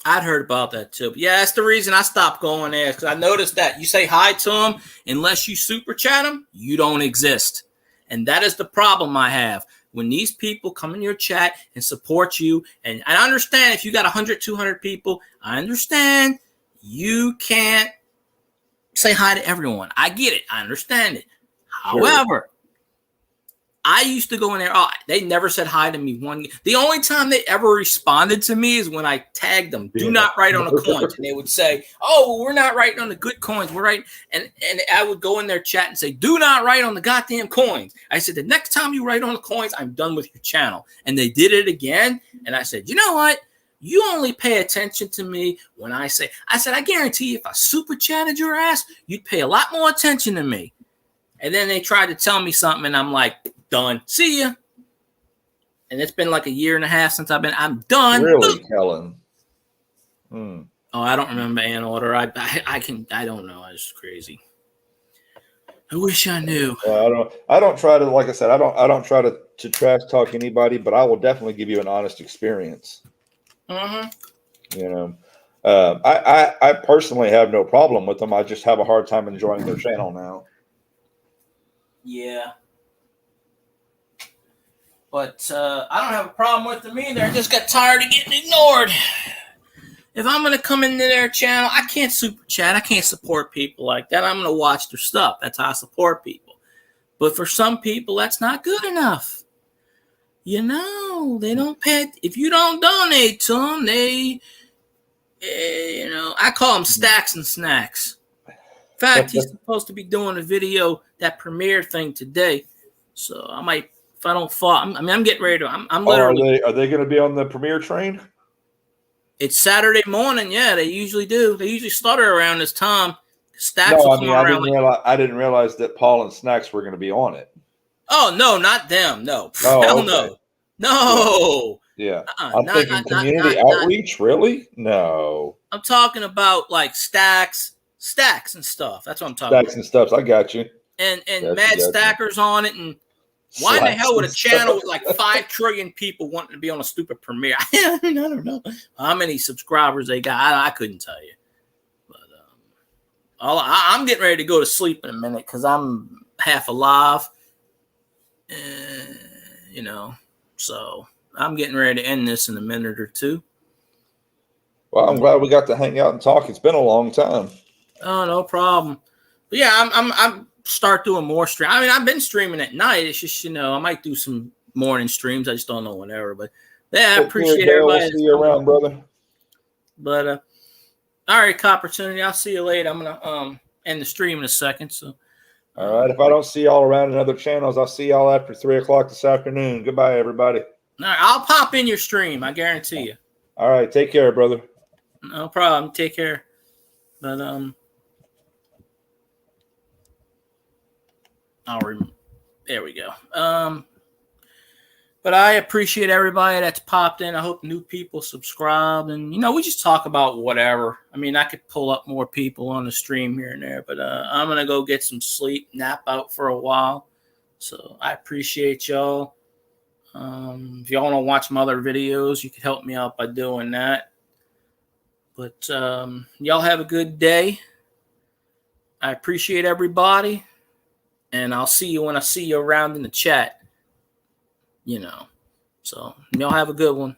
I'd heard about that too. But yeah, that's the reason I stopped going there, because I noticed that you say hi to them, unless you super chat them, you don't exist. And that is the problem I have. When these people come in your chat and support you, and I understand if you got 100, 200 people, I understand you can't say hi to everyone. I get it. I understand it. Sure. However, I used to go in there. Oh, they never said hi to me. The only time they ever responded to me is when I tagged them. Do not write on the coins, and they would say, "Oh, well, we're not writing on the good coins. We're writing." And I would go in their chat and say, "Do not write on the goddamn coins." I said, "The next time you write on the coins, I'm done with your channel." And they did it again. And I said, "You know what? You only pay attention to me when I say." I said, "I guarantee you, if I super chatted your ass, you'd pay a lot more attention to me." And then they tried to tell me something, and I'm like, done. See ya. And it's been like a year and a half since I'm done. Really, Kellen? Oh, I don't remember Ann Order. I don't know. It's crazy. I wish I knew. I don't try to, like I said, I don't try to trash talk anybody, but I will definitely give you an honest experience. Mm-hmm. You know, I personally have no problem with them. I just have a hard time enjoying their channel now. Yeah. But I don't have a problem with them either. I just got tired of getting ignored. If I'm going to come into their channel, I can't super chat. I can't support people like that. I'm going to watch their stuff. That's how I support people. But for some people, that's not good enough. You know, they don't pay. If you don't donate to them, they, I call them stacks and snacks. In fact, he's supposed to be doing a video, that premiere thing today. So I might, if I don't fall, I'm getting ready to, I'm literally. Are they going to be on the premiere train? It's Saturday morning. Yeah, they usually do. They usually start around this time. Stacks No, will I come mean, around. I didn't realize that Paul and Snacks were going to be on it. Oh, no, not them. No. Oh, hell okay. no. No. Yeah. I'm thinking community outreach. Really? No. I'm talking about like stacks and stuff. That's what I'm talking Stacks and stuff. I got you. And Mad Stackers on it. And why in the hell would a channel with like 5 trillion people wanting to be on a stupid premiere? I don't know how many subscribers they got. I couldn't tell you. But I'm getting ready to go to sleep in a minute because I'm half alive. So I'm getting ready to end this in a minute or two. Well, I'm glad we got to hang out and talk. It's been a long time. Oh, no problem. But yeah, I'm start doing more stream. I mean, I've been streaming at night. It's just, I might do some morning streams. I just don't know whenever. But yeah, I appreciate everybody. We'll see you around, brother. But all right, Opportunity. I'll see you later. I'm gonna end the stream in a second. So all right. If I don't see y'all around in other channels, I'll see y'all after 3:00 this afternoon. Goodbye, everybody. All right, I'll pop in your stream. I guarantee you. All right. Take care, brother. No problem. Take care. But there we go. But I appreciate everybody that's popped in. I hope new people subscribed, and we just talk about whatever. I mean, I could pull up more people on the stream here and there, but I'm gonna go get some sleep, nap out for a while. So I appreciate y'all. If y'all want to watch some other videos, you can help me out by doing that. But y'all have a good day. I appreciate everybody. And I'll see you when I see you around in the chat. So y'all have a good one.